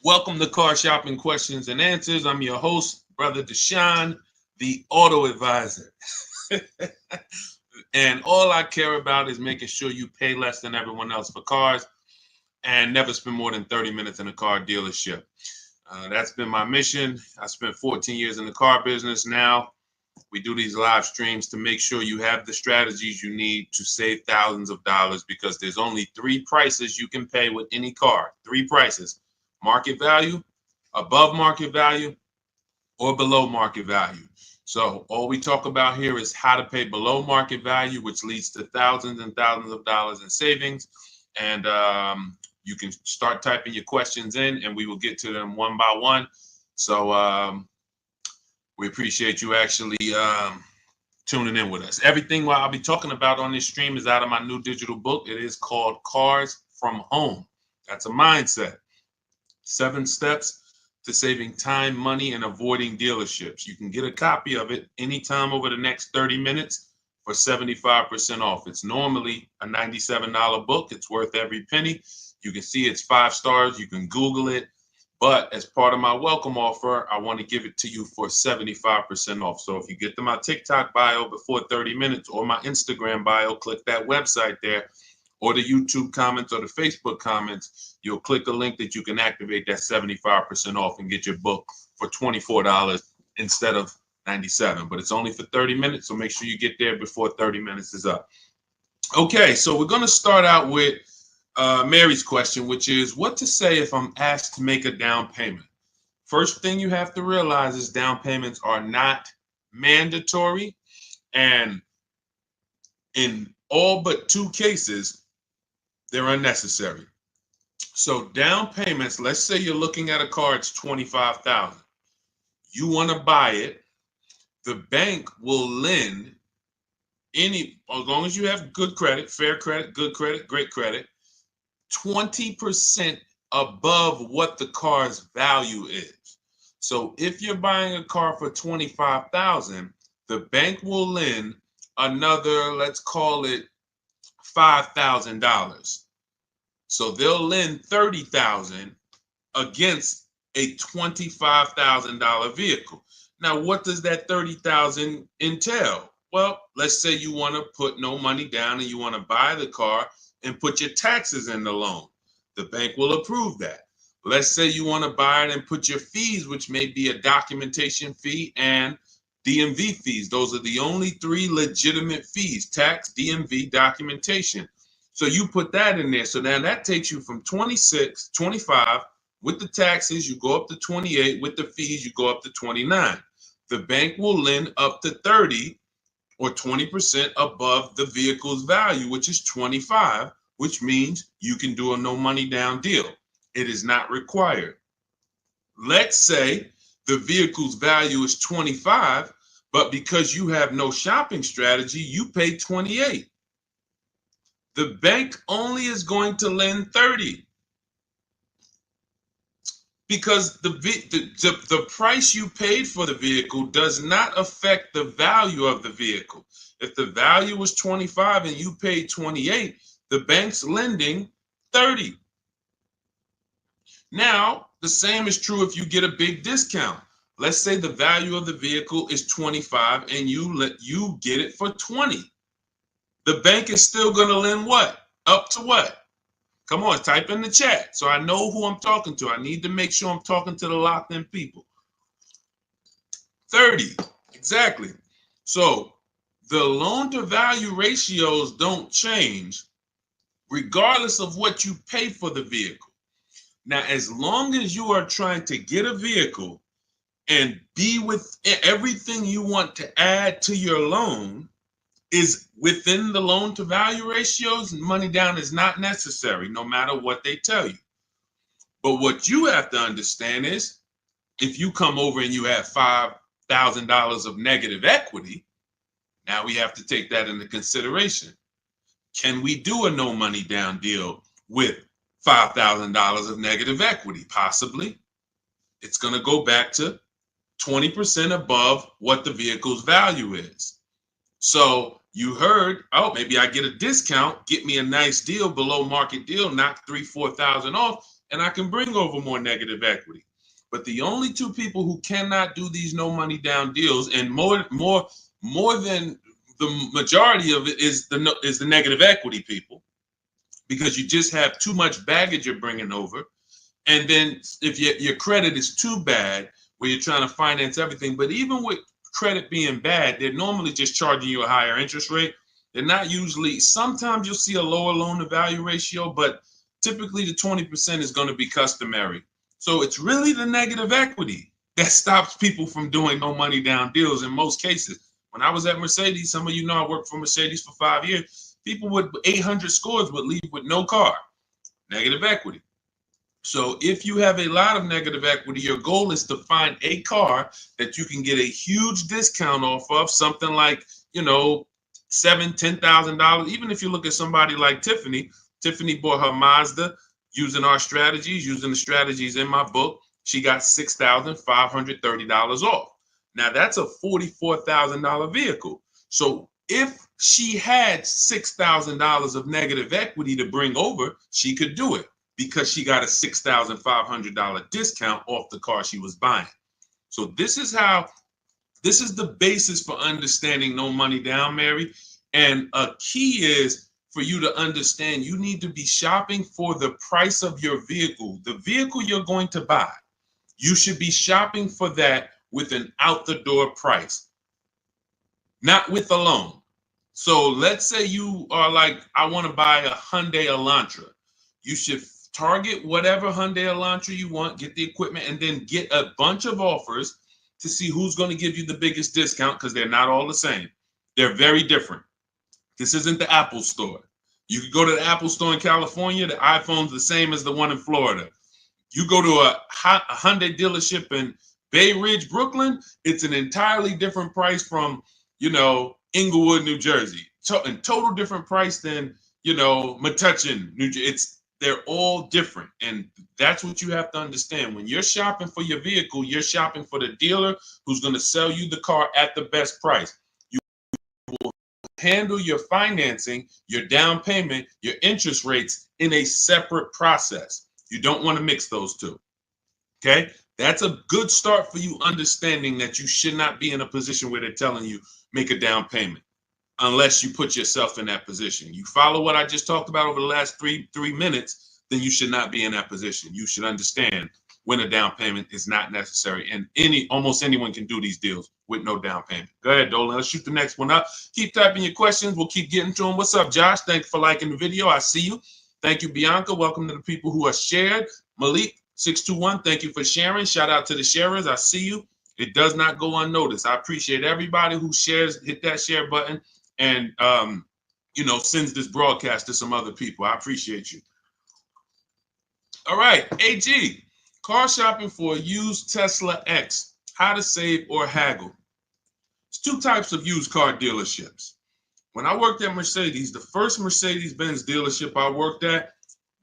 Welcome to Car Shopping Questions and Answers. I'm your host, Brother Deshone, the Auto Advisor. And all I care about is making sure you pay less than everyone else for cars and never spend more than 30 minutes in a car dealership. That's been my mission. I spent 14 years in the car business. Now we do these live streams to make sure you have the strategies you need to save thousands of dollars, because there's only three prices you can pay with any car. Three prices: market value, above market value, or below market value. So all we talk about here is how to pay below market value, which leads to thousands and thousands of dollars in savings. And you can start typing your questions in and we will get to them one by one. So we appreciate you actually tuning in with us. Everything what I'll be talking about on this stream is out of my new digital book. It is called Cars from Home. That's a mindset. 7 steps to saving time, money, and avoiding dealerships. You can get a copy of it anytime over the next 30 minutes for 75% off. It's normally a $97 book. It's worth every penny. You can see it's 5 stars. You can Google it. But as part of my welcome offer, I want to give it to you for 75% off. So if you get to my TikTok bio before 30 minutes or my Instagram bio, click that website there, or the YouTube comments or the Facebook comments, you'll click a link that you can activate that 75% off and get your book for $24 instead of $97. But it's only for 30 minutes, so make sure you get there before 30 minutes is up. Okay, so we're going to start out with Mary's question, which is what to say if I'm asked to make a down payment. First thing you have to realize is down payments are not mandatory, and in all but 2 cases, they're unnecessary. So down payments, let's say you're looking at a car, it's $25,000. You want to buy it. The bank will lend as long as you have good credit, fair credit, good credit, great credit, 20% above what the car's value is. So if you're buying a car for $25,000, the bank will lend another, let's call it $5,000. So they'll lend $30,000 against a $25,000 vehicle. Now, what does that $30,000 entail? Well, let's say you want to put no money down and you want to buy the car and put your taxes in the loan. The bank will approve that. Let's say you want to buy it and put your fees, which may be a documentation fee and DMV fees. Those are the only 3 legitimate fees: tax, DMV, documentation. So you put that in there. So now that takes you from 25 with the taxes, you go up to 28, with the fees, you go up to 29. The bank will lend up to 30 or 20% above the vehicle's value, which is 25, which means you can do a no money down deal. It is not required. Let's say the vehicle's value is 25, but because you have no shopping strategy, you pay 28. The bank only is going to lend 30 because the price you paid for the vehicle does not affect the value of the vehicle. If the value was 25 and you paid 28, the bank's lending 30. Now, the same is true if you get a big discount. Let's say the value of the vehicle is 25 and you get it for 20. The bank is still going to lend what? Up to what? Come on, type in the chat so I know who I'm talking to. I need to make sure I'm talking to the locked in people. 30, exactly. So the loan to value ratios don't change regardless of what you pay for the vehicle. Now, as long as you are trying to get a vehicle and be with everything you want to add to your loan is within the loan to value ratios, money down is not necessary, no matter what they tell you. But what you have to understand is if you come over and you have $5,000 of negative equity, now we have to take that into consideration. Can we do a no money down deal with $5,000 of negative equity? Possibly. It's going to go back to 20% above what the vehicle's value is. So you heard, oh, maybe I get a discount, get me a nice deal, below market deal, knock $3,000-4,000 off. and I can bring over more negative equity. But the only two people who cannot do these no money down deals, and more than the majority of it, is the negative equity people, because you just have too much baggage you're bringing over. And then if your credit is too bad, where you're trying to finance everything, but even with credit being bad, they're normally just charging you a higher interest rate. They're not usually, sometimes you'll see a lower loan to value ratio, but typically the 20% is going to be customary. So it's really the negative equity that stops people from doing no money down deals in most cases. When I was at Mercedes, some of you know I worked for Mercedes for 5 years. People with 800 scores would leave with no car, negative equity. So if you have a lot of negative equity, your goal is to find a car that you can get a huge discount off of, something like, $7,000, $10,000. Even if you look at somebody like Tiffany bought her Mazda using our strategies, using the strategies in my book. She got $6,530 off. Now that's a $44,000 vehicle. So if she had $6,000 of negative equity to bring over, she could do it, because she got a $6,500 discount off the car she was buying. So this is the basis for understanding no money down, Mary. And a key is for you to understand you need to be shopping for the price of your vehicle. The vehicle you're going to buy, you should be shopping for that with an out the door price, not with a loan. So let's say you are like, I want to buy a Hyundai Elantra. You should target whatever Hyundai Elantra you want, get the equipment, and then get a bunch of offers to see who's going to give you the biggest discount, because they're not all the same. They're very different. This isn't the Apple store. You can go to the Apple store in California, the iPhone's the same as the one in Florida. You go to a Hyundai dealership in Bay Ridge, Brooklyn, it's an entirely different price from, Inglewood, New Jersey. A total different price than, Metuchen, New Jersey. They're all different. And that's what you have to understand. When you're shopping for your vehicle, you're shopping for the dealer who's going to sell you the car at the best price. You will handle your financing, your down payment, your interest rates in a separate process. You don't want to mix those two. Okay? That's a good start for you understanding that you should not be in a position where they're telling you make a down payment, unless you put yourself in that position. You follow what I just talked about over the last three minutes, then you should not be in that position. You should understand when a down payment is not necessary. And almost anyone can do these deals with no down payment. Go ahead, Dolan. Let's shoot the next one up. Keep typing your questions. We'll keep getting to them. What's up, Josh? Thank you for liking the video. I see you. Thank you, Bianca. Welcome to the people who are shared. Malik, 621, thank you for sharing. Shout out to the sharers. I see you. It does not go unnoticed. I appreciate everybody who shares, hit that share button, and sends this broadcast to some other people. I appreciate you. All right, AG, car shopping for a used Tesla X, how to save or haggle. There's two types of used car dealerships. When I worked at Mercedes, the first Mercedes-Benz dealership I worked at,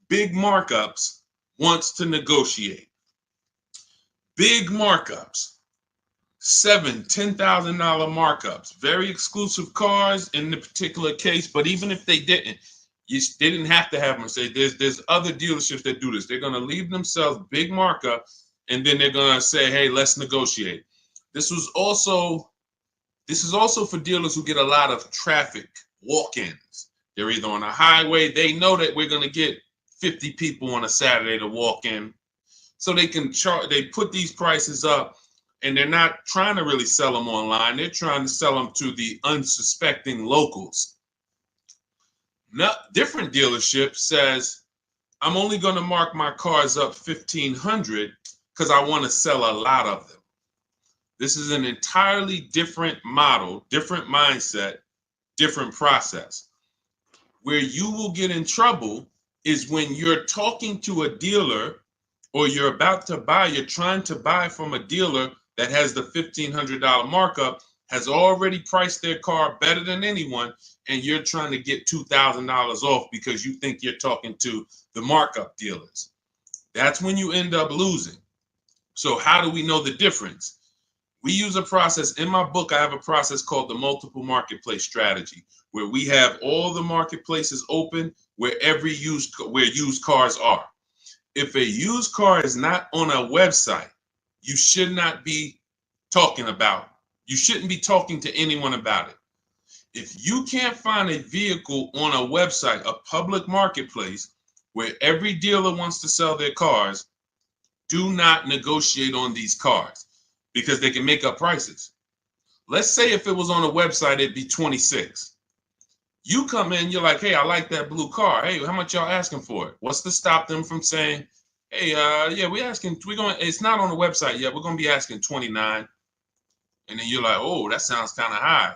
big markups, wants to negotiate. Big markups. $7,000, $10,000 markups, very exclusive cars in the particular case. But even if they didn't, they didn't have to have Mercedes. There's other dealerships that do this. They're going to leave themselves big markup, and then they're going to say, hey, let's negotiate. This is also for dealers who get a lot of traffic walk-ins. They're either on a highway. They know that we're going to get 50 people on a Saturday to walk in, so they can charge. They put these prices up. And they're not trying to really sell them online. They're trying to sell them to the unsuspecting locals. Now, different dealership says, I'm only going to mark my cars up $1,500 because I want to sell a lot of them. This is an entirely different model, different mindset, different process. Where you will get in trouble is when you're talking to a dealer, or you're about to buy, you're trying to buy from a dealer that has the $1,500 markup, has already priced their car better than anyone, and you're trying to get $2,000 off because you think you're talking to the markup dealers. That's when you end up losing. So how do we know the difference? We use a process. In my book, I have a process called the multiple marketplace strategy, where we have all the marketplaces open where used cars are. if a used car is not on a website, you should not be talking about. You shouldn't be talking to anyone about it. If you can't find a vehicle on a website, a public marketplace, where every dealer wants to sell their cars, do not negotiate on these cars because they can make up prices. Let's say if it was on a website, it'd be 26. You come in, you're like, hey, I like that blue car. Hey, how much y'all asking for it? What's to stop them from saying, hey, yeah, it's not on the website yet. We're going to be asking 29. And then you're like, oh, that sounds kind of high.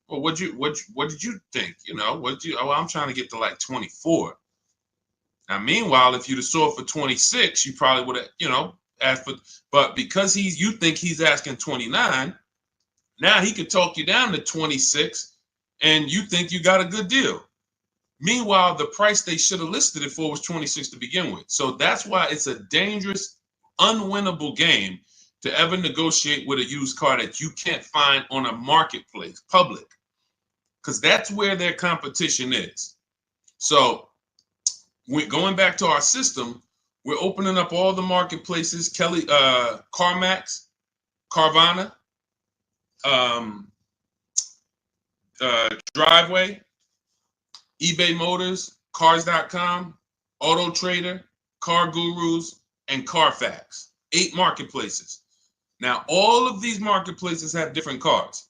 Well, what did you think? I'm trying to get to like 24. Now, meanwhile, if you'd have sold for 26, you probably would have, asked for, but because you think he's asking 29, now he could talk you down to 26 and you think you got a good deal. Meanwhile, the price they should have listed it for was 26 to begin with. So that's why it's a dangerous, unwinnable game to ever negotiate with a used car that you can't find on a marketplace, public, because that's where their competition is. So we're going back to our system. We're opening up all the marketplaces, CarMax, Carvana, Driveway, eBay Motors, Cars.com, Auto Trader, Car Gurus, and Carfax. 8 marketplaces. Now, all of these marketplaces have different cars.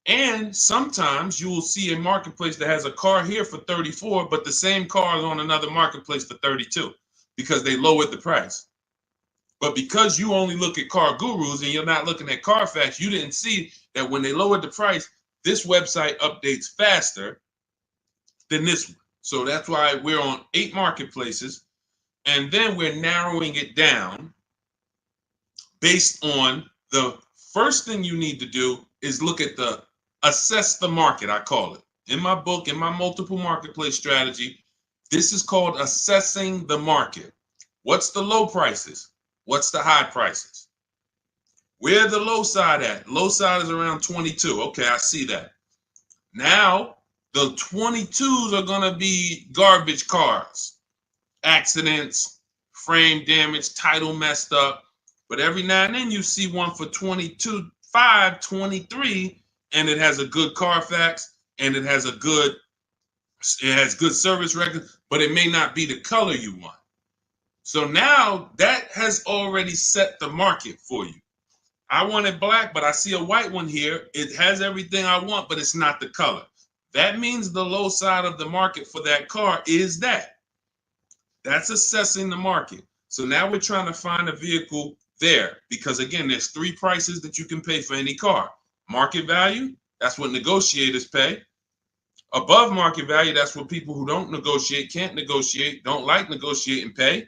And sometimes you will see a marketplace that has a car here for 34, but the same car is on another marketplace for 32 because they lowered the price. But because you only look at Car Gurus and you're not looking at Carfax, you didn't see that when they lowered the price, this website updates faster than this one. So that's why we're on 8 marketplaces. And then we're narrowing it down based on the first thing you need to do is look at assess the market, I call it. In my book, in my multiple marketplace strategy, this is called assessing the market. What's the low prices? What's the high prices? Where the low side at? Low side is around 22. Okay, I see that. Now, the 22s are going to be garbage cars, accidents, frame damage, title messed up. But every now and then you see one for 22.5, 23, and it has a good Carfax and it has good service record, but it may not be the color you want. So now that has already set the market for you. I want it black, but I see a white one here. It has everything I want, but it's not the color. That means the low side of the market for that car is that. That's assessing the market. So now we're trying to find a vehicle there because, again, there's 3 prices that you can pay for any car. Market value, that's what negotiators pay. Above market value, that's what people who don't negotiate, can't negotiate, don't like negotiating pay.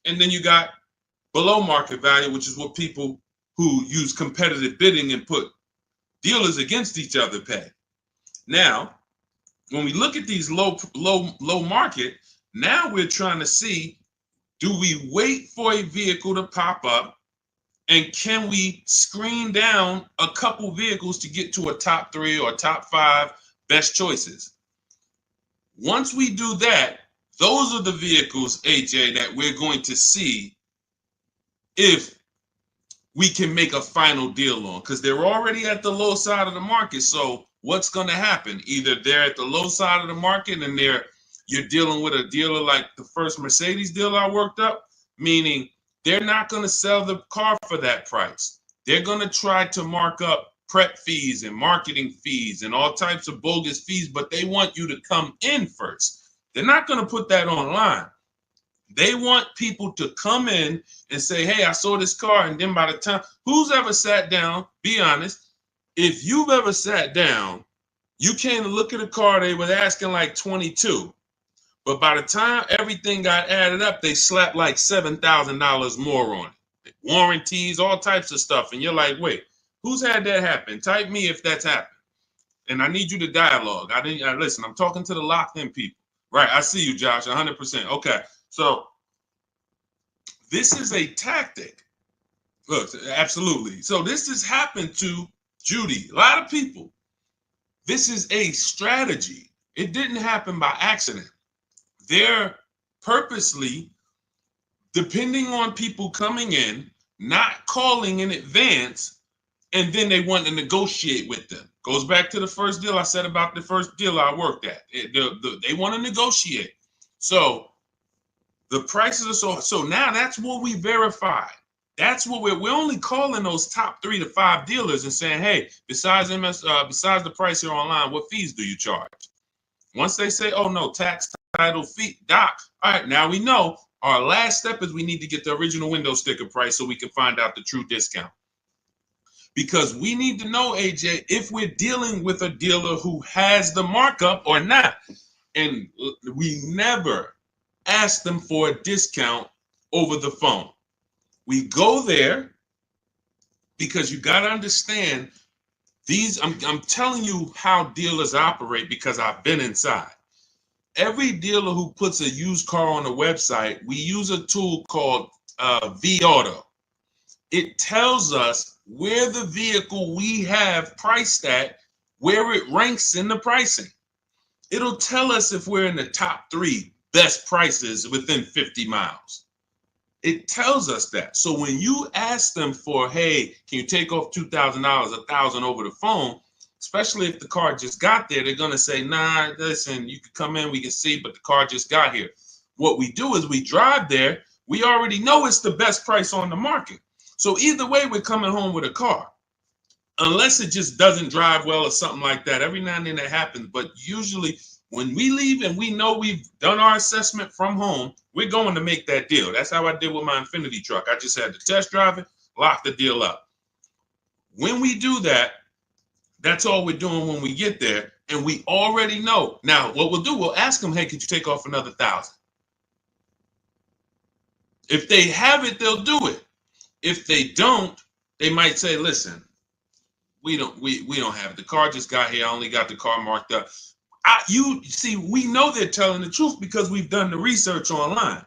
And then you got below market value, which is what people who use competitive bidding and put dealers against each other pay. Now, when we look at these low market, now we're trying to see, do we wait for a vehicle to pop up and can we screen down a couple vehicles to get to a top 3 or top 5 best choices? Once we do that, those are the vehicles, AJ, that we're going to see if we can make a final deal on, because they're already at the low side of the market. So what's going to happen? Either they're at the low side of the market and you're dealing with a dealer like the first Mercedes dealer I worked up, meaning they're not going to sell the car for that price. They're going to try to mark up prep fees and marketing fees and all types of bogus fees, but they want you to come in first. They're not going to put that online. They want people to come in and say, hey, I saw this car. And then by the time, who's ever sat down, be honest, if you've ever sat down, you came to look at a car, they were asking like 22. But by the time everything got added up, they slapped like $7,000 more on it. Warranties, all types of stuff. And you're like, wait, who's had that happen? Type me if that's happened. And I need you to dialogue. Listen, I'm talking to the locked in people. Right, I see you, Josh, 100%. Okay, so this is a tactic. Look, absolutely. So this has happened to Judy, a lot of people. This is a strategy. It didn't happen by accident. They're purposely depending on people coming in, not calling in advance, and then they want to negotiate with them. Goes back to the first deal I said about the first deal I worked at. They want to negotiate. So the prices are so now that's what we verify. That's what we're only calling those top 3 to 5 dealers and saying, hey, besides besides the price here online, what fees do you charge? Once they say, oh no, tax, title, fee, doc, all right, now we know our last step is we need to get the original window sticker price so we can find out the true discount. Because we need to know, AJ, if we're dealing with a dealer who has the markup or not. And we never ask them for a discount over the phone. We go there because you got to understand these. I'm telling you how dealers operate because I've been inside. Every dealer who puts a used car on a website, we use a tool called V-Auto. It tells us where the vehicle we have priced at, where it ranks in the pricing. It'll tell us if we're in the top 3 best prices within 50 miles. It tells us that. So when you ask them for, hey, can you take off $2,000, $1,000 over the phone, especially if the car just got there, they're going to say, nah, listen, you can come in, we can see, but the car just got here. What we do is we drive there. We already know it's the best price on the market. So either way, we're coming home with a car. Unless it just doesn't drive well or something like that. Every now and then that happens. But usually when we leave and we know we've done our assessment from home, we're going to make that deal. That's how I did with my Infinity truck. I just had to test drive it, lock the deal up. When we do that, that's all we're doing when we get there. And we already know. Now, what we'll do, we'll ask them, hey, could you take off another $1,000? If they have it, they'll do it. If they don't, they might say, listen, we don't have it. The car just got here. I only got the car marked up. You see, we know they're telling the truth because we've done the research online.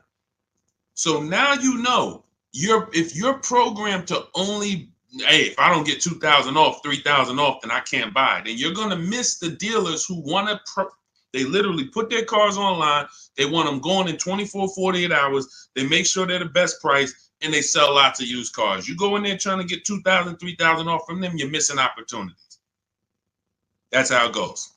So now you know if you're programmed to only, hey, if I don't get 2,000 off, 3,000 off, then I can't buy it. And you're going to miss the dealers who want to, they literally put their cars online. They want them going in 24, 48 hours. They make sure they're the best price, and they sell lots of used cars. You go in there trying to get 2,000, 3,000 off from them, you're missing opportunities. That's how it goes.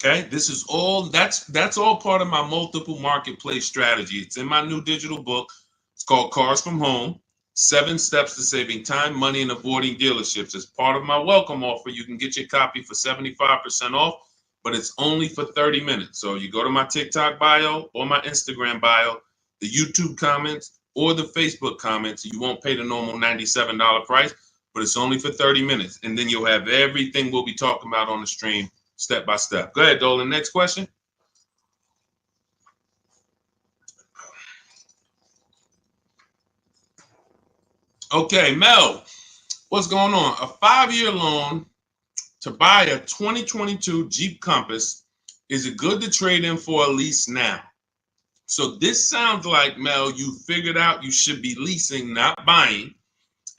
Okay, this is all, that's all part of my multiple marketplace strategy. It's in my new digital book. It's called Cars from Home, 7 Steps to Saving Time, Money, and Avoiding Dealerships. As part of my welcome offer, you can get your copy for 75% off, but it's only for 30 minutes. So you go to my TikTok bio or my Instagram bio, the YouTube comments, or the Facebook comments. You won't pay the normal $97 price, but it's only for 30 minutes. And then you'll have everything we'll be talking about on the stream step by step. Go ahead, Dolan. Next question. Okay, Mel, what's going on? A 5-year loan to buy a 2022 Jeep Compass. Is it good to trade in for a lease now? So this sounds like, Mel, you figured out you should be leasing, not buying.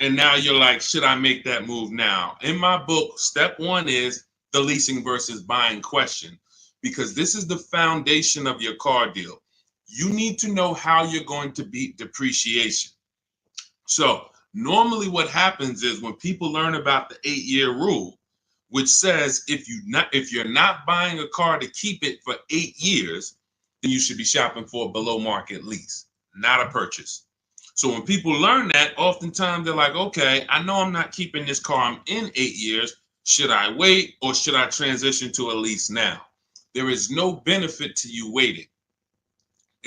And now you're like, should I make that move now? In my book, step 1 is the leasing versus buying question, because this is the foundation of your car deal. You need to know how you're going to beat depreciation. So normally what happens is when people learn about the 8-year rule, which says if you're not buying a car to keep it for 8 years, then you should be shopping for a below market lease, not a purchase. So when people learn that, oftentimes they're like, okay, I know I'm not keeping this car. I'm in 8 years. Should I wait or should I transition to a lease now? There is no benefit to you waiting.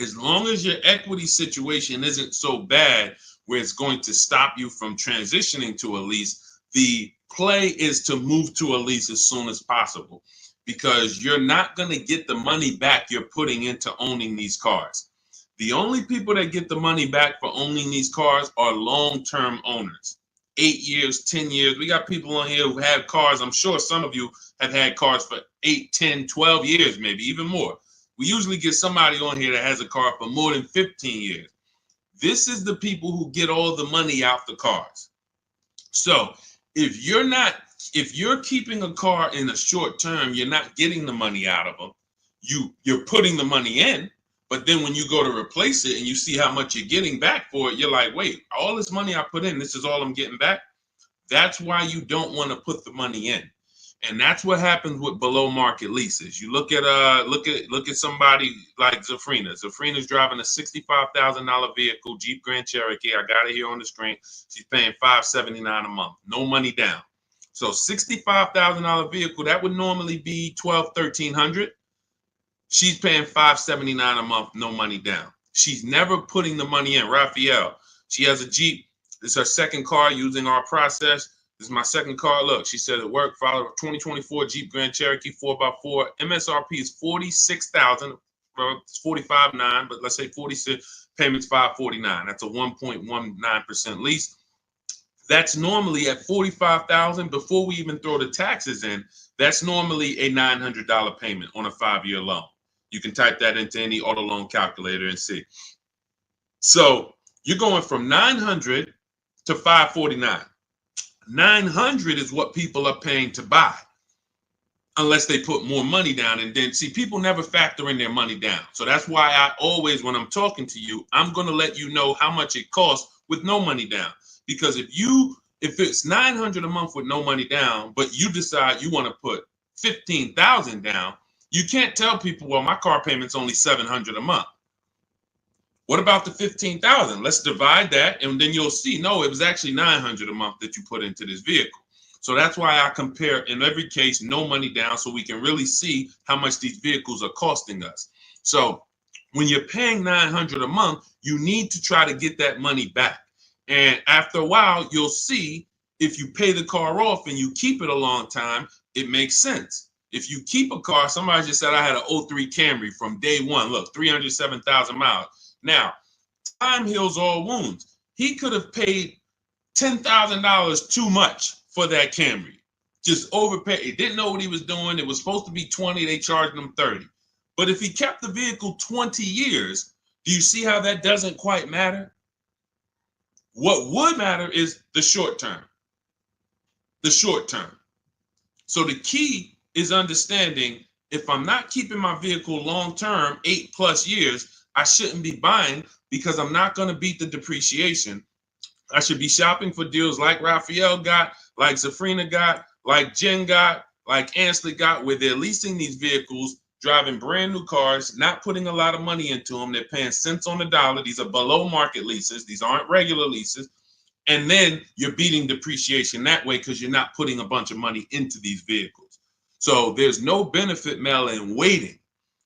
As long as your equity situation isn't so bad where it's going to stop you from transitioning to a lease, the play is to move to a lease as soon as possible, because you're not going to get the money back you're putting into owning these cars. The only people that get the money back for owning these cars are long-term owners. 8 years, 10 years. We got people on here who have cars. I'm sure some of you have had cars for 8, 10, 12 years, maybe even more. We usually get somebody on here that has a car for more than 15 years. This is the people who get all the money out the cars. So if you're keeping a car in a short term, you're not getting the money out of them. You're putting the money in, But then when you go to replace it and you see how much you're getting back for it, you're like, wait, all this money I put in, this is all I'm getting back. That's why you don't want to put the money in. And that's what happens with below market leases. You look at somebody like Zafrina. Zafrina's driving a $65,000 vehicle, Jeep Grand Cherokee. I got it here on the screen. She's paying $579 a month, no money down. So $65,000 vehicle, that would normally be $1,200-1,300. She's paying $579 a month, no money down. She's never putting the money in. Raphael, she has a Jeep. This is her second car using our process. This is my second car. Look, she said it worked. Follow a 2024 Jeep Grand Cherokee 4x4. MSRP is $46,000. Well, it's $45,900, but let's say 46. Payments $549. That's a 1.19% lease. That's normally at $45,000 before we even throw the taxes in. That's normally a $900 payment on a 5-year loan. You can type that into any auto loan calculator and see. So you're going from $900 to $549. $900 is what people are paying to buy, unless they put more money down. And then, see, people never factor in their money down. So that's why I always, when I'm talking to you, I'm going to let you know how much it costs with no money down. Because if it's $900 a month with no money down, but you decide you want to put $15,000 down, you can't tell people, well, my car payment's only $700 a month. What about the $15,000? Let's divide that, and then you'll see, no, it was actually $900 a month that you put into this vehicle. So that's why I compare, in every case, no money down, so we can really see how much these vehicles are costing us. So when you're paying $900 a month, you need to try to get that money back. And after a while, you'll see if you pay the car off and you keep it a long time, it makes sense. If you keep a car, somebody just said I had an 03 Camry from day one. Look, 307,000 miles. Now, time heals all wounds. He could have paid $10,000 too much for that Camry. Just overpaid. He didn't know what he was doing. It was supposed to be 20. They charged him 30. But if he kept the vehicle 20 years, do you see how that doesn't quite matter? What would matter is the short term. The short term. So the key is understanding, if I'm not keeping my vehicle long term, 8+ years, I shouldn't be buying, because I'm not going to beat the depreciation. I should be shopping for deals like Raphael got, like Zafrina got, like Jen got, like Ansley got, where they're leasing these vehicles, driving brand new cars, not putting a lot of money into them. They're paying cents on the dollar. These are below market leases. These aren't regular leases. And then you're beating depreciation that way because you're not putting a bunch of money into these vehicles. So there's no benefit, Mel, in waiting.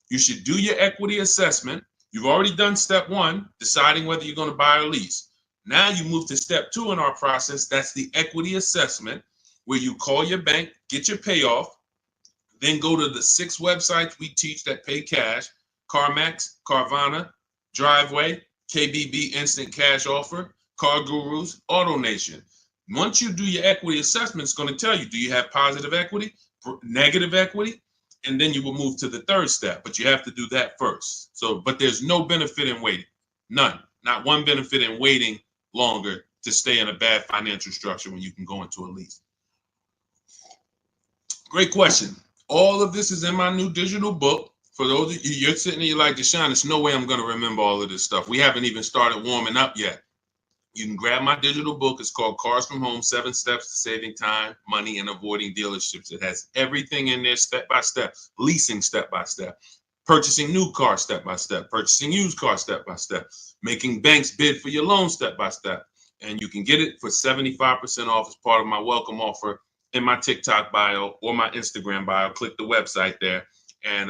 You should do your equity assessment. You've already done step one, deciding whether you're going to buy or lease. Now you move to step two in our process. That's the equity assessment, where you call your bank, get your payoff, then go to the 6 websites we teach that pay cash: CarMax, Carvana, Driveway, KBB Instant Cash Offer, Car Gurus, AutoNation. Once you do your equity assessment, it's going to tell you, do you have positive equity, negative equity? And then you will move to the third step, but you have to do that first. So, but there's no benefit in waiting. None. Not one benefit in waiting longer to stay in a bad financial structure when you can go into a lease. Great question. All of this is in my new digital book. For those of you, you're sitting there, you're like, Deshone, there's no way I'm going to remember all of this stuff. We haven't even started warming up yet. You can grab my digital book. It's called Cars from Home, 7 Steps to Saving Time, Money, and Avoiding Dealerships. It has everything in there step by step, leasing step by step, purchasing new cars step by step, purchasing used cars step by step, making banks bid for your loan step by step. And you can get it for 75% off as part of my welcome offer in my TikTok bio or my Instagram bio. Click the website there, and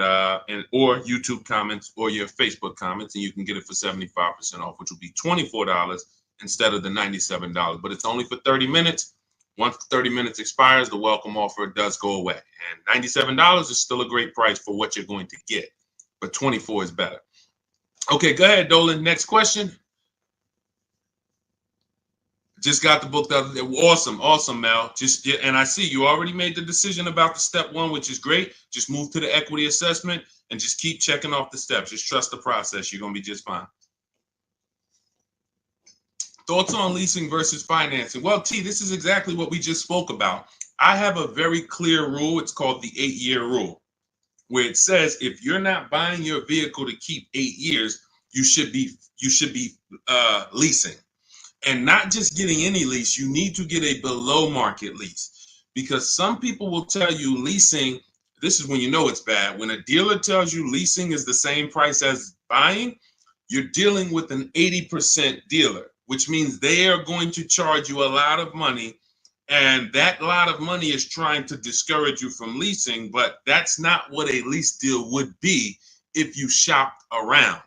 or YouTube comments or your Facebook comments, and you can get it for 75% off, which will be $24 instead of the $97. But it's only for 30 minutes. Once 30 minutes expires, the welcome offer does go away. And $97 is still a great price for what you're going to get, but 24 is better. Okay, go ahead, Dolan. Next question. Just got the book the other day. Awesome, Mel. And I see you already made the decision about the step one, which is great. Just move to the equity assessment and just keep checking off the steps. Just trust the process. You're going to be just fine. Thoughts on leasing versus financing? Well, T, this is exactly what we just spoke about. I have a very clear rule. It's called the 8-year rule. where it says if you're not buying your vehicle to keep 8 years, you should be leasing. And not just getting any lease, you need to get a below market lease, because some people will tell you leasing, this is when you know it's bad. When a dealer tells you leasing is the same price as buying, you're dealing with an 80% dealer, which means they are going to charge you a lot of money. And that lot of money is trying to discourage you from leasing, but that's not what a lease deal would be if you shopped around.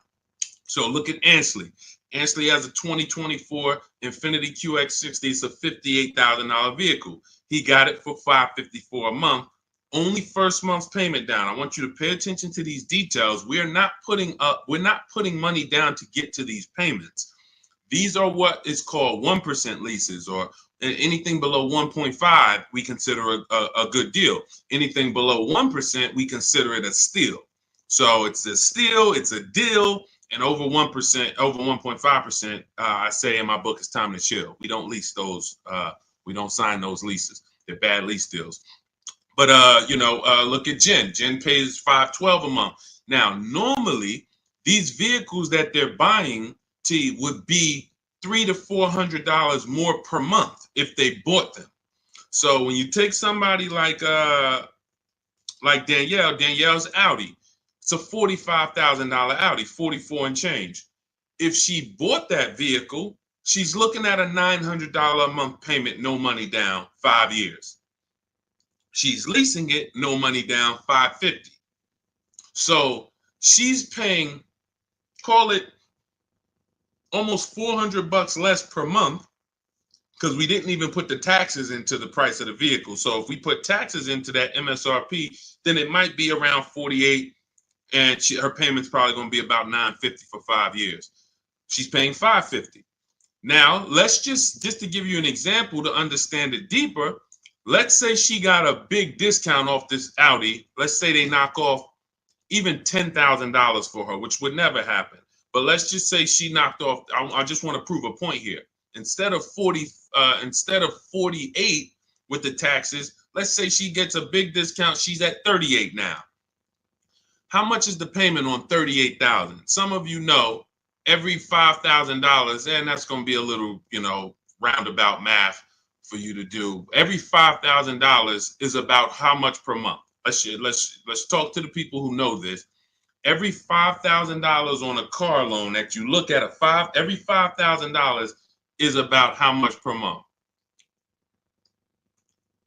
So look at Ansley. Ansley has a 2024 Infiniti QX60. It's a $58,000 vehicle. He got it for $554 a month. Only first month's payment down. I want you to pay attention to these details. We're not putting money down to get to these payments. These are what is called 1% leases, or anything below 1.5 we consider a good deal. Anything below 1% we consider it a steal. So it's a steal, it's a deal. And over 1%, over 1.5%, I say in my book, it's time to chill. We don't lease those. We don't sign those leases. They're bad lease deals. But look at Jen. Jen pays $512 a month. Now, normally these vehicles that they're buying would be $300 to $400 more per month if they bought them. So when you take somebody like Danielle's Audi. It's a $45,000 Audi, 44 and change. If she bought that vehicle, she's looking at a $900 a month payment, no money down, 5 years. She's leasing it, no money down, $550. So she's paying, call it almost $400 less per month, because we didn't even put the taxes into the price of the vehicle. So if we put taxes into that MSRP, then it might be around $48. And her payment's probably going to be about $950 for 5 years. She's paying $550. Now, let's just to give you an example to understand it deeper, let's say she got a big discount off this Audi. Let's say they knock off even $10,000 for her, which would never happen. But let's just say she knocked off, I just want to prove a point here. Instead of 48 with the taxes, let's say she gets a big discount. She's at 38 now. How much is the payment on $38,000? Some of you know every $5,000, and that's going to be a little, roundabout math for you to do. Every $5,000 is about how much per month? Let's talk to the people who know this. Every $5,000 on a car loan that you look at every $5,000 is about how much per month?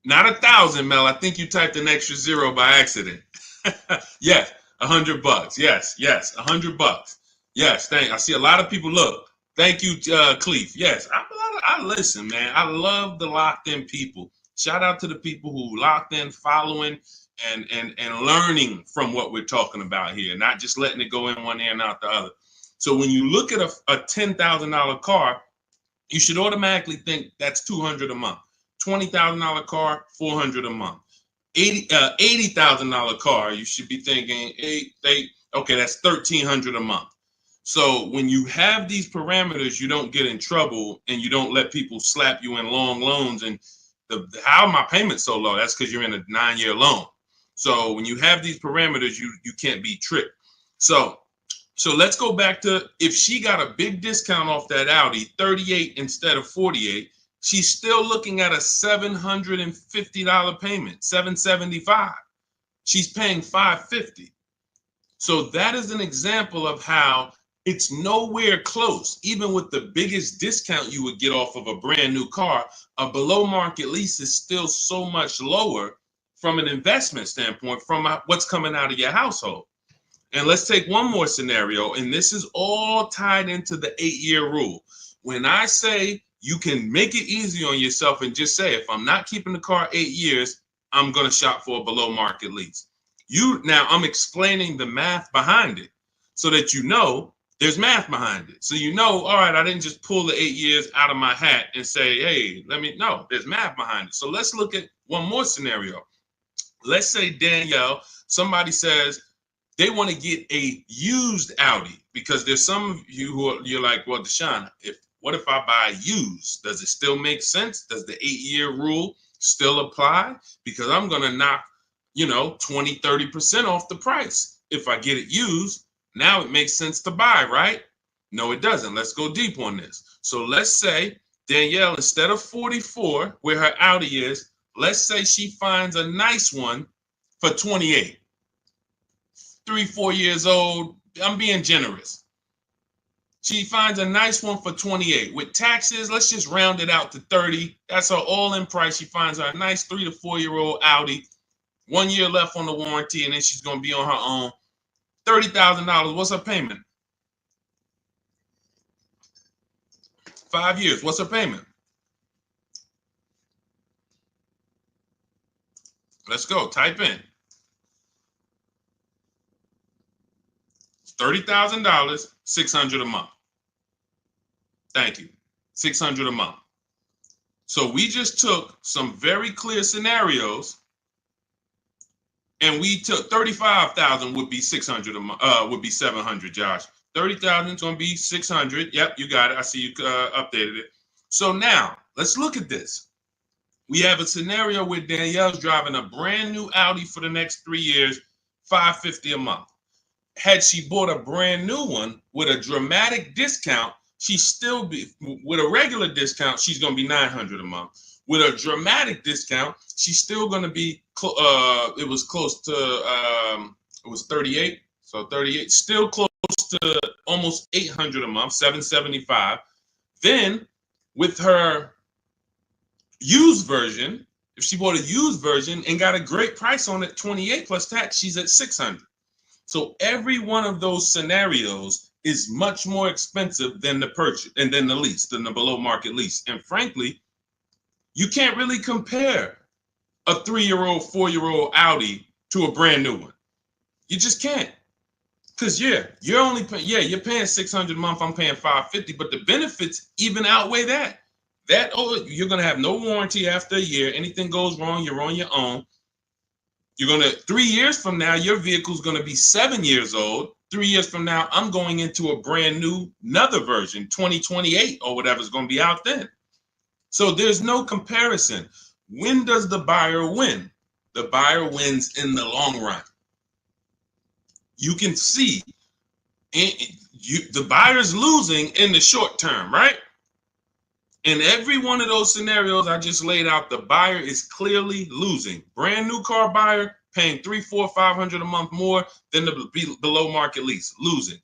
Not 1,000, Mel. I think you typed an extra zero by accident. Yes. $100. Yes, $100. Yes, I see a lot of people. Look, thank you, Cleef. Yes, I listen, man. I love the locked in people. Shout out to the people who locked in, following, and learning from what we're talking about here, not just letting it go in one ear and out the other. So when you look at a $10,000 car, you should automatically think that's $200 a month. $20,000 car, $400 a month. $80,000 car, you should be thinking, okay, that's $1,300 a month. So when you have these parameters, you don't get in trouble and you don't let people slap you in long loans. And how my payment so low? That's because you're in a 9-year loan. So when you have these parameters, you can't be tricked. So let's go back to, if she got a big discount off that Audi, 38 instead of 48. She's still looking at a $750 payment, $775. She's paying $550. So that is an example of how it's nowhere close. Even with the biggest discount you would get off of a brand new car, a below market lease is still so much lower from an investment standpoint, from what's coming out of your household. And let's take one more scenario, and this is all tied into the 8-year rule. When I say you can make it easy on yourself and just say, if I'm not keeping the car 8 years, I'm going to shop for a below market lease. Now I'm explaining the math behind it so that there's math behind it. So all right, I didn't just pull the 8 years out of my hat and say, hey, there's math behind it. So let's look at one more scenario. Let's say Danielle, somebody says they want to get a used Audi, because there's some of you you're like, well, Deshone, what if I buy used? Does it still make sense? Does the 8-year rule still apply? Because I'm going to knock, 20, 30% off the price. If I get it used, now it makes sense to buy, right? No, it doesn't. Let's go deep on this. So let's say Danielle, instead of 44, where her Audi is, let's say she finds a nice one for 28. 3-4 years old. I'm being generous. She finds a nice one for 28. With taxes, let's just round it out to 30. That's her all-in price. She finds her a nice 3 to 4-year-old Audi. 1 year left on the warranty, and then she's going to be on her own. $30,000. What's her payment? 5 years. What's her payment? Let's go. Type in. $30,000, $600 a month. Thank you. $600 a month. So we just took some very clear scenarios, and we took 35,000 would be 600 a month. Would be 700. Josh, 30,000 is going to be 600. Yep, you got it. I see you updated it. So now let's look at this. We have a scenario where Danielle's driving a brand new Audi for the next 3 years, $550 a month. Had she bought a brand new one with a dramatic discount, she's still be with a regular discount, she's going to be $900 a month. With a dramatic discount, she's still going to be it was close to it was 38. So 38, still close to almost $800 a month, $775. Then with her used version, if she bought a used version and got a great price on it, 28 plus tax, she's at $600. So every one of those scenarios is much more expensive than the purchase and then the lease, than the below market lease. And frankly, you can't really compare a 3-year-old, 4-year-old Audi to a brand new one. You just can't. Because you're only you're paying $600 a month, I'm paying $550, but the benefits even outweigh that. You're gonna have no warranty after a year. Anything goes wrong, you're on your own. You're going to, 3 years from now, your vehicle's going to be 7 years old. 3 years from now, I'm going into a brand new, another version, 2028 or whatever's going to be out then. So there's no comparison. When does the buyer win? The buyer wins in the long run. You can see the buyer's losing in the short term, right? In every one of those scenarios I just laid out, the buyer is clearly losing. Brand new car buyer paying $300, $400, $500 a month more than the below market lease, losing.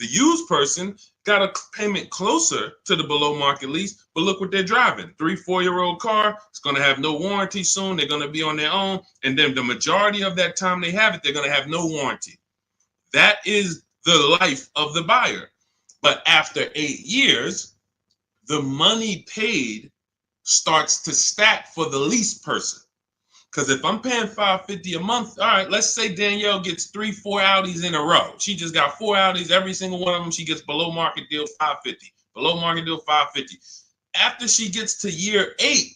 The used person got a payment closer to the below market lease, but look what they're driving. 3-4-year-old car. It's going to have no warranty soon. They're going to be on their own. And then the majority of that time they have it, they're going to have no warranty. That is the life of the buyer. But after 8 years, the money paid starts to stack for the lease person. Because if I'm paying $550 a month, all right, let's say Danielle gets 3-4 Audis in a row. She just got 4 Audis, every single one of them, she gets below market deal $550. Below market deal $550. After she gets to year 8,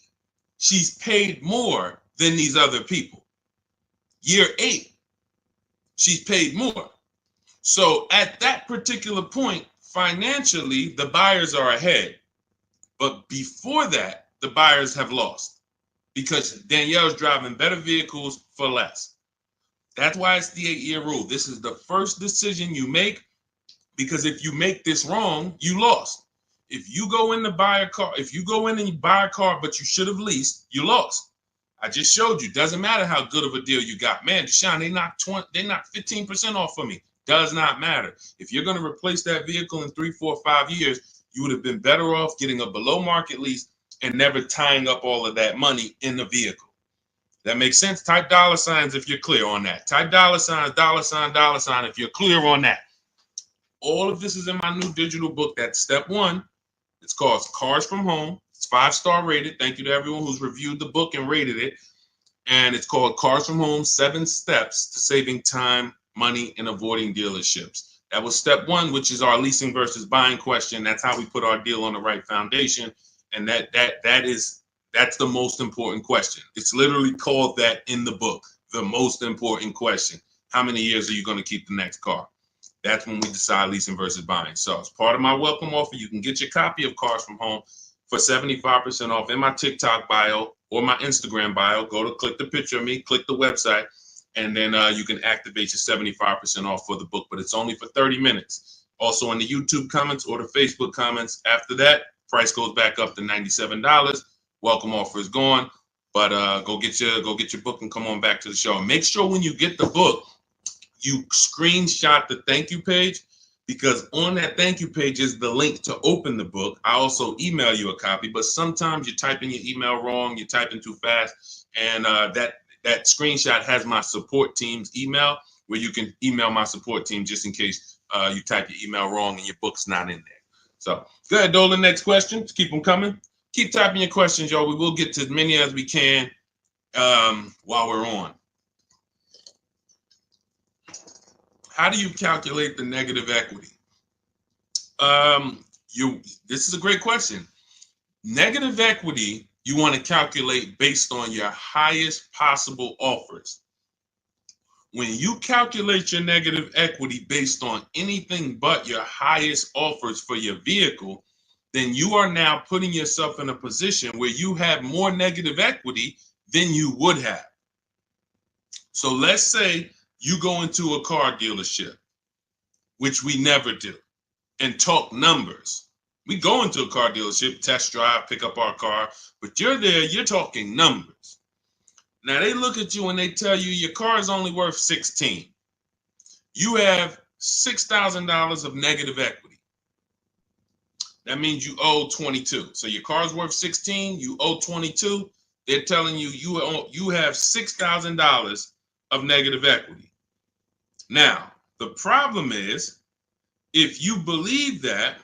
she's paid more than these other people. Year 8, she's paid more. So at that particular point, financially, the buyers are ahead. But before that, the buyers have lost because Danielle's driving better vehicles for less. That's why it's the 8-year rule. This is the first decision you make, because if you make this wrong, you lost. If you go in to buy a car, if you go in and you buy a car, but you should have leased, you lost. I just showed you. Doesn't matter how good of a deal you got. Man, Deshone, they knocked 15% off for me. Does not matter. If you're going to replace that vehicle in 3, 4, 5 years, you would have been better off getting a below market lease and never tying up all of that money in the vehicle. That makes sense? Type $signs if you're clear on that. Type $sign, $sign if you're clear on that. All of this is in my new digital book. That's step 1. It's called Cars from Home. It's 5-star rated. Thank you to everyone who's reviewed the book and rated it. And it's called Cars from Home, 7 Steps to Saving Time, Money, and Avoiding Dealerships. That was step 1, which is our leasing versus buying question. That's how we put our deal on the right foundation. And that's the most important question. It's literally called that in the book, the most important question. How many years are you going to keep the next car? That's when we decide leasing versus buying. So as part of my welcome offer, you can get your copy of Cars from Home for 75% off in my TikTok bio or my Instagram bio. Go to click the picture of me, click the website. and then you can activate your 75% off for the book, but it's only for 30 minutes. Also in the YouTube comments or the Facebook comments. After that, price goes back up to $97. Welcome offer is gone, but go get your book and come on back to the show. And make sure when you get the book, you screenshot the thank you page, because on that thank you page is the link to open the book. I also email you a copy, but sometimes you type in your email wrong, you type in too fast, and that screenshot has my support team's email, where you can email my support team just in case you type your email wrong and your book's not in there. So go ahead, Dolan. Next question. Keep them coming. Keep typing your questions, y'all. We will get to as many as we can while we're on. How do you calculate the negative equity? This is a great question. Negative equity, you want to calculate based on your highest possible offers. When you calculate your negative equity based on anything but your highest offers for your vehicle, then you are now putting yourself in a position where you have more negative equity than you would have. So let's say you go into a car dealership, which we never do, and talk numbers. We go into a car dealership, test drive, pick up our car, but you're there, you're talking numbers. Now they look at you and they tell you your car is only worth 16. You have $6,000 of negative equity. That means you owe 22. So your car's worth 16, you owe 22. They're telling you you have $6,000 of negative equity. Now, the problem is, if you believe that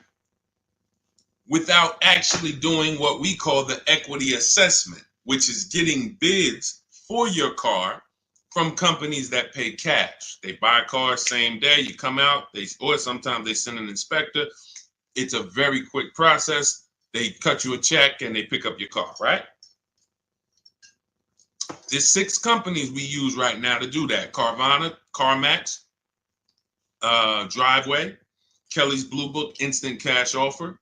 without actually doing what we call the equity assessment, which is getting bids for your car from companies that pay cash. They buy cars same day, you come out, or sometimes they send an inspector. It's a very quick process. They cut you a check and they pick up your car, right? There's 6 companies we use right now to do that. Carvana, CarMax, Driveway, Kelly's Blue Book, Instant Cash Offer,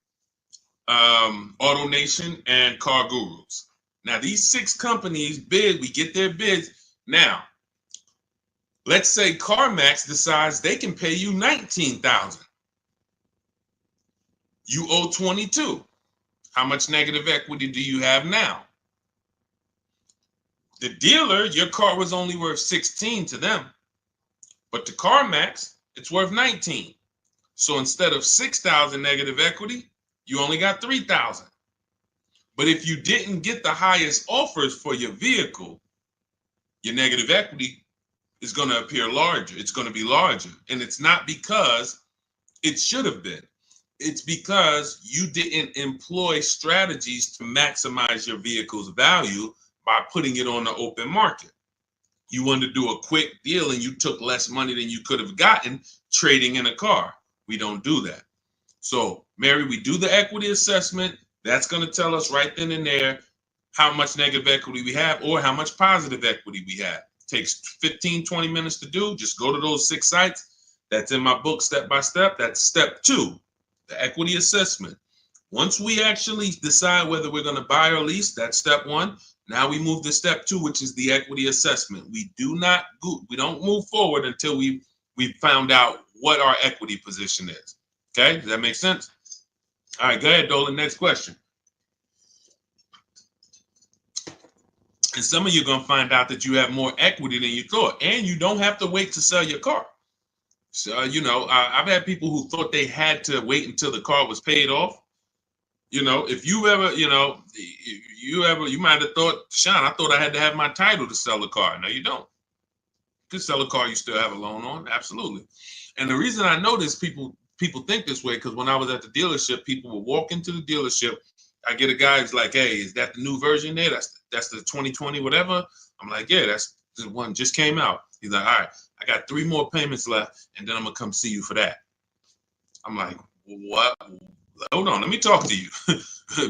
AutoNation, and Car Gurus. Now, these 6 companies bid, we get their bids. Now, let's say CarMax decides they can pay you $19,000. You owe 22. How much negative equity do you have now? The dealer, your car was only worth 16 to them, but to CarMax, it's worth 19. So instead of 6,000 negative equity, you only got 3,000. But if you didn't get the highest offers for your vehicle, your negative equity is going to appear larger. It's going to be larger. And it's not because it should have been. It's because you didn't employ strategies to maximize your vehicle's value by putting it on the open market. You wanted to do a quick deal and you took less money than you could have gotten trading in a car. We don't do that. So, Mary, we do the equity assessment. That's going to tell us right then and there how much negative equity we have or how much positive equity we have. It takes 15, 20 minutes to do. Just go to those 6 sites. That's in my book, Step by Step. That's step 2, the equity assessment. Once we actually decide whether we're going to buy or lease, that's step 1. Now we move to step 2, which is the equity assessment. We don't move forward until we found out what our equity position is. Okay, does that make sense? All right, go ahead, Dolan. Next question. And some of you are going to find out that you have more equity than you thought, and you don't have to wait to sell your car. So, I've had people who thought they had to wait until the car was paid off. If you ever, you might have thought, Sean, I thought I had to have my title to sell a car. No, you don't. You can sell a car you still have a loan on. Absolutely. And the reason I know this, people think this way, because when I was at the dealership, people would walk into the dealership. I get a guy who's like, hey, is that the new version there? That's the 2020 whatever. I'm like, yeah, that's the one just came out. He's like, all right, I got 3 more payments left, and then I'm gonna come see you for that. I'm like, what? Hold on, let me talk to you.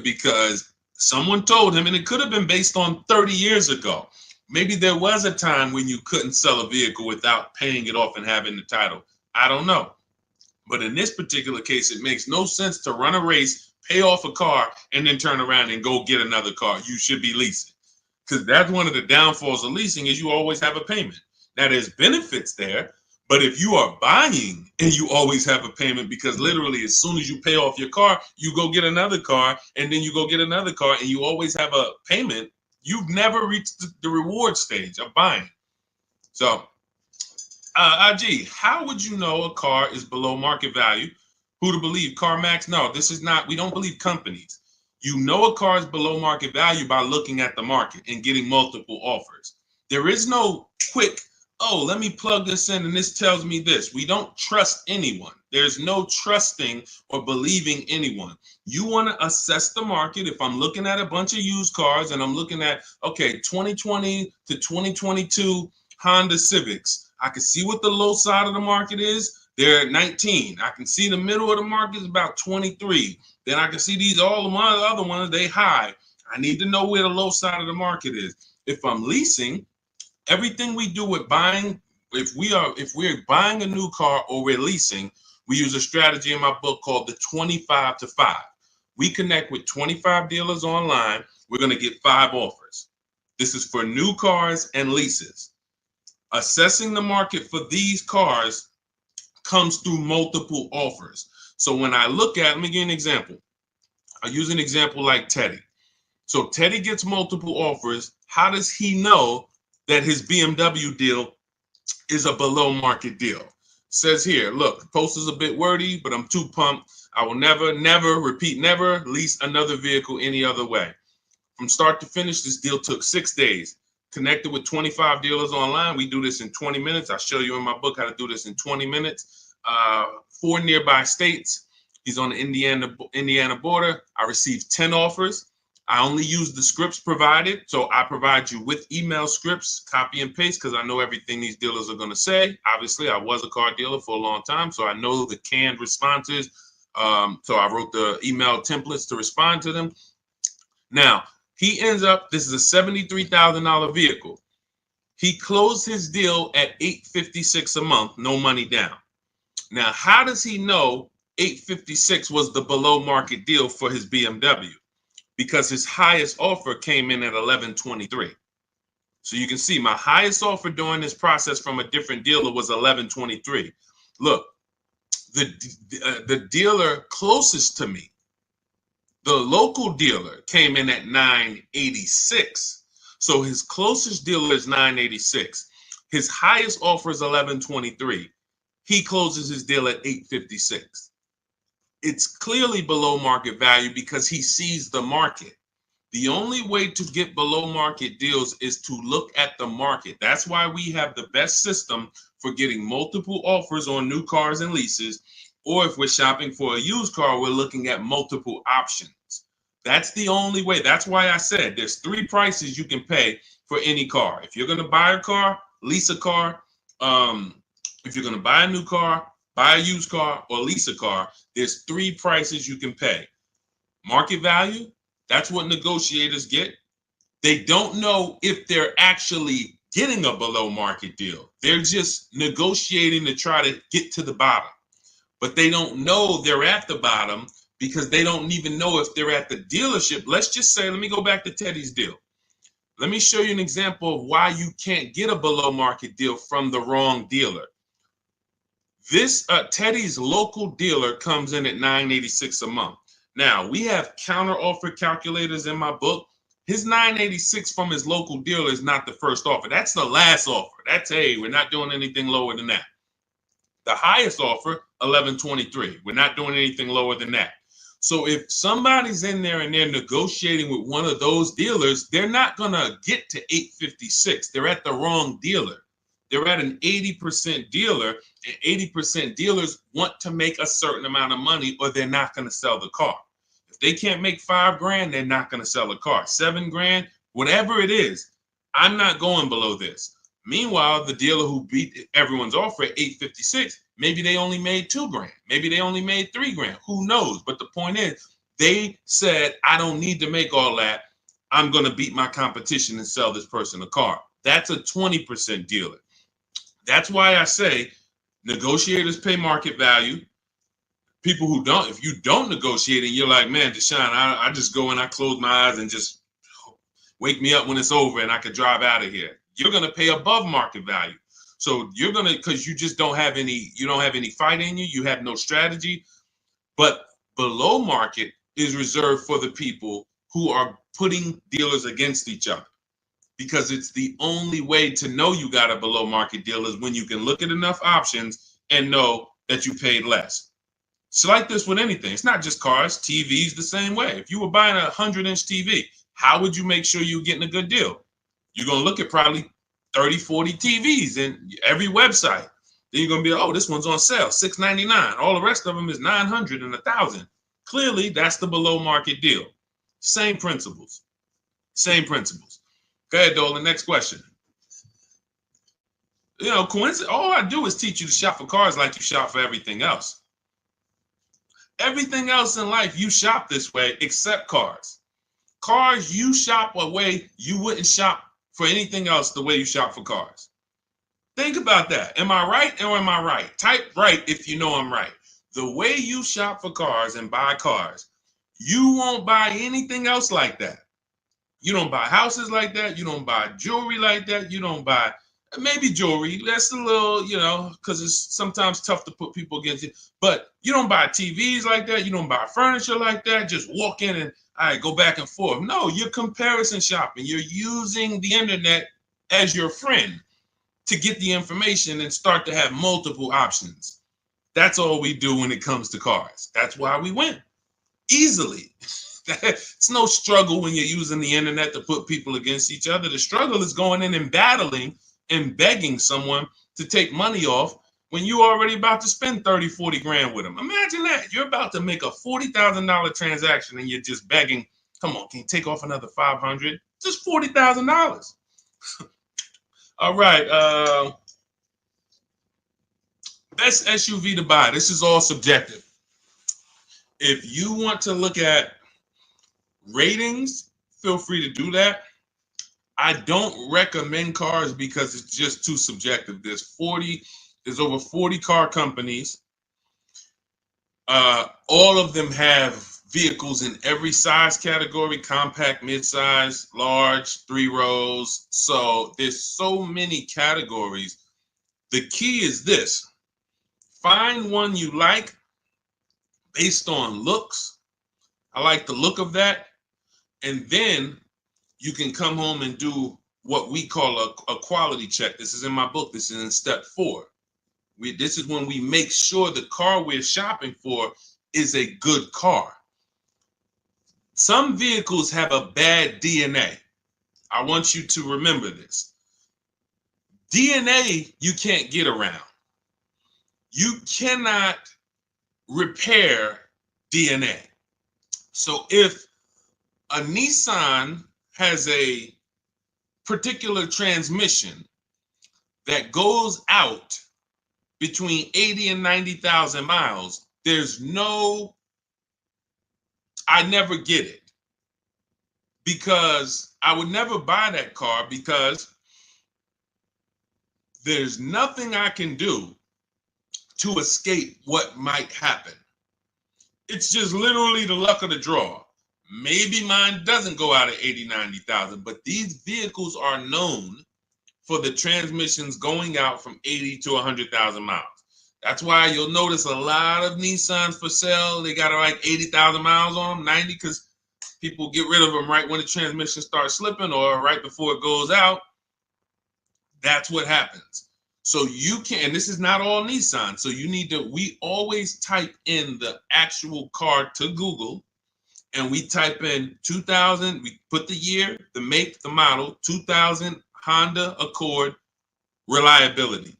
Because someone told him, and it could have been based on 30 years ago. Maybe there was a time when you couldn't sell a vehicle without paying it off and having the title. I don't know. But in this particular case, it makes no sense to run a race, pay off a car, and then turn around and go get another car. You should be leasing. Because that's one of the downfalls of leasing is you always have a payment. Now, there's benefits there, but if you are buying and you always have a payment, because literally as soon as you pay off your car, you go get another car, and then you go get another car, and you always have a payment, you've never reached the reward stage of buying. So, IG, how would you know a car is below market value? Who to believe? CarMax? No, this is not. We don't believe companies. You know a car is below market value by looking at the market and getting multiple offers. There is no quick, oh, let me plug this in and this tells me this. We don't trust anyone. There's no trusting or believing anyone. You want to assess the market. If I'm looking at a bunch of used cars and I'm looking at, okay, 2020 to 2022 Honda Civics, I can see what the low side of the market is. They're at 19. I can see the middle of the market is about 23. Then I can see these all of my other ones, they high. I need to know where the low side of the market is. If I'm leasing, everything we do with buying, if we're buying a new car or we're leasing, we use a strategy in my book called the 25 to 5. We connect with 25 dealers online. We're going to get 5 offers. This is for new cars and leases. Assessing the market for these cars comes through multiple offers. So when I look at, let me give you an example. I use an example like Teddy. So Teddy gets multiple offers. How does he know that his BMW deal is a below market deal? Says here, look, the post is a bit wordy, but I'm too pumped. I will never lease another vehicle any other way. From start to finish, this deal took 6 days. Connected with 25 dealers online. We do this in 20 minutes. I show you in my book how to do this in 20 minutes. 4 nearby states. He's on the Indiana border. I received 10 offers. I only use the scripts provided. So I provide you with email scripts, copy and paste, because I know everything these dealers are going to say. Obviously, I was a car dealer for a long time, so I know the canned responses. So I wrote the email templates to respond to them. Now, he ends up, this is a $73,000 vehicle. He closed his deal at $856 a month, no money down. Now, how does he know $856 was the below market deal for his BMW? Because his highest offer came in at $1123. So you can see my highest offer during this process from a different dealer was $1123. Look, the dealer closest to me, the local dealer, came in at $986. So his closest dealer is $986. His highest offer is $1123. He closes his deal at $856. It's clearly below market value because he sees the market. The only way to get below market deals is to look at the market. That's why we have the best system for getting multiple offers on new cars and leases. Or if we're shopping for a used car, we're looking at multiple options. That's the only way. That's why I said there's 3 prices you can pay for any car. If you're going to buy a car, lease a car, if you're going to buy a new car, buy a used car, or lease a car, there's 3 prices you can pay. Market value, that's what negotiators get. They don't know if they're actually getting a below market deal. They're just negotiating to try to get to the bottom. But they don't know they're at the bottom because they don't even know if they're at the dealership. Let's just say, let me go back to Teddy's deal. Let me show you an example of why you can't get a below market deal from the wrong dealer. This Teddy's local dealer comes in at $986 a month. Now, we have counter offer calculators in my book. His $986 from his local dealer is not the first offer. That's the last offer. That's, hey, we're not doing anything lower than that. The highest offer, $1123. We're not doing anything lower than that. So if somebody's in there and they're negotiating with one of those dealers, they're not going to get to $856. They're at the wrong dealer. They're at an 80% dealer, and 80% dealers want to make a certain amount of money or they're not going to sell the car. If they can't make $5,000, they're not going to sell a car. $7,000, whatever it is, I'm not going below this. Meanwhile, the dealer who beat everyone's offer at $856, maybe they only made $2,000. Maybe they only made $3,000. Who knows? But the point is, they said, I don't need to make all that. I'm going to beat my competition and sell this person a car. That's a 20% dealer. That's why I say negotiators pay market value. People who don't, if you don't negotiate and you're like, man, Deshone, I just go and I close my eyes and just wake me up when it's over and I could drive out of here. You're going to pay above market value. So you're gonna, because you just don't have any, fight in you, you have no strategy. But below market is reserved for the people who are putting dealers against each other, because it's the only way to know you got a below market deal is when you can look at enough options and know that you paid less. It's like this with anything. It's not just cars, TVs the same way. If you were buying a 100-inch TV, how would you make sure you're getting a good deal? You're going to look at probably 30, 40 TVs in every website. Then you're going to be, oh, this one's on sale, $699. All the rest of them is $900 and $1,000. Clearly, that's the below market deal. Same principles. Same principles. Go ahead, Dolan. Next question. Coincidence. All I do is teach you to shop for cars like you shop for everything else. Everything else in life, you shop this way except cars. Cars, you shop a way you wouldn't shop for anything else the way you shop for cars. Think about that. Am I right or am I right? Type right if you know I'm right. The way you shop for cars and buy cars, you won't buy anything else like that. You don't buy houses like that. You don't buy jewelry like that. You don't buy maybe jewelry. That's a little, because it's sometimes tough to put people against it. But you don't buy TVs like that. You don't buy furniture like that. Just walk in and go back and forth. No, you're comparison shopping. You're using the internet as your friend to get the information and start to have multiple options. That's all we do when it comes to cars. That's why we win easily. It's no struggle when you're using the internet to put people against each other. The struggle is going in and battling and begging someone to take money off when you're already about to spend 30, 40 grand with them. Imagine that. You're about to make a $40,000 transaction and you're just begging, come on, can you take off another 500? Just $40,000. All right. Best SUV to buy. This is all subjective. If you want to look at ratings, feel free to do that. I don't recommend cars because it's just too subjective. There's over 40 car companies. All of them have vehicles in every size category: compact, midsize, large, 3 rows. So there's so many categories. The key is this: find one you like based on looks. I like the look of that. And then you can come home and do what we call a quality check. This is in my book. This is in step 4. This is when we make sure the car we're shopping for is a good car. Some vehicles have a bad DNA. I want you to remember this. DNA you can't get around. You cannot repair DNA. So if a Nissan has a particular transmission that goes out between 80 and 90,000 miles, I never get it, because I would never buy that car, because there's nothing I can do to escape what might happen. It's just literally the luck of the draw. Maybe mine doesn't go out at 80, 90,000, but these vehicles are known for the transmissions going out from 80 to 100,000 miles. That's why you'll notice a lot of Nissans for sale. They got like 80,000 miles on them, 90, because people get rid of them right when the transmission starts slipping or right before it goes out. That's what happens. So you can, and this is not all Nissan. So we always type in the actual car to Google, and we type in 2000, we put the year, the make, the model, 2000 Honda Accord reliability,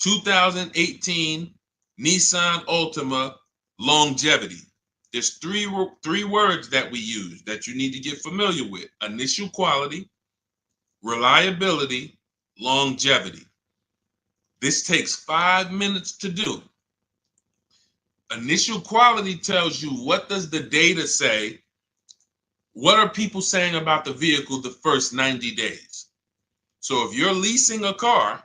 2018 Nissan Altima longevity. There's three words that we use that you need to get familiar with: initial quality, reliability, longevity. This takes 5 minutes to do. Initial quality tells you, what does the data say? What are people saying about the vehicle the first 90 days? So if you're leasing a car,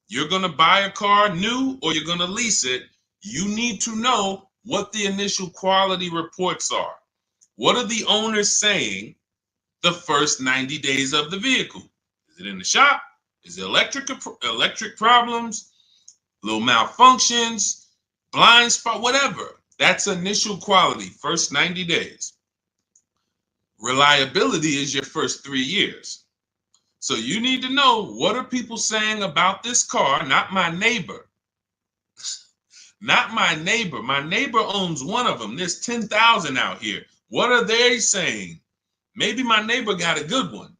you're going to buy a car new or you're going to lease it, you need to know what the initial quality reports are. What are the owners saying the first 90 days of the vehicle? Is it in the shop? Is it electric problems, little malfunctions, blind spot, whatever? That's initial quality, first 90 days. Reliability is your first 3 years. So you need to know, what are people saying about this car, not my neighbor. Not my neighbor. My neighbor owns one of them. There's 10,000 out here. What are they saying? Maybe my neighbor got a good one.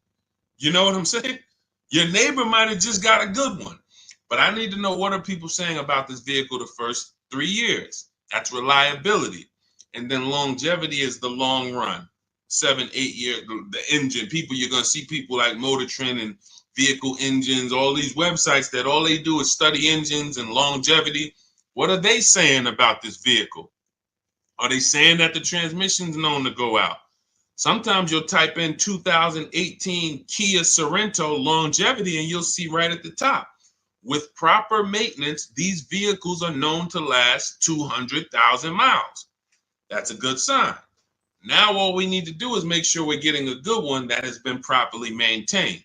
You know what I'm saying? Your neighbor might have just got a good one. But I need to know, what are people saying about this vehicle the first 3 years? That's reliability. And then longevity is the long run. 7, 8 years, the engine. People, you're going to see people like Motor Trend and Vehicle Engines, all these websites that all they do is study engines and longevity. What are they saying about this vehicle? Are they saying that the transmission's known to go out? Sometimes you'll type in 2018 Kia Sorento longevity and you'll see right at the top, with proper maintenance, these vehicles are known to last 200,000 miles. That's a good sign. Now all we need to do is make sure we're getting a good one that has been properly maintained.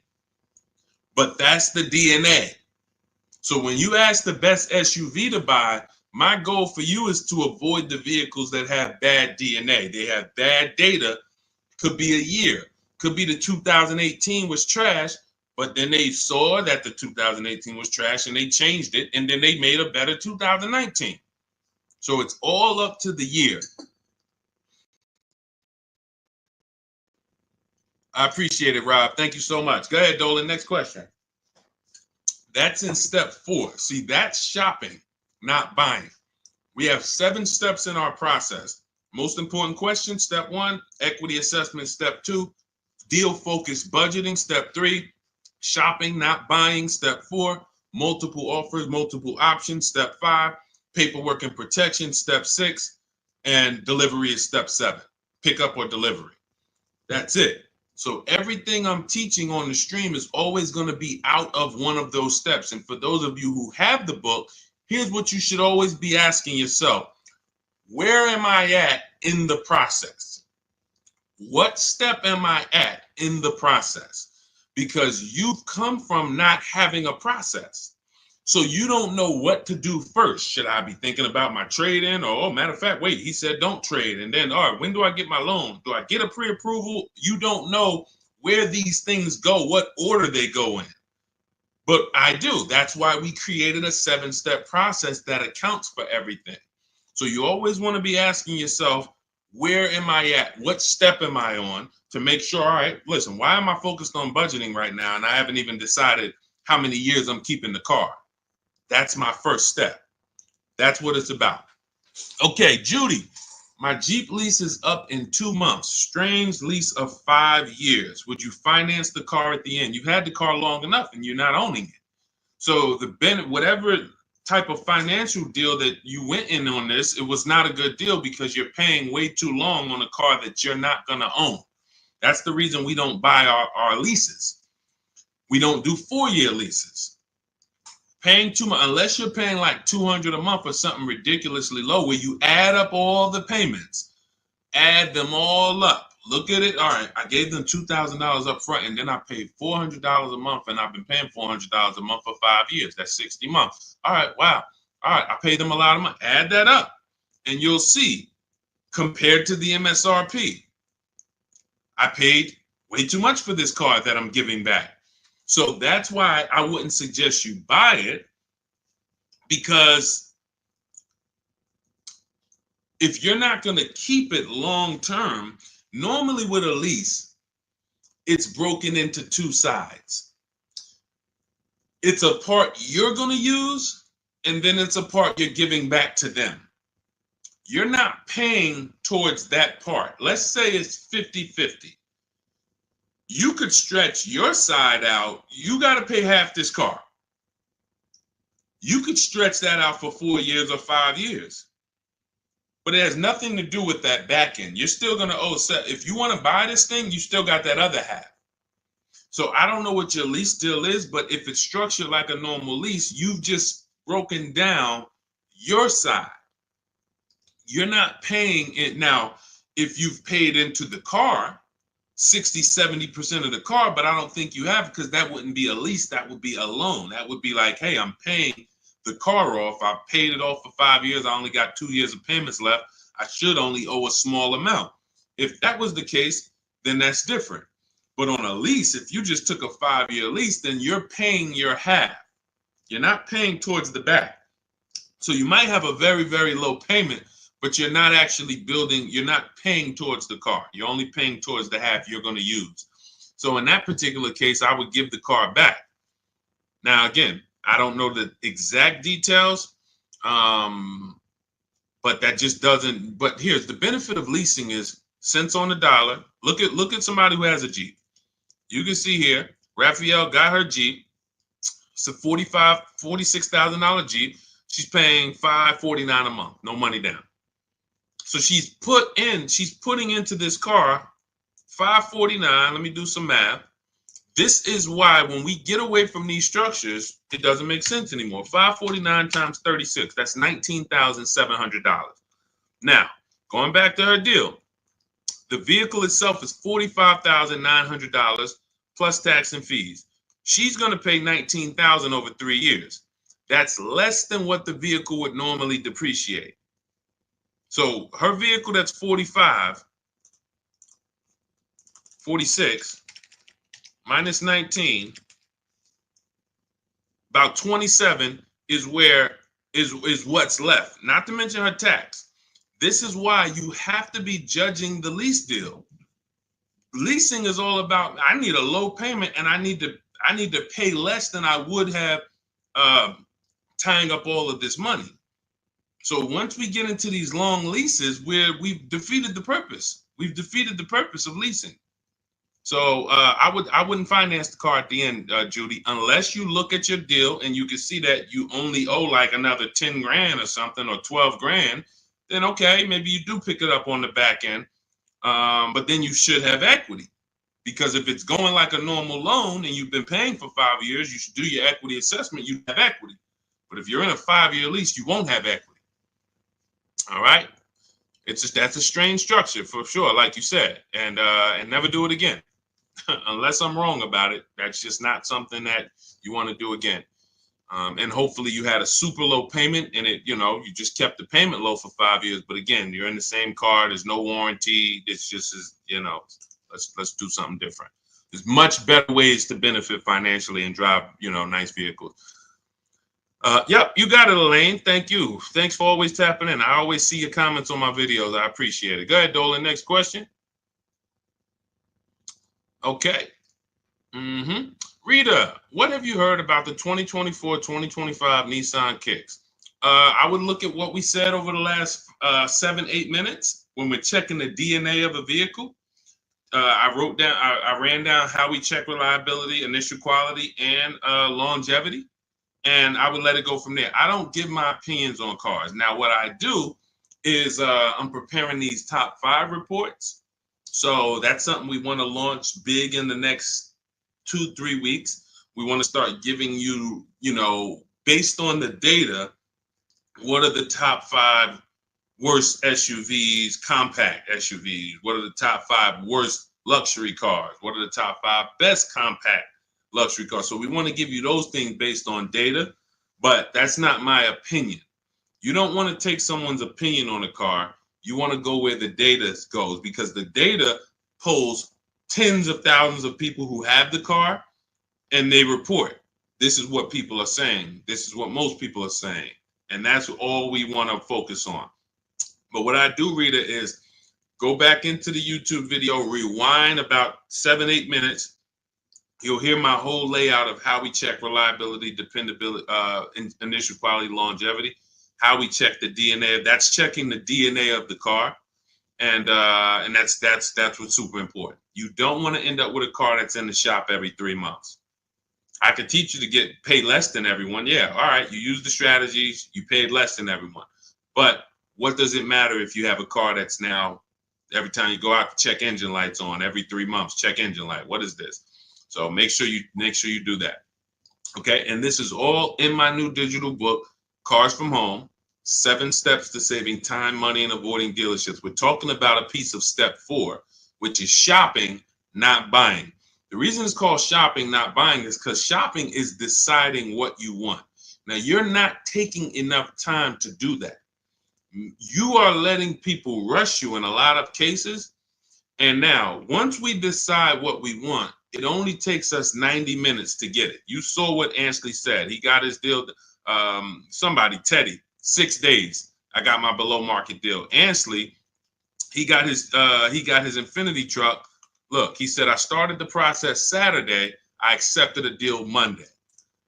But that's the DNA. So when you ask the best SUV to buy, my goal for you is to avoid the vehicles that have bad DNA. They have bad data. Could be a year. Could be the 2018 was trash, but then they saw that the 2018 was trash and they changed it, and then they made a better 2019. So it's all up to the year. I appreciate it, Rob. Thank you so much. Go ahead, Dolan. Next question. That's in step 4. See, that's shopping, not buying. We have 7 steps in our process. Most important question, step 1, equity assessment, step 2, deal focused budgeting, step 3, shopping, not buying, step 4, multiple offers, multiple options, step 5, paperwork and protection, step 6, and delivery is step 7, pickup or delivery. That's it. So everything I'm teaching on the stream is always going to be out of one of those steps. And for those of you who have the book, here's what you should always be asking yourself. Where am I at in the process? What step am I at in the process? Because you've come from not having a process. So you don't know what to do first. Should I be thinking about my trade-in? Or, oh, matter of fact, wait, he said don't trade. And then, all right, when do I get my loan? Do I get a pre-approval? You don't know where these things go, what order they go in. But I do. That's why we created a 7-step process that accounts for everything. So you always want to be asking yourself, where am I at? What step am I on to make sure, all right, listen, why am I focused on budgeting right now? And I haven't even decided how many years I'm keeping the car. That's my first step. That's what it's about. Okay, Judy, my Jeep lease is up in 2 months. Strange lease of 5 years. Would you finance the car at the end? You've had the car long enough and you're not owning it. So whatever type of financial deal that you went in on this, it was not a good deal because you're paying way too long on a car that you're not going to own. That's the reason we don't buy our leases. We don't do 4-year leases. Paying too much, unless you're paying like $200 a month or something ridiculously low, where you add up all the payments, add them all up. Look at it. All right, I gave them $2,000 up front, and then I paid $400 a month, and I've been paying $400 a month for 5 years. That's 60 months. All right, wow. All right, I paid them a lot of money. Add that up, and you'll see, compared to the MSRP, I paid way too much for this car that I'm giving back. So that's why I wouldn't suggest you buy it, because if you're not going to keep it long term, normally with a lease, it's broken into 2 sides. It's a part you're going to use, and then it's a part you're giving back to them. You're not paying towards that part. Let's say it's 50-50. You could stretch your side out. You got to pay half this car. You could stretch that out for 4 years or 5 years. But it has nothing to do with that back end. You're still going to owe. If you want to buy this thing, you still got that other half. So I don't know what your lease deal is, but if it's structured like a normal lease, you've just broken down your side. You're not paying it. Now, if you've paid into the car, 60-70% of the car, but I don't think you have, because that wouldn't be a lease. That would be a loan. That would be like, hey, I'm paying the car off. I paid it off for 5 years. I only got 2 years of payments left. I should only owe a small amount. If that was the case, then that's different. But on a lease, if you just took a 5-year lease, then you're paying your half. You're not paying towards the back. So you might have a very, very low payment, but you're not actually building, you're not paying towards the car. You're only paying towards the half you're going to use. So in that particular case, I would give the car back. Now, again, I don't know the exact details, but that just doesn't, but here's the benefit of leasing is cents on the dollar. Look at somebody who has a Jeep. You can see here, Raphael got her Jeep. It's a $46,000 Jeep. She's paying $549 a month, no money down. So she's putting into this car $549. Let me do some math. This is why when we get away from these structures, it doesn't make sense anymore. $549 times 36, that's $19,700. Now, going back to her deal, the vehicle itself is $45,900 plus tax and fees. She's going to pay $19,000 over 3 years. That's less than what the vehicle would normally depreciate. So her vehicle that's 46 minus 19, about 27 is what's left, not to mention her tax. This is why you have to be judging the lease deal. Leasing is all about, I need a low payment and I need to pay less than I would have tying up all of this money. So once we get into these long leases, we've defeated the purpose. We've defeated the purpose of leasing. So I wouldn't finance the car at the end, Judy, unless you look at your deal and you can see that you only owe like another 10 grand or something, or 12 grand. Then okay, maybe you do pick it up on the back end, but then you should have equity, because if it's going like a normal loan and you've been paying for 5 years, you should do your equity assessment. You have equity, but if you're in a 5-year lease, you won't have equity. All right, it's just, that's a strange structure for sure, like you said, and never do it again. Unless I'm wrong about it, that's just not something that you want to do again. And hopefully you had a super low payment and you just kept the payment low for 5 years. But again, you're in the same car. There's no warranty. It's just, let's do something different. There's much better ways to benefit financially and drive, nice vehicles. Yep, you got it, Elaine. Thank you. Thanks for always tapping in. I always see your comments on my videos. I appreciate it. Go ahead, Dolan. Next question. Okay. Rita, what have you heard about the 2024-2025 Nissan Kicks? I would look at what we said over the last 7-8 minutes when we're checking the DNA of a vehicle. I ran down how we check reliability, initial quality, and longevity, and I would let it go from there. I don't give my opinions on cars. Now, what I do is I'm preparing these top 5 reports. So that's something we want to launch big in the next 2-3 weeks. We want to start giving you, based on the data, what are the top 5 worst SUVs, compact SUVs? What are the top 5 worst luxury cars? What are the top 5 best compact luxury cars? So we want to give you those things based on data, but that's not my opinion. You don't want to take someone's opinion on a car. You want to go where the data goes, because the data polls tens of thousands of people who have the car, and they report, this is what people are saying. This is what most people are saying. And that's all we want to focus on. But what I do, Rita, is go back into the YouTube video, rewind about 7-8 minutes. You'll hear my whole layout of how we check reliability, dependability, initial quality, longevity, how we check the DNA. That's checking the DNA of the car. And that's what's super important. You don't want to end up with a car that's in the shop every 3 months. I could teach you to get paid less than everyone. Yeah, all right, you use the strategies, you paid less than everyone. But what does it matter if you have a car that's now, every time you go out, check engine lights on, every 3 months, check engine light. What is this? So make sure you do that. Okay, and this is all in my new digital book, Cars from Home, 7 Steps to Saving Time, Money, and Avoiding Dealerships. We're talking about a piece of step 4, which is shopping not buying. The reason it's called shopping, not buying, is because shopping is deciding what you want. Now, you're not taking enough time to do that. You are letting people rush you in a lot of cases. And now, once we decide what we want, it only takes us 90 minutes to get it. You saw what Ansley said. He got his deal, Teddy, 6 days. I got my below market deal. Ansley, he got his Infinity truck. Look, he said, I started the process Saturday. I accepted a deal Monday.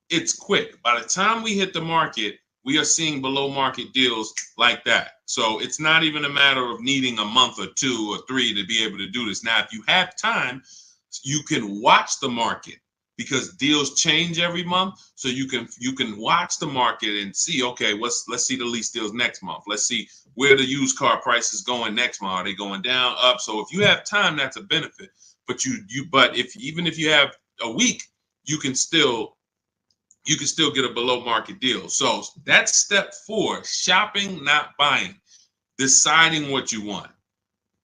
It's quick. By the time we hit the market, we are seeing below market deals like that. So it's not even a matter of needing a month or 2 or 3 to be able to do this. Now, if you have time, you can watch the market, because deals change every month. So you can watch the market and see, okay, let's see the lease deals next month. Let's see where the used car price is going next month. Are they going down, up? So if you have time, that's a benefit. But even if you have a week, you can still get a below market deal. So that's step 4, shopping, not buying, deciding what you want.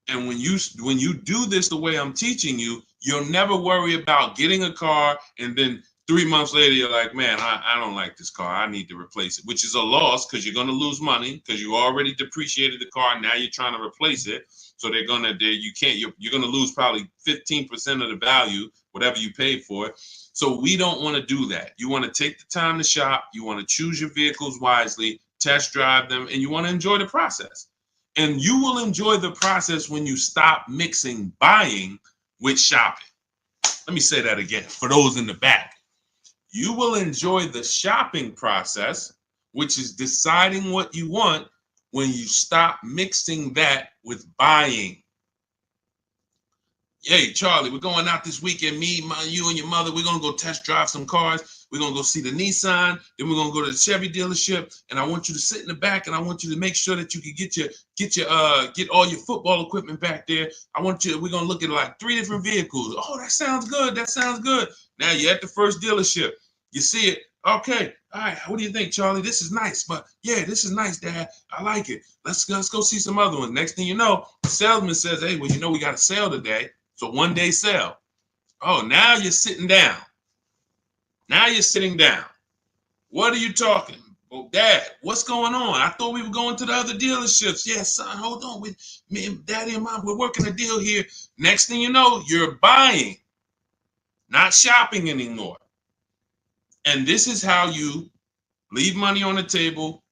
And when you do this the way I'm teaching you, you'll never worry about getting a car and then 3 months later you're like, man, I don't like this car. I need to replace it, which is a loss, because you're going to lose money, because you already depreciated the car. Now you're trying to replace it. So you're going to lose probably 15% of the value, whatever you paid for it. So we don't want to do that. You want to take the time to shop. You want to choose your vehicles wisely, test drive them, and you want to enjoy the process. And you will enjoy the process when you stop mixing buying with shopping. Let me say that again for those in the back. You will enjoy the shopping process, which is deciding what you want, when you stop mixing that with buying. Hey, Charlie, we're going out this weekend. You and your mother, we're going to go test drive some cars. We're going to go see the Nissan. Then we're going to go to the Chevy dealership. And I want you to sit in the back, and I want you to make sure that you can get all your football equipment back there. We're going to look at like 3 different vehicles. Oh, that sounds good. That sounds good. Now you're at the first dealership. You see it. Okay. All right. What do you think, Charlie? This is nice. But yeah, this is nice, Dad. I like it. Let's go see some other ones. Next thing you know, the salesman says, hey, well, we got a sale today. So 1-day sale. Oh, now you're sitting down. Now you're sitting down. What are you talking? Well, Dad, what's going on? I thought we were going to the other dealerships. Yeah, son, hold on. Me and Daddy and Mom, we're working a deal here. Next thing you know, you're buying, not shopping anymore. And this is how you leave money on the table.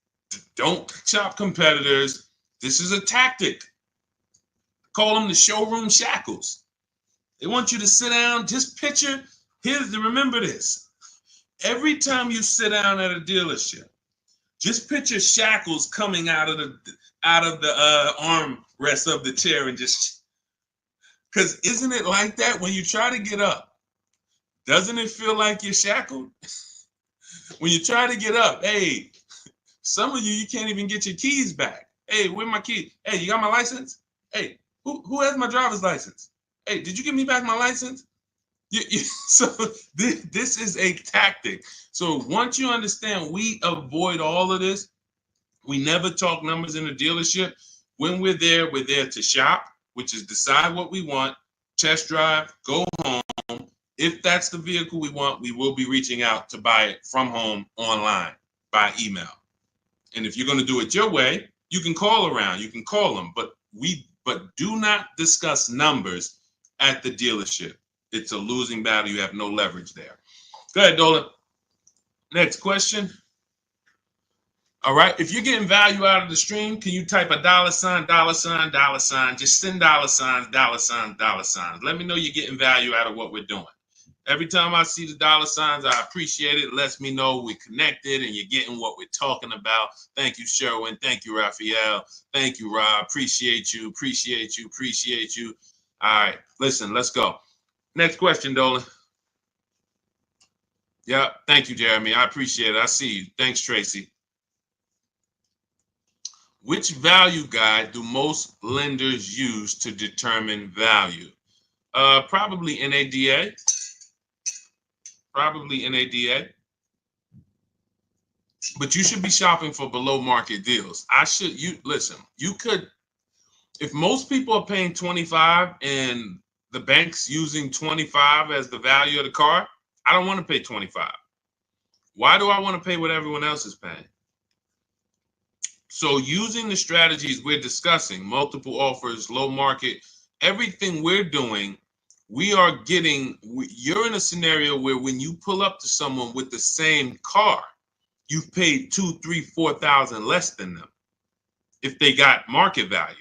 Don't shop competitors. This is a tactic. Call them the showroom shackles. They want you to sit down. Just picture. Remember this. Every time you sit down at a dealership, just picture shackles coming out of the armrest of the chair, and just, because isn't it like that when you try to get up? Doesn't it feel like you're shackled? When you try to get up, hey, some of you can't even get your keys back. Hey, where my keys? Hey, you got my license? Hey, who has my driver's license? Hey, did you give me back my license? So this is a tactic. So once you understand, we avoid all of this. We never talk numbers in the dealership. When we're there to shop, which is decide what we want, test drive, go home. If that's the vehicle we want, we will be reaching out to buy it from home, online, by email. And if you're going to do it your way, you can call around, you can call them, but do not discuss numbers at the dealership. It's a losing battle. You have no leverage there. Go ahead, Dolan. Next question. All right. If you're getting value out of the stream, can you type a $, $, $, just send $, $. Let me know you're getting value out of what we're doing. Every time I see the $, I appreciate it. It lets me know we're connected and you're getting what we're talking about. Thank you, Sherwin. Thank you, Raphael. Thank you, Rob. Appreciate you. All right. Listen, let's go. Next question, Dolan. Yeah. Thank you, Jeremy. I appreciate it. I see you. Thanks, Tracy. Which value guide do most lenders use to determine value? Probably NADA. But you should be shopping for below market deals. You could, if most people are paying 25 and the bank's using 25 as the value of the car, I don't want to pay 25. Why do I want to pay what everyone else is paying? So using the strategies we're discussing, multiple offers, low market, everything we're doing, you're in a scenario where when you pull up to someone with the same car, you've paid 2, 3, 4,000 less than them if they got market value.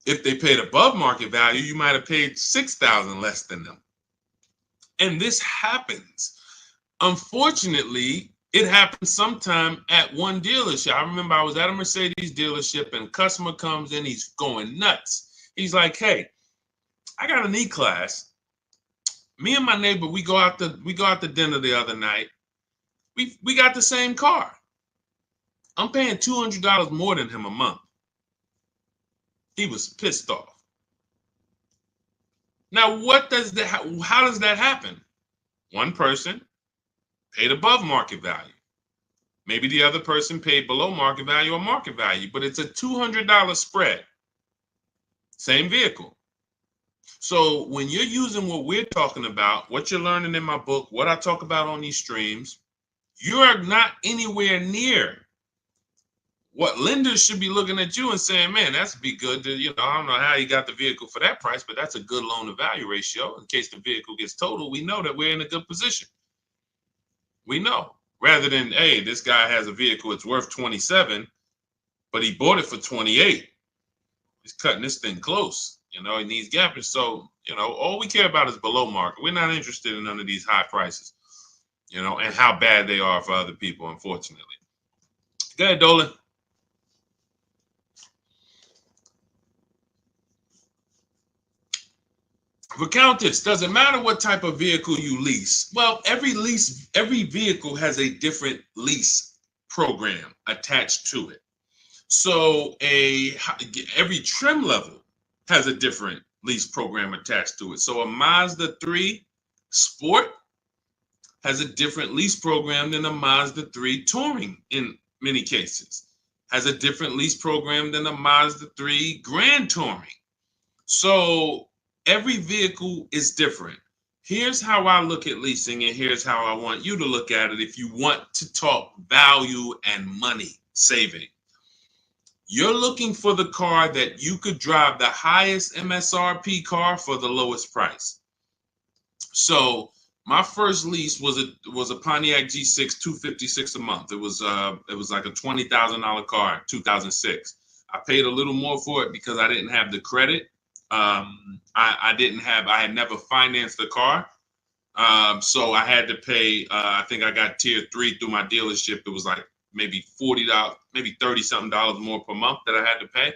If they paid above market value, you might have paid 6,000 less than them. And this happens. Unfortunately, it happens sometime at one dealership. I remember I was at a Mercedes dealership and a customer comes in, he's going nuts. He's like, hey, I got an E-Class. Me and my neighbor, we go out to dinner the other night. We got the same car. I'm paying $200 more than him a month. He was pissed off. Now, how does that happen? One person paid above market value. Maybe the other person paid below market value or market value, but it's a $200 spread. Same vehicle. So when you're using what we're talking about, what you're learning in my book, what I talk about on these streams, you are not anywhere near what lenders should be looking at you and saying, man, that's be good to, I don't know how you got the vehicle for that price, but that's a good loan to value ratio. In case the vehicle gets totaled, we know that we're in a good position. We know, rather than, hey, this guy has a vehicle, it's worth 27, but he bought it for 28. He's cutting this thing close, he needs gapping. So, all we care about is below market. We're not interested in none of these high prices, and how bad they are for other people, unfortunately. Go ahead, Dolan. For Countess, does it matter what type of vehicle you lease? Well, every vehicle has a different lease program attached to it. So every trim level has a different lease program attached to it. So a Mazda 3 Sport has a different lease program than a Mazda 3 Touring in many cases. Has a different lease program than a Mazda 3 Grand Touring. So every vehicle is different. Here's how I look at leasing, and here's how I want you to look at it if you want to talk value and money saving. You're looking for the car that you could drive the highest MSRP car for the lowest price. So my first lease was a Pontiac G6 $256 a month. It was like a $20,000 car in 2006. I paid a little more for it because I didn't have the credit. I had never financed the car. So I had to pay, I think I got tier 3 through my dealership. It was like maybe $40, maybe $30-something more per month that I had to pay.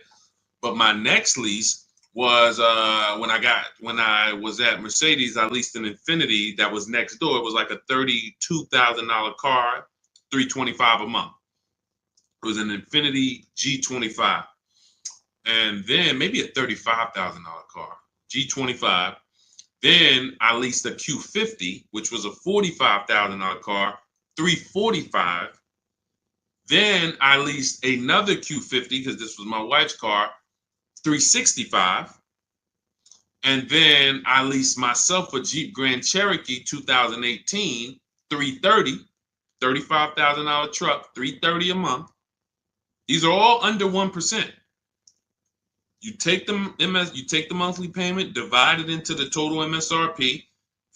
But my next lease was when I was at Mercedes, I leased an Infiniti that was next door. It was like a $32,000 car, $325 a month. It was an Infiniti G25. And then maybe a $35,000 car, G25. Then I leased a Q50, which was a $45,000 car, $345. Then I leased another Q50 because this was my wife's car, $365. And then I leased myself a Jeep Grand Cherokee 2018, $330, $35,000 truck, $330 a month. These are all under 1%. You take the monthly payment, divide it into the total MSRP.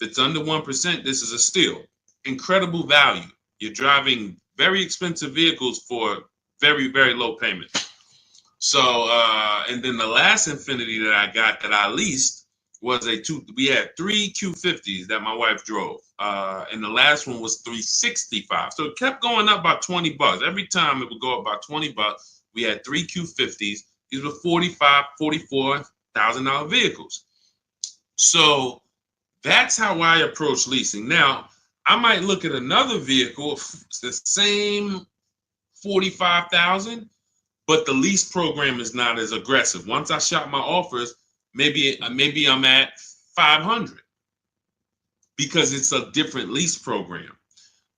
If it's under 1%, this is a steal. Incredible value. You're driving very expensive vehicles for very, very low payment. So, and then the last Infiniti that I got that I leased was we had 3 Q50s that my wife drove. And the last one was $365. So it kept going up by $20. Every time it would go up by $20. We had 3 Q50s. These were $44,000 vehicles. So that's how I approach leasing. Now, I might look at another vehicle, the same $45,000, but the lease program is not as aggressive. Once I shop my offers, maybe I'm at $500 because it's a different lease program.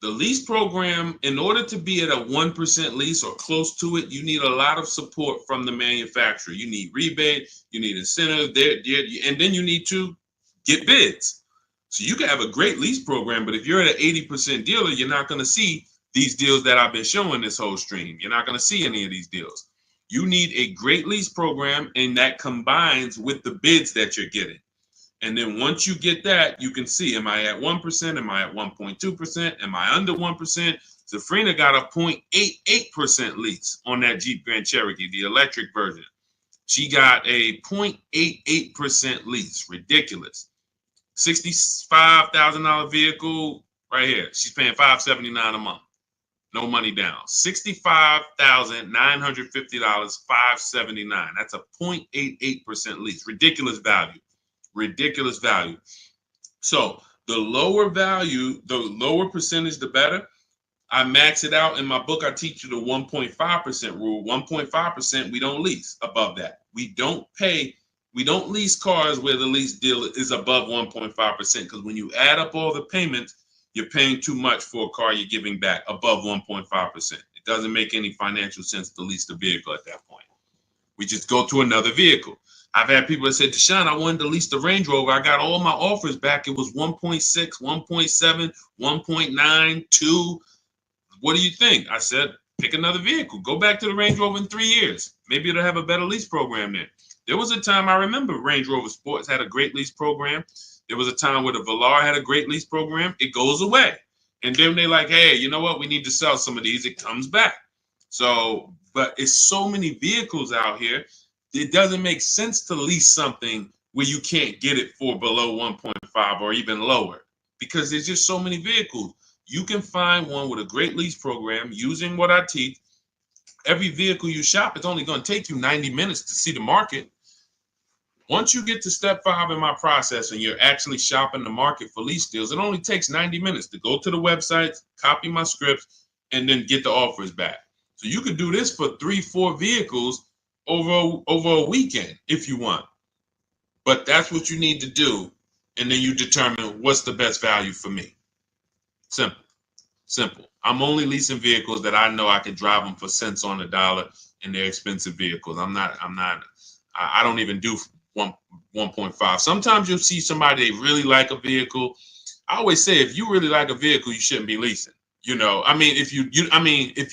The lease program, in order to be at a 1% lease or close to it, you need a lot of support from the manufacturer. You need rebate, you need incentive, and then you need to get bids. So you can have a great lease program, but if you're at an 80% dealer, you're not going to see these deals that I've been showing this whole stream. You're not going to see any of these deals. You need a great lease program, and that combines with the bids that you're getting. And then once you get that, you can see, am I at 1%? Am I at 1.2%? Am I under 1%? Zafrina got a 0.88% lease on that Jeep Grand Cherokee, the electric version. She got a 0.88% lease. Ridiculous. $65,000 vehicle right here. She's paying $579 a month. No money down. $65,950, $579. That's a 0.88% lease. Ridiculous value. Ridiculous value. So the lower value, the lower percentage, the better. I max it out in my book. I teach you the 1.5% rule. 1.5%, we don't lease above that. We don't lease cars where the lease deal is above 1.5%, because when you add up all the payments, you're paying too much for a car you're giving back above 1.5%. It doesn't make any financial sense to lease the vehicle at that point. We just go to another vehicle. I've had people that said, Deshone, I wanted to lease the Range Rover. I got all my offers back. It was 1.6, 1.7, 1.9, 2. What do you think? I said, pick another vehicle. Go back to the Range Rover in 3 years. Maybe it'll have a better lease program then. There was a time, I remember Range Rover Sports had a great lease program. There was a time where the Velar had a great lease program. It goes away. And then they're like, hey, you know what? We need to sell some of these. It comes back. So, but it's so many vehicles out here. It doesn't make sense to lease something where you can't get it for below 1.5 or even lower, because there's just so many vehicles. You can find one with a great lease program using what I teach. Every vehicle you shop, it's only going to take you 90 minutes to see the market. Once you get to step 5 in my process and you're actually shopping the market for lease deals, it only takes 90 minutes to go to the websites, copy my scripts, and then get the offers back. So you can do this for 3-4 vehicles over a weekend if you want. But that's what you need to do. And then you determine what's the best value for me. Simple. I'm only leasing vehicles that I know I can drive them for cents on the dollar, and they're expensive vehicles. I don't even do 1.5. Sometimes you'll see somebody, they really like a vehicle. I always say, if you really like a vehicle, you shouldn't be leasing. If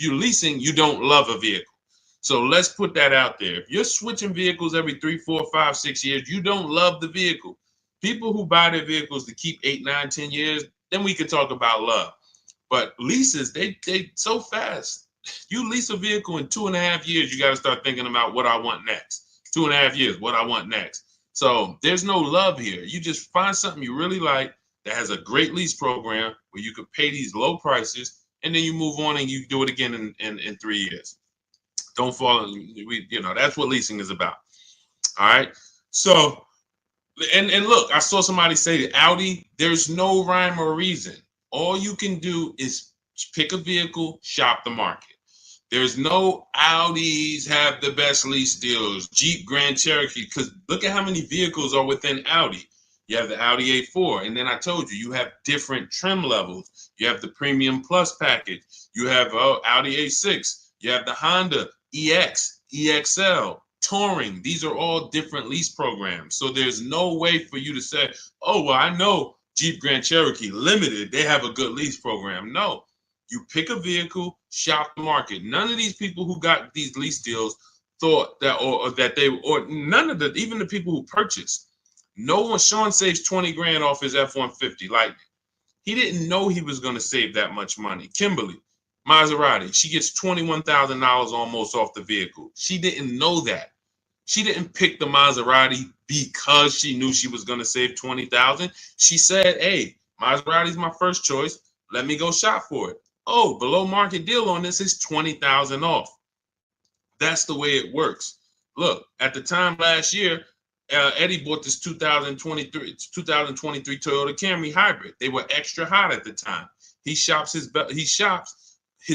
you're leasing, you don't love a vehicle. So let's put that out there. If you're switching vehicles every 3, 4, 5, 6 years, you don't love the vehicle. People who buy their vehicles to keep 8, 9, 10 years, then we can talk about love. But leases, they so fast. You lease a vehicle in 2.5 years, you got to start thinking about what I want next. 2.5 years, what I want next. So there's no love here. You just find something you really like that has a great lease program where you could pay these low prices, and then you move on and you do it again in 3 years. Don't fall in, that's what leasing is about. All right. So, and look, I saw somebody say that Audi, there's no rhyme or reason. All you can do is pick a vehicle, shop the market. There's no Audis have the best lease deals, Jeep Grand Cherokee, because look at how many vehicles are within Audi. You have the Audi A4, and then I told you have different trim levels. You have the Premium Plus package. You have Audi A6. You have the Honda EX, EXL, Touring. These are all different lease programs. So there's no way for you to say, oh, well, I know Jeep Grand Cherokee Limited, they have a good lease program. No, you pick a vehicle, shop the market. None of these people who got these lease deals thought that, or none of the, even the people who purchased, no one, Sean saves 20 grand off his F-150 Lightning. He didn't know he was going to save that much money. Kimberly, Maserati, she gets $21,000 almost off the vehicle. She didn't know that. She didn't pick the Maserati because she knew she was going to save $20,000. She said, hey, Maserati's my first choice. Let me go shop for it. Oh, below market deal on this is $20,000 off. That's the way it works. Look, at the time last year, Eddie bought this 2023 Toyota Camry hybrid. They were extra hot at the time. He shops his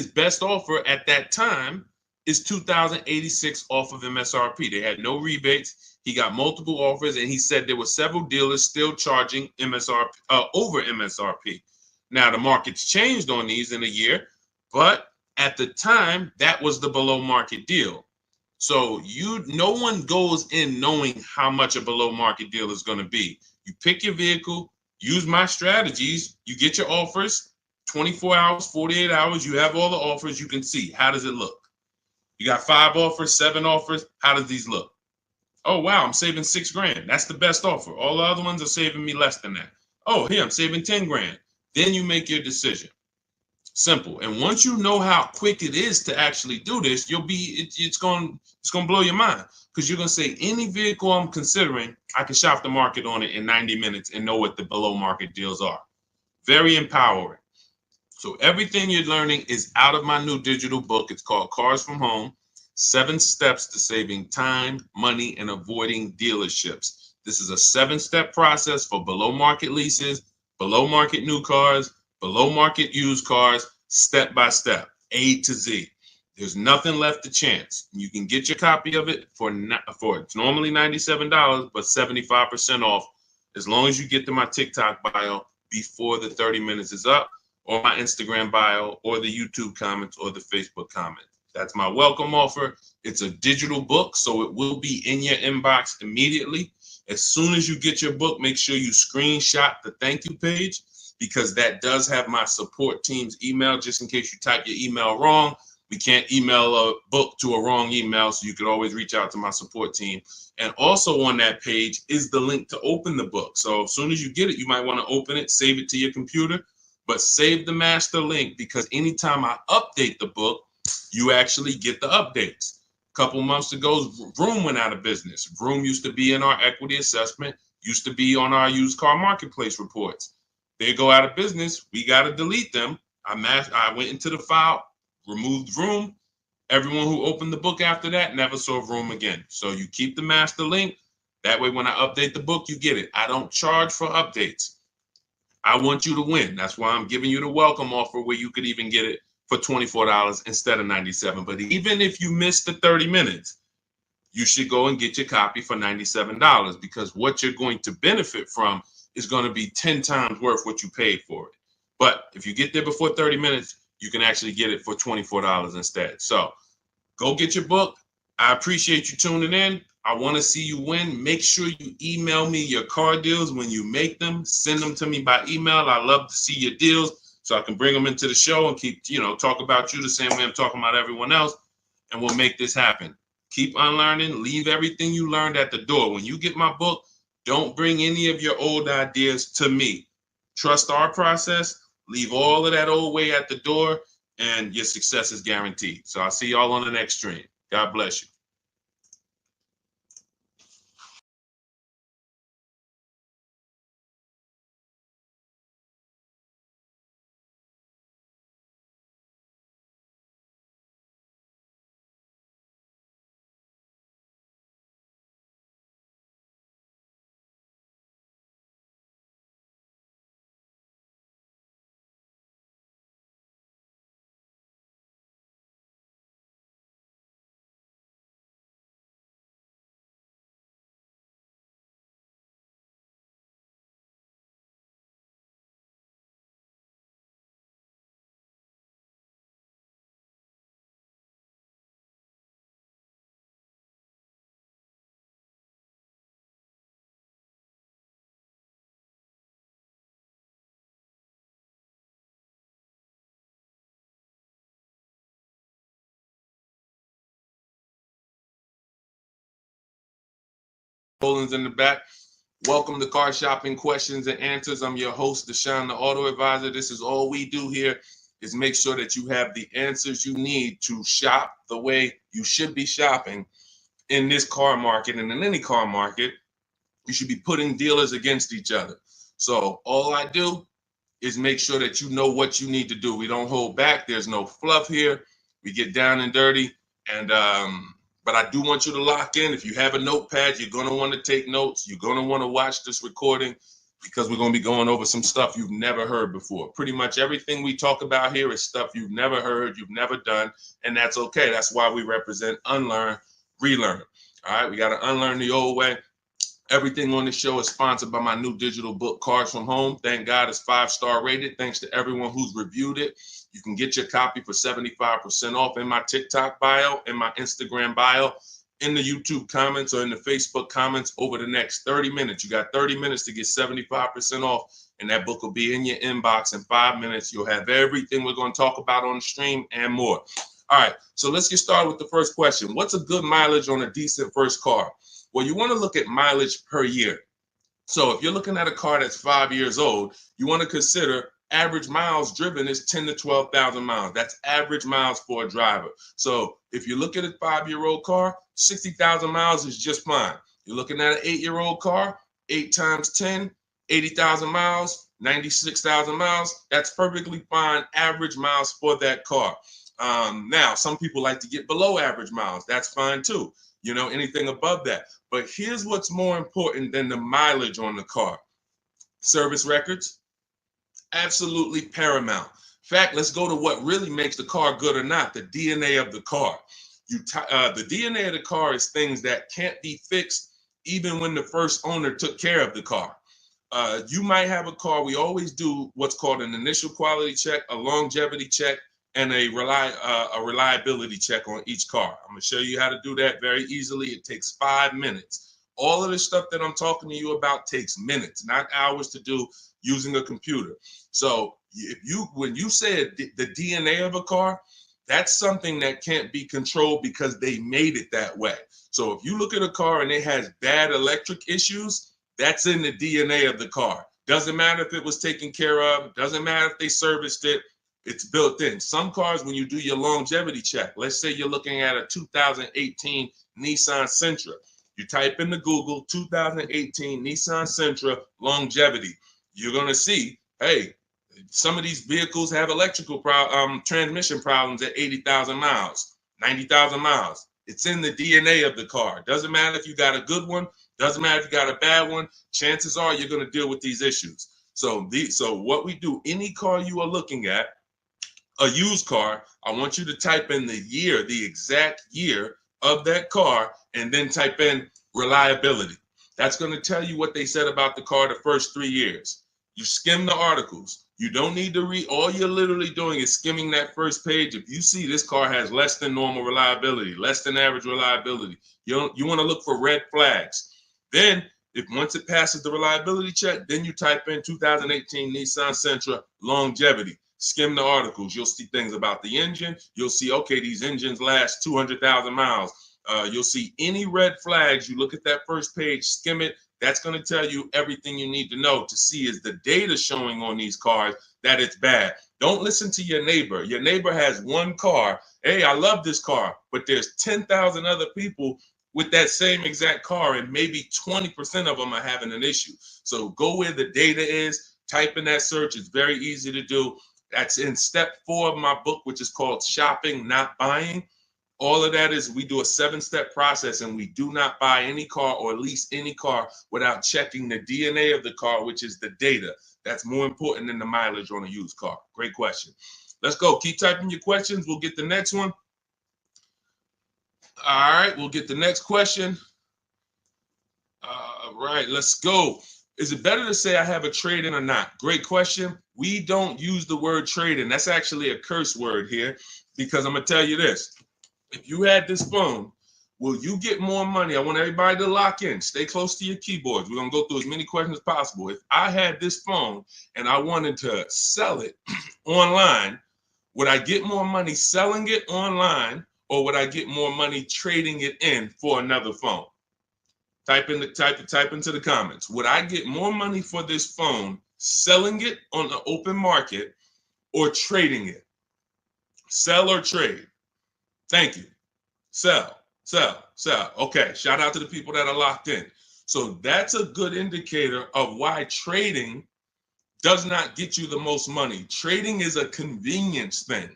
best offer at that time is $2,086 off of MSRP. They had no rebates. He got multiple offers, and he said there were several dealers still charging MSRP over MSRP. Now, the market's changed on these in a year, but at the time, that was the below market deal. So no one goes in knowing how much a below market deal is going to be. You pick your vehicle, use my strategies, you get your offers, 24 hours, 48 hours, you have all the offers, you can see, how does it look? You got 5 offers, 7 offers, how does these look? Oh, wow, I'm saving $6,000. That's the best offer. All the other ones are saving me less than that. Oh, here, I'm saving 10 grand. Then you make your decision. Simple. And once you know how quick it is to actually do this, it's going to blow your mind, because you're going to say, any vehicle I'm considering, I can shop the market on it in 90 minutes and know what the below market deals are. Very empowering. So everything you're learning is out of my new digital book. It's called Cars from Home: 7 Steps to Saving Time, Money, and Avoiding Dealerships. This is a 7-step process for below market leases, below market new cars, below market used cars, step by step, A to Z. There's nothing left to chance. You can get your copy of it for it's normally $97, but 75% off, as long as you get to my TikTok bio before the 30 minutes is up, or my Instagram bio, or the YouTube comments, or the Facebook comments. That's my welcome offer. It's a digital book, so it will be in your inbox immediately. As soon as you get your book, make sure you screenshot the thank you page, because that does have my support team's email, just in case you type your email wrong. We can't email a book to a wrong email, so you could always reach out to my support team. And also on that page is the link to open the book. So as soon as you get it, you might want to open it, save it to your computer, but save the master link, because anytime I update the book, you actually get the updates. A couple months ago, Vroom went out of business. Vroom used to be in our equity assessment, used to be on our used car marketplace reports. They go out of business. We got to delete them. I went into the file, removed Vroom. Everyone who opened the book after that never saw Vroom again. So you keep the master link. That way, when I update the book, you get it. I don't charge for updates. I want you to win. That's why I'm giving you the welcome offer, where you could even get it for $24 instead of $97. But even if you miss the 30 minutes, you should go and get your copy for $97, because what you're going to benefit from is going to be 10 times worth what you paid for it. But if you get there before 30 minutes, you can actually get it for $24 instead. So go get your book. I appreciate you tuning in. I want to see you win. Make sure you email me your car deals when you make them. Send them to me by email. I love to see your deals, so I can bring them into the show and keep, talk about you the same way I'm talking about everyone else. And we'll make this happen. Keep unlearning. Leave everything you learned at the door. When you get my book, don't bring any of your old ideas to me. Trust our process. Leave all of that old way at the door, and your success is guaranteed. So I'll see y'all on the next stream. God bless you. Poland's in the back. Welcome to Car Shopping Questions and Answers. I'm your host, Deshone the Auto Advisor. This is all we do here, is make sure that you have the answers you need to shop the way you should be shopping in this car market, and in any car market. You should be putting dealers against each other. So all I do is make sure that you know what you need to do. We don't hold back. There's no fluff here. We get down and dirty. And but I do want you to lock in. If you have a notepad, you're going to want to take notes. You're going to want to watch this recording, because we're going to be going over some stuff you've never heard before. Pretty much everything we talk about here is stuff you've never heard, you've never done, and that's okay. That's why we represent unlearn, relearn. All right, we got to unlearn the old way Everything on the show is sponsored by my new digital book, Cars from Home. Thank God it's 5-star rated. Thanks to everyone who's reviewed it. You can get your copy for 75% off in my TikTok bio, in my Instagram bio, in the YouTube comments, or in the Facebook comments over the next 30 minutes. You got 30 minutes to get 75% off, and that book will be in your inbox in 5 minutes. You'll have everything we're going to talk about on the stream and more. All right, so let's get started with the first question. What's a good mileage on a decent first car? Well, you want to look at mileage per year. So if you're looking at a car that's 5 years old, you want to consider average miles driven is 10 to 12,000 miles. That's average miles for a driver. So if you look at a 5-year-old car, 60,000 miles is just fine. You're looking at an 8-year-old car, 8 times 10, 80,000 miles, 96,000 miles. That's perfectly fine average miles for that car. Now, some people like to get below average miles. That's fine too. You know, anything above that. But here's what's more important than the mileage on the car. Service records, absolutely paramount. In fact, let's go to what really makes the car good or not, the DNA of the car. The DNA of the car is things that can't be fixed even when the first owner took care of the car. You might have a car, we always do what's called an initial quality check, a longevity check, and a reliability check on each car. I'm going to show you how to do that very easily. It takes 5 minutes. All of the stuff that I'm talking to you about takes minutes, not hours to do using a computer. So when you said the DNA of a car, that's something that can't be controlled because they made it that way. So if you look at a car and it has bad electric issues, that's in the DNA of the car. Doesn't matter if it was taken care of, doesn't matter if they serviced it. It's built in. Some cars, when you do your longevity check, let's say you're looking at a 2018 Nissan Sentra. You type into Google 2018 Nissan Sentra longevity. You're going to see, hey, some of these vehicles have electrical transmission problems at 80,000 miles, 90,000 miles. It's in the DNA of the car. Doesn't matter if you got a good one. Doesn't matter if you got a bad one. Chances are you're going to deal with these issues. So what we do, any car you are looking at, a used car, I want you to type in the year, the exact year of that car, and then type in reliability. That's going to tell you what they said about the car the first 3 years. You skim the articles. You don't need to read. All you're literally doing is skimming that first page. If you see this car has less than normal reliability, less than average reliability, you want to look for red flags. Then, once it passes the reliability check, then you type in 2018 Nissan Sentra longevity. Skim the articles. You'll see things about the engine. You'll see, okay, these engines last 200,000 miles. You'll see any red flags. You look at that first page, skim it. That's going to tell you everything you need to know to see is the data showing on these cars that it's bad. Don't listen to your neighbor. Your neighbor has one car. Hey, I love this car, but there's 10,000 other people with that same exact car, and maybe 20% of them are having an issue. So go where the data is, type in that search. It's very easy to do. That's in step 4 of my book, which is called Shopping, Not Buying. All of that is we do a 7-step process, and we do not buy any car or lease any car without checking the DNA of the car, which is the data. That's more important than the mileage on a used car. Great question. Let's go. Keep typing your questions. We'll get the next one. All right, we'll get the next question. All right, let's go. Is it better to say I have a trade-in or not? Great question. We don't use the word trade-in. That's actually a curse word here, because I'm going to tell you this. If you had this phone, will you get more money? I want everybody to lock in. Stay close to your keyboards. We're going to go through as many questions as possible. If I had this phone and I wanted to sell it online, would I get more money selling it online, or would I get more money trading it in for another phone? Type into the comments. Would I get more money for this phone selling it on the open market or trading it? Sell or trade? Thank you. Sell. Okay, shout out to the people that are locked in. So that's a good indicator of why trading does not get you the most money. Trading is a convenience thing.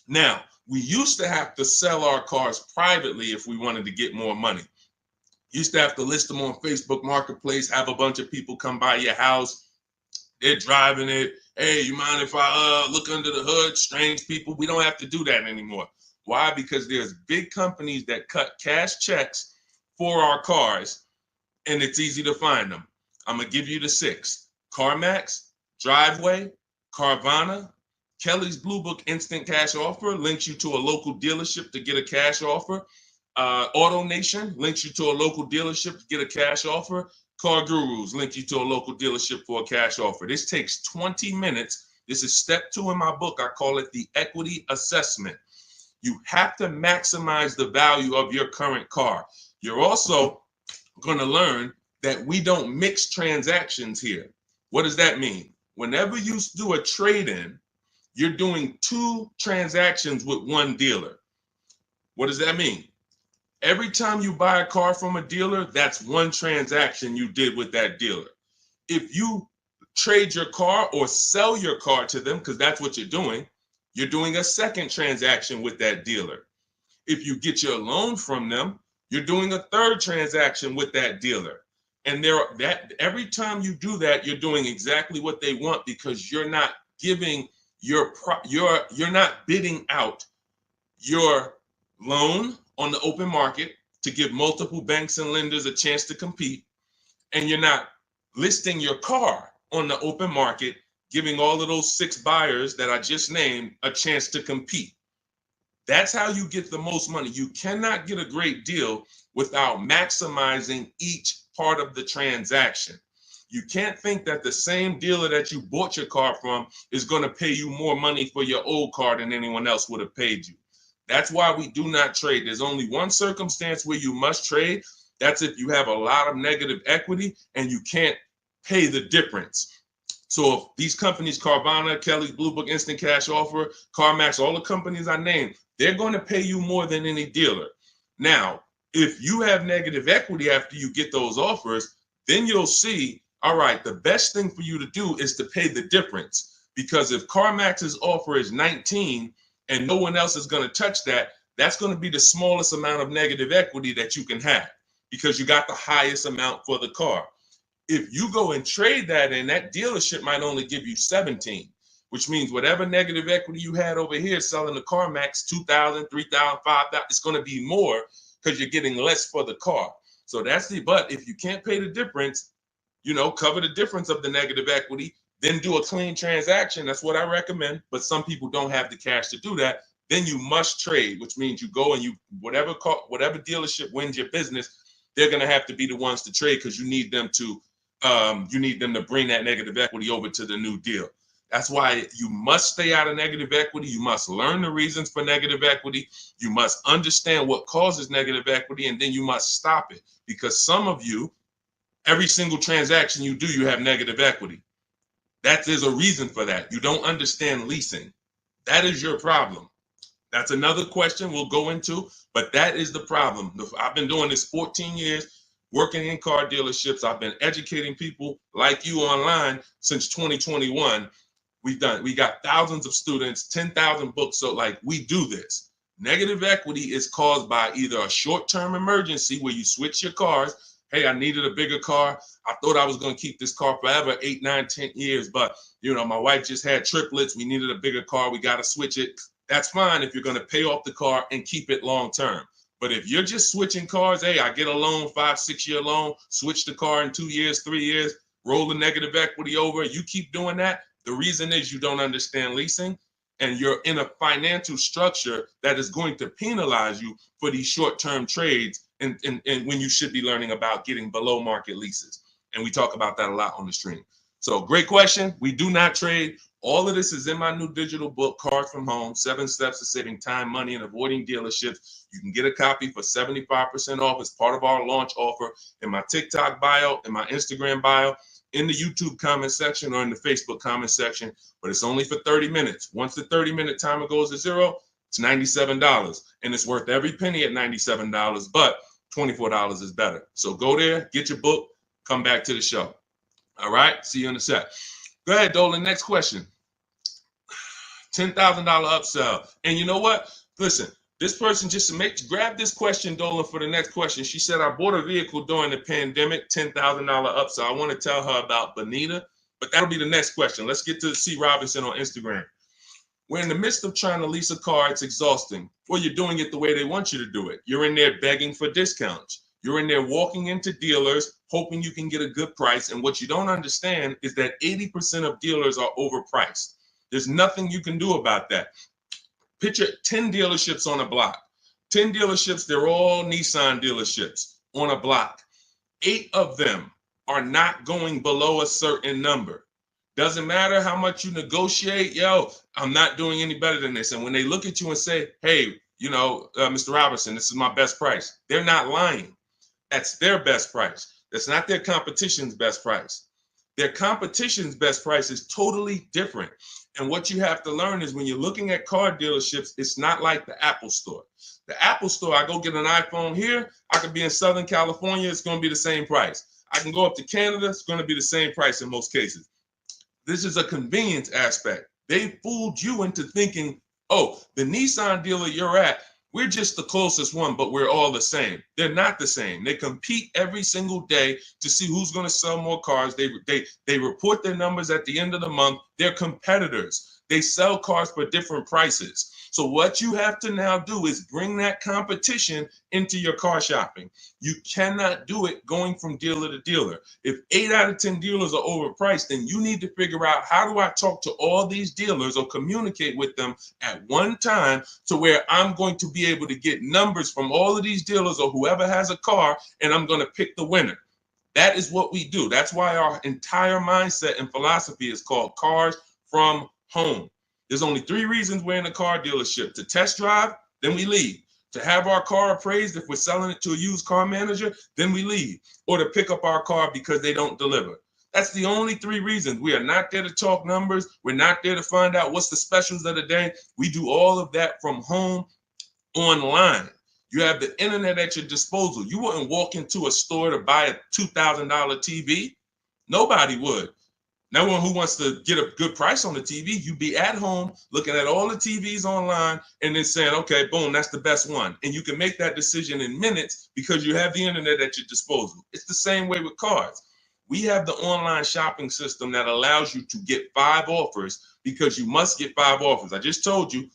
Now, we used to have to sell our cars privately if we wanted to get more money. Used to have to list them on Facebook Marketplace, have a bunch of people come by your house. They're driving it. Hey, you mind if I look under the hood? Strange people. We don't have to do that anymore. Why? Because there's big companies that cut cash checks for our cars, and it's easy to find them. I'm going to give you the 6. CarMax, Driveway, Carvana, Kelly's Blue Book Instant Cash Offer links you to a local dealership to get a cash offer. Auto Nation links you to a local dealership to get a cash offer. Car Gurus link you to a local dealership for a cash offer. This takes 20 minutes. This is step 2 in my book. I call it the equity assessment. You have to maximize the value of your current car. You're also going to learn that we don't mix transactions here. What does that mean? Whenever you do a trade-in, you're doing 2 transactions with one dealer. What does that mean? Every time you buy a car from a dealer, that's 1 transaction you did with that dealer. If you trade your car or sell your car to them, because that's what you're doing a 2nd transaction with that dealer. If you get your loan from them, you're doing a 3rd transaction with that dealer. And every time you do that, you're doing exactly what they want, because you're not giving you're not bidding out your loan on the open market to give multiple banks and lenders a chance to compete, and you're not listing your car on the open market, giving all of those 6 buyers that I just named a chance to compete. That's how you get the most money. You cannot get a great deal without maximizing each part of the transaction. You can't think that the same dealer that you bought your car from is going to pay you more money for your old car than anyone else would have paid you. That's why we do not trade. There's only one circumstance where you must trade. That's if you have a lot of negative equity and you can't pay the difference. So if these companies, Carvana, Kelly's Blue Book Instant Cash Offer, CarMax, all the companies I named, they're going to pay you more than any dealer. Now, if you have negative equity after you get those offers, then you'll see, all right, the best thing for you to do is to pay the difference. Because if CarMax's offer is 19 and no one else is going to touch that, that's going to be the smallest amount of negative equity that you can have, because you got the highest amount for the car. If you go and trade that in, that dealership might only give you 17, which means whatever negative equity you had over here selling the CarMax, 2,000, 3,000, 5,000, it's going to be more because you're getting less for the car. So but if you can't pay the difference, cover the difference of the negative equity, then do a clean transaction. That's what I recommend. But some people don't have the cash to do that. Then you must trade, which means you go and whatever dealership wins your business, they're going to have to be the ones to trade, because you need them to bring that negative equity over to the new deal. That's why you must stay out of negative equity. You must learn the reasons for negative equity. You must understand what causes negative equity, and then you must stop it. Because some of you, every single transaction you do, you have negative equity. There's a reason for that. You don't understand leasing. That is your problem. That's another question we'll go into, but that is the problem. I've been doing this 14 years, working in car dealerships. I've been educating people like you online since 2021. We got thousands of students, 10,000 books. So we do this. Negative equity is caused by either a short-term emergency where you switch your cars. Hey, I needed a bigger car. I thought I was going to keep this car forever, 8, 9, 10 years. But, my wife just had triplets. We needed a bigger car. We got to switch it. That's fine if you're going to pay off the car and keep it long-term. But if you're just switching cars, hey, I get a loan, 5-6 year loan, switch the car in 2 years, 3 years, roll the negative equity over. You keep doing that. The reason is you don't understand leasing, and you're in a financial structure that is going to penalize you for these short-term trades, and when you should be learning about getting below market leases. And we talk about that a lot on the stream. So great question. We do not trade. All of this is in my new digital book, Cars from Home, 7 Steps to Saving Time, Money, and Avoiding Dealerships. You can get a copy for 75% off as part of our launch offer in my TikTok bio, in my Instagram bio, in the YouTube comment section, or in the Facebook comment section. But it's only for 30 minutes. Once the 30-minute timer goes to zero, it's $97. And it's worth every penny at $97, but $24 is better. So go there, get your book, come back to the show. All right, see you in a sec. Go ahead, Dolan. Next question. $10,000 upsell. And you know what? Listen, this person grab this question, Dolan, for the next question. She said, I bought a vehicle during the pandemic, $10,000 upsell. I want to tell her about Bonita, but that'll be the next question. Let's get to C. Robinson on Instagram. We're in the midst of trying to lease a car. It's exhausting. Well, you're doing it the way they want you to do it. You're in there begging for discounts. You're in there walking into dealers, hoping you can get a good price. And what you don't understand is that 80% of dealers are overpriced. There's nothing you can do about that. Picture 10 dealerships on a block. 10 dealerships, they're all Nissan dealerships on a block. 8 of them are not going below a certain number. Doesn't matter how much you negotiate, yo, I'm not doing any better than this. And when they look at you and say, hey, Mr. Robinson, this is my best price, they're not lying. That's their best price. That's not their competition's best price. Their competition's best price is totally different. And what you have to learn is when you're looking at car dealerships, it's not like the Apple store. The Apple store, I go get an iPhone here, I could be in Southern California, it's going to be the same price. I can go up to Canada, it's going to be the same price in most cases. This is a convenience aspect. They fooled you into thinking, oh, the Nissan dealer you're at, we're just the closest one, but we're all the same. They're not the same. They compete every single day to see who's going to sell more cars. They report their numbers at the end of the month. They're competitors. They sell cars for different prices. So what you have to now do is bring that competition into your car shopping. You cannot do it going from dealer to dealer. If 8 out of 10 dealers are overpriced, then you need to figure out, how do I talk to all these dealers or communicate with them at one time to where I'm going to be able to get numbers from all of these dealers or whoever has a car, and I'm going to pick the winner. That is what we do. That's why our entire mindset and philosophy is called Cars from Home. There's only 3 reasons we're in a car dealership: to test drive, then we leave; to have our car appraised if we're selling it to a used car manager, then we leave; or to pick up our car because they don't deliver. That's the only 3 reasons. We are not there to talk numbers. We're not there to find out what's the specials of the day. We do all of that from home, online. You have the internet at your disposal. You wouldn't walk into a store to buy a $2,000 TV. Nobody would. No one who wants to get a good price on the TV. You'd be at home looking at all the TVs online and then saying, okay, boom, that's the best one. And you can make that decision in minutes because you have the internet at your disposal. It's the same way with cars. We have the online shopping system that allows you to get 5 offers because you must get 5 offers. I just told you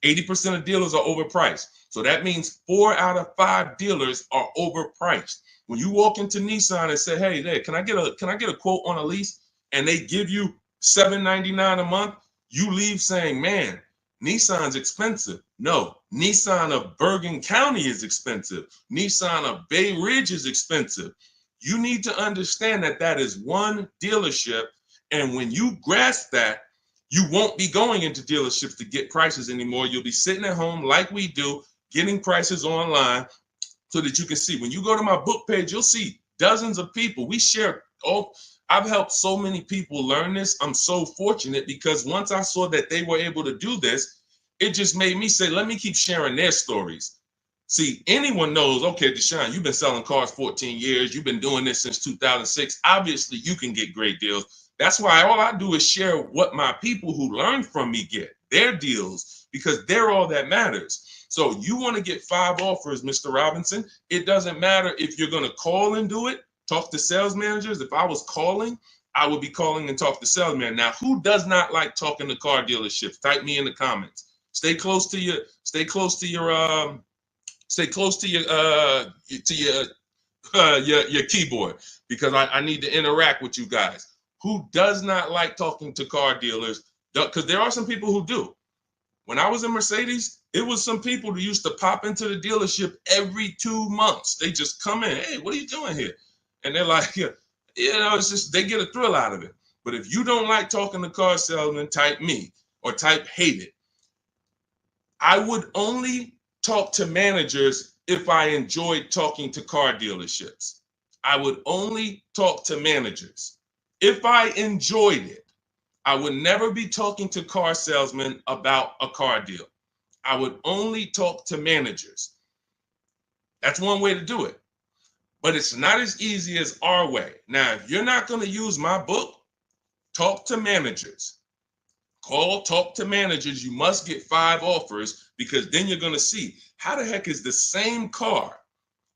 80% of dealers are overpriced. So that means 4 out of 5 dealers are overpriced. When you walk into Nissan and say, hey, there, can I get a quote on a lease? And they give you $799 a month, you leave saying, man, Nissan's expensive. No, Nissan of Bergen County is expensive. Nissan of Bay Ridge is expensive. You need to understand that that is one dealership. And when you grasp that, you won't be going into dealerships to get prices anymore. You'll be sitting at home like we do, getting prices online so that you can see. When you go to my book page, you'll see dozens of people. We share all. I've helped so many people learn this. I'm so fortunate because once I saw that they were able to do this, it just made me say, let me keep sharing their stories. See, anyone knows, okay, Deshone, you've been selling cars 14 years. You've been doing this since 2006. Obviously, you can get great deals. That's why all I do is share what my people who learn from me get, their deals, because they're all that matters. So you want to get 5 offers, Mr. Robinson. It doesn't matter if you're going to call and do it. Talk to sales managers. If I was calling, I would be calling and talk to salesmen. Now, who does not like talking to car dealerships? Type me in the comments. Stay close to your keyboard because I need to interact with you guys. Who does not like talking to car dealers? Because there are some people who do. When I was in Mercedes, it was some people who used to pop into the dealership every 2 months. They just come in. Hey, what are you doing here? And they're like, it's just, they get a thrill out of it. But if you don't like talking to car salesmen, type me or type hate it. I would only talk to managers if I enjoyed talking to car dealerships. I would only talk to managers if I enjoyed it. I would never be talking to car salesmen about a car deal. I would only talk to managers. That's one way to do it. But it's not as easy as our way. Now, if you're not going to use my book, talk to managers. Talk to managers. You must get 5 offers because then you're going to see how the heck is the same car,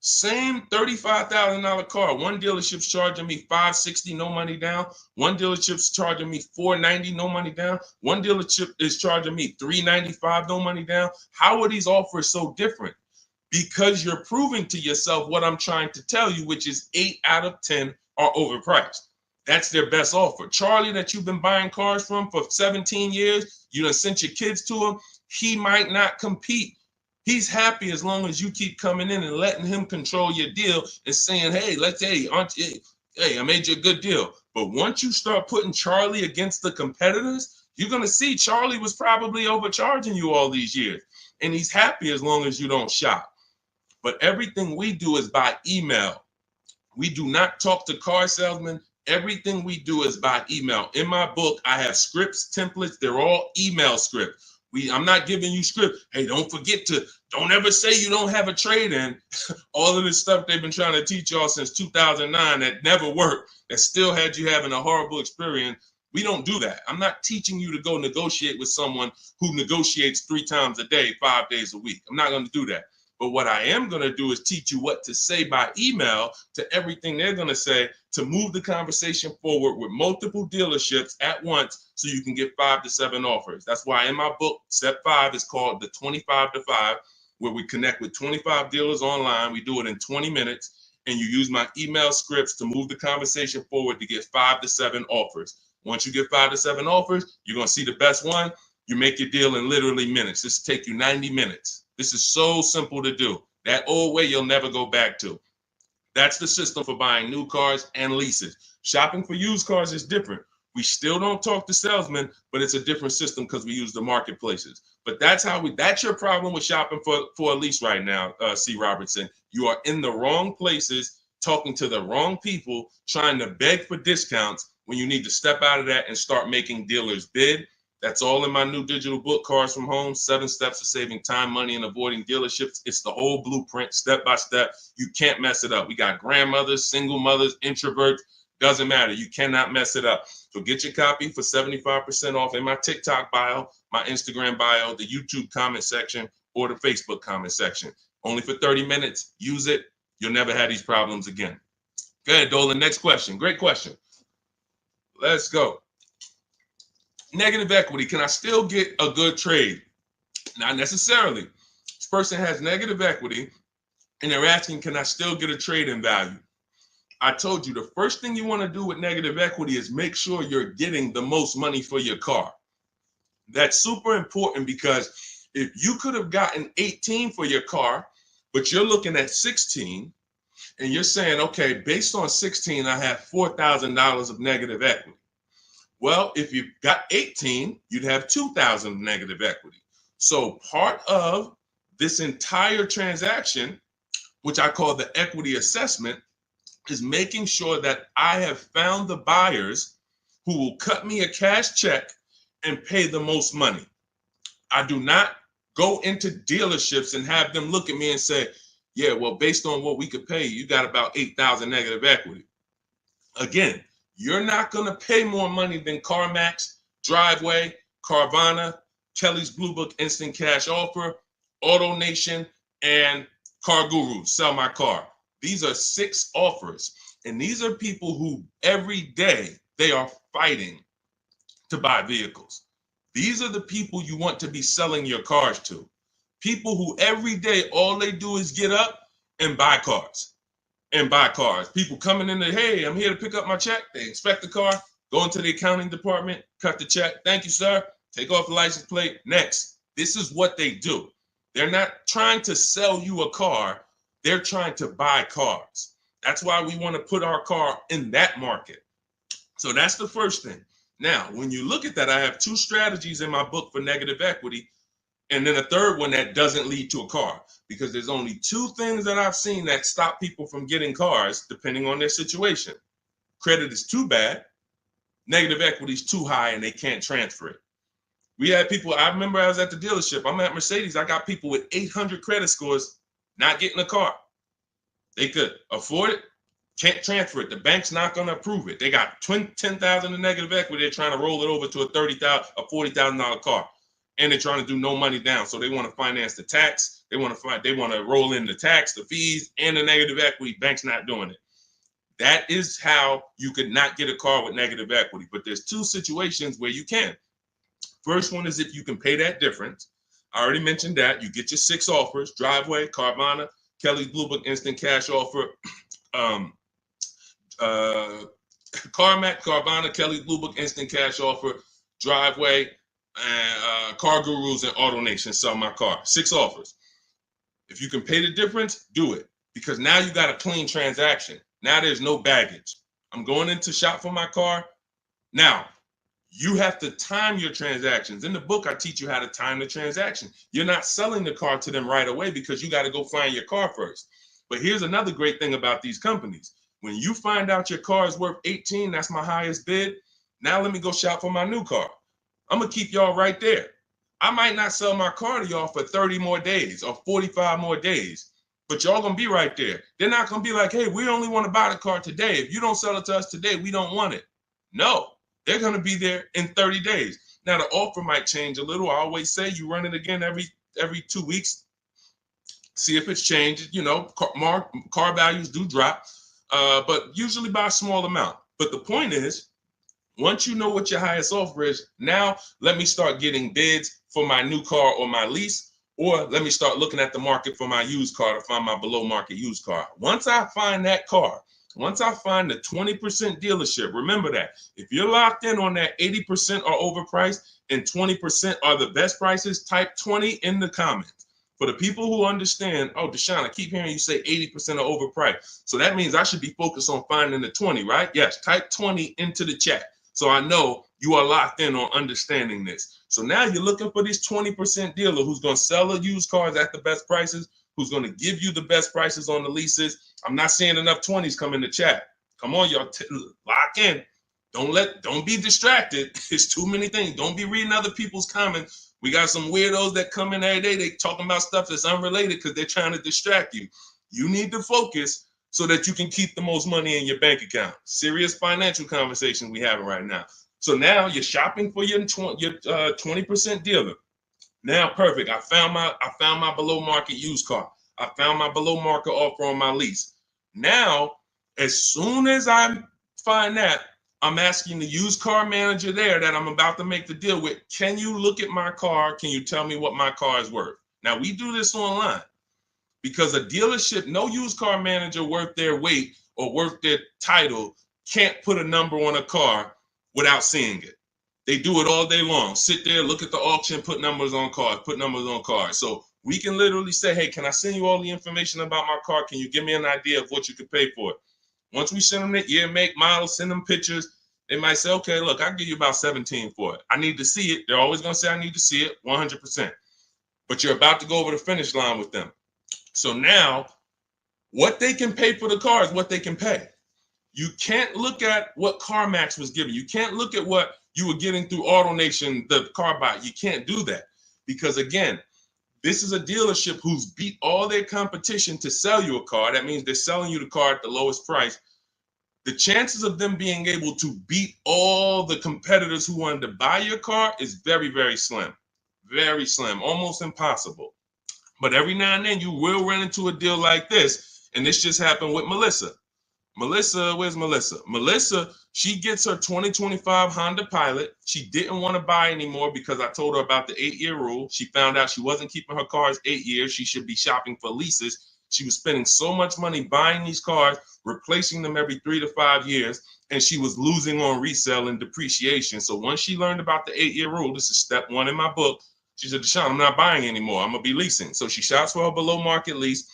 same $35,000 car. One dealership's charging me $560, no money down. One dealership's charging me $490, no money down. One dealership is charging me $395, no money down. How are these offers so different? because you're proving to yourself what I'm trying to tell you, which is 8 out of 10 are overpriced. That's their best offer. Charlie, that you've been buying cars from for 17 years, you done sent your kids to him, he might not compete. He's happy as long as you keep coming in and letting him control your deal and saying, hey, hey, I made you a good deal. But once you start putting Charlie against the competitors, you're going to see Charlie was probably overcharging you all these years. And he's happy as long as you don't shop. But everything we do is by email. We do not talk to car salesmen. Everything we do is by email. In my book, I have scripts, templates. They're all email scripts. I'm not giving you script. Hey, don't ever say you don't have a trade-in. All of this stuff they've been trying to teach y'all since 2009 that never worked, that still had you having a horrible experience. We don't do that. I'm not teaching you to go negotiate with someone who negotiates 3 times a day, 5 days a week. I'm not going to do that. But what I am going to do is teach you what to say by email to everything they're going to say to move the conversation forward with multiple dealerships at once so you can get 5 to 7 offers. That's why in my book, step 5 is called the 25 to 5, where we connect with 25 dealers online. We do it in 20 minutes, and you use my email scripts to move the conversation forward to get 5 to 7 offers. Once you get 5 to 7 offers, you're going to see the best one. You make your deal in literally minutes. This will take you 90 minutes. This is so simple to do. That old way you'll never go back to. That's the system for buying new cars and leases. Shopping for used cars is different. We still don't talk to salesmen, but it's a different system because we use the marketplaces. But that's your problem with shopping for a lease right now, C. Robertson. You are in the wrong places, talking to the wrong people, trying to beg for discounts when you need to step out of that and start making dealers bid. That's all in my new digital book, Cars from Home, 7 Steps to Saving Time, Money, and Avoiding Dealerships. It's the whole blueprint, step by step. You can't mess it up. We got grandmothers, single mothers, introverts. Doesn't matter. You cannot mess it up. So get your copy for 75% off in my TikTok bio, my Instagram bio, the YouTube comment section, or the Facebook comment section. Only for 30 minutes. Use it. You'll never have these problems again. Go ahead, Dolan. Next question. Great question. Let's go. Negative equity. Can I still get a good trade? Not necessarily. This person has negative equity and they're asking, can I still get a trade in value? I told you the first thing you want to do with negative equity is make sure you're getting the most money for your car. That's super important because if you could have gotten 18 for your car, but you're looking at 16 and you're saying, okay, based on 16, I have $4,000 of negative equity. Well, if you got 18, you'd have 2,000 of negative equity. So part of this entire transaction, which I call the equity assessment, is making sure that I have found the buyers who will cut me a cash check and pay the most money. I do not go into dealerships and have them look at me and say, yeah, well, based on what we could pay, you got about 8,000 negative equity. Again, you're not going to pay more money than CarMax, Driveway, Carvana, Kelly's Blue Book Instant Cash Offer, AutoNation, and Car Guru, Sell My Car. These are 6 offers, and these are people who every day they are fighting to buy vehicles. These are the people you want to be selling your cars to. People who every day all they do is get up and buy cars. People coming in there, hey, I'm here to pick up my check. They inspect the car, go into the accounting department, cut the check. Thank you, sir. Take off the license plate. Next. This is what they do. They're not trying to sell you a car. They're trying to buy cars. That's why we want to put our car in that market. So that's the first thing. Now, when you look at that, I have 2 strategies in my book for negative equity, and then a third one that doesn't lead to a car, because there's only 2 things that I've seen that stop people from getting cars depending on their situation. Credit is too bad, negative equity is too high, and they can't transfer it. We had people, I remember I was at the dealership, I'm at Mercedes, I got people with 800 credit scores not getting a car. They could afford it, can't transfer it. The bank's not going to approve it. They got 10,000 in negative equity. They're trying to roll it over to a $40,000 car, and they're trying to do no money down. So they want to finance the tax. They want to roll in the tax, the fees, and the negative equity. Bank's not doing it. That is how you could not get a car with negative equity. But there's 2 situations where you can. First one is if you can pay that difference. I already mentioned that. You get your 6 offers: driveway, Carvana, Kelly's Blue Book Instant Cash Offer, CarMax, Carvana, Kelly's Blue Book Instant Cash Offer, driveway, and Car Gurus and AutoNation Sell My Car. 6 offers. If you can pay the difference, do it, because now you got a clean transaction. Now there's no baggage. I'm going in to shop for my car. Now, you have to time your transactions. In the book, I teach you how to time the transaction. You're not selling the car to them right away because you got to go find your car first. But here's another great thing about these companies. When you find out your car is worth 18, that's my highest bid. Now let me go shop for my new car. I'm going to keep y'all right there. I might not sell my car to y'all for 30 more days or 45 more days, but y'all going to be right there. They're not going to be like, hey, we only want to buy the car today. If you don't sell it to us today, we don't want it. No, they're going to be there in 30 days. Now, the offer might change a little. I always say you run it again every 2 weeks. See if it's changed. You know, car values do drop, but usually by a small amount. But the point is, once you know what your highest offer is, now let me start getting bids for my new car or my lease, or let me start looking at the market for my used car to find my below market used car. Once I find that car, once I find the 20% dealership, remember that if you're locked in on that 80% are overpriced and 20% are the best prices, type 20 in the comments. For the people who understand, oh, Deshone, I keep hearing you say 80% are overpriced. So that means I should be focused on finding the 20, right? Yes, type 20 into the chat. So I know you are locked in on understanding this. So now you're looking for this 20% dealer who's going to sell the used cars at the best prices, who's going to give you the best prices on the leases. I'm not seeing enough 20s come in the chat. Come on, y'all, lock in. Don't be distracted. It's too many things. Don't be reading other people's comments. We got some weirdos that come in every day. They talking about stuff that's unrelated because they're trying to distract you. You need to focus so that you can keep the most money in your bank account. Serious financial conversation we having right now. So now you're shopping for your 20% dealer. Now, perfect. I found my below market used car. I found my below market offer on my lease. Now, as soon as I find that, I'm asking the used car manager there that I'm about to make the deal with, can you look at my car? Can you tell me what my car is worth? Now, we do this online because a dealership, no used car manager worth their weight or worth their title can't put a number on a car without seeing it. They do it all day long. Sit there, look at the auction, put numbers on cars, So we can literally say, hey, can I send you all the information about my car? Can you give me an idea of what you could pay for it? Once we send them the year, make, model, send them pictures, they might say, okay, look, I'll give you about 17 for it. I need to see it. They're always going to say, I need to see it 100%. But you're about to go over the finish line with them. So now what they can pay for the car is what they can pay. You can't look at what CarMax was giving. You can't look at what you were getting through AutoNation, the car buy. You can't do that because, again, this is a dealership who's beat all their competition to sell you a car. That means they're selling you the car at the lowest price. The chances of them being able to beat all the competitors who wanted to buy your car is very, very slim. Very slim, almost impossible. But every now and then you will run into a deal like this. And this just happened with Melissa. Where's Melissa? Melissa, she gets her 2025 Honda Pilot. She didn't want to buy anymore because I told her about the 8-year rule. She found out she wasn't keeping her cars 8 years. She should be shopping for leases. She was spending so much money buying these cars, replacing them every 3 to 5 years, and she was losing on resale and depreciation. So once she learned about the 8-year rule, this is step 1 in my book, she said, Deshone, I'm not buying anymore. I'm going to be leasing. So she shops for her below market lease.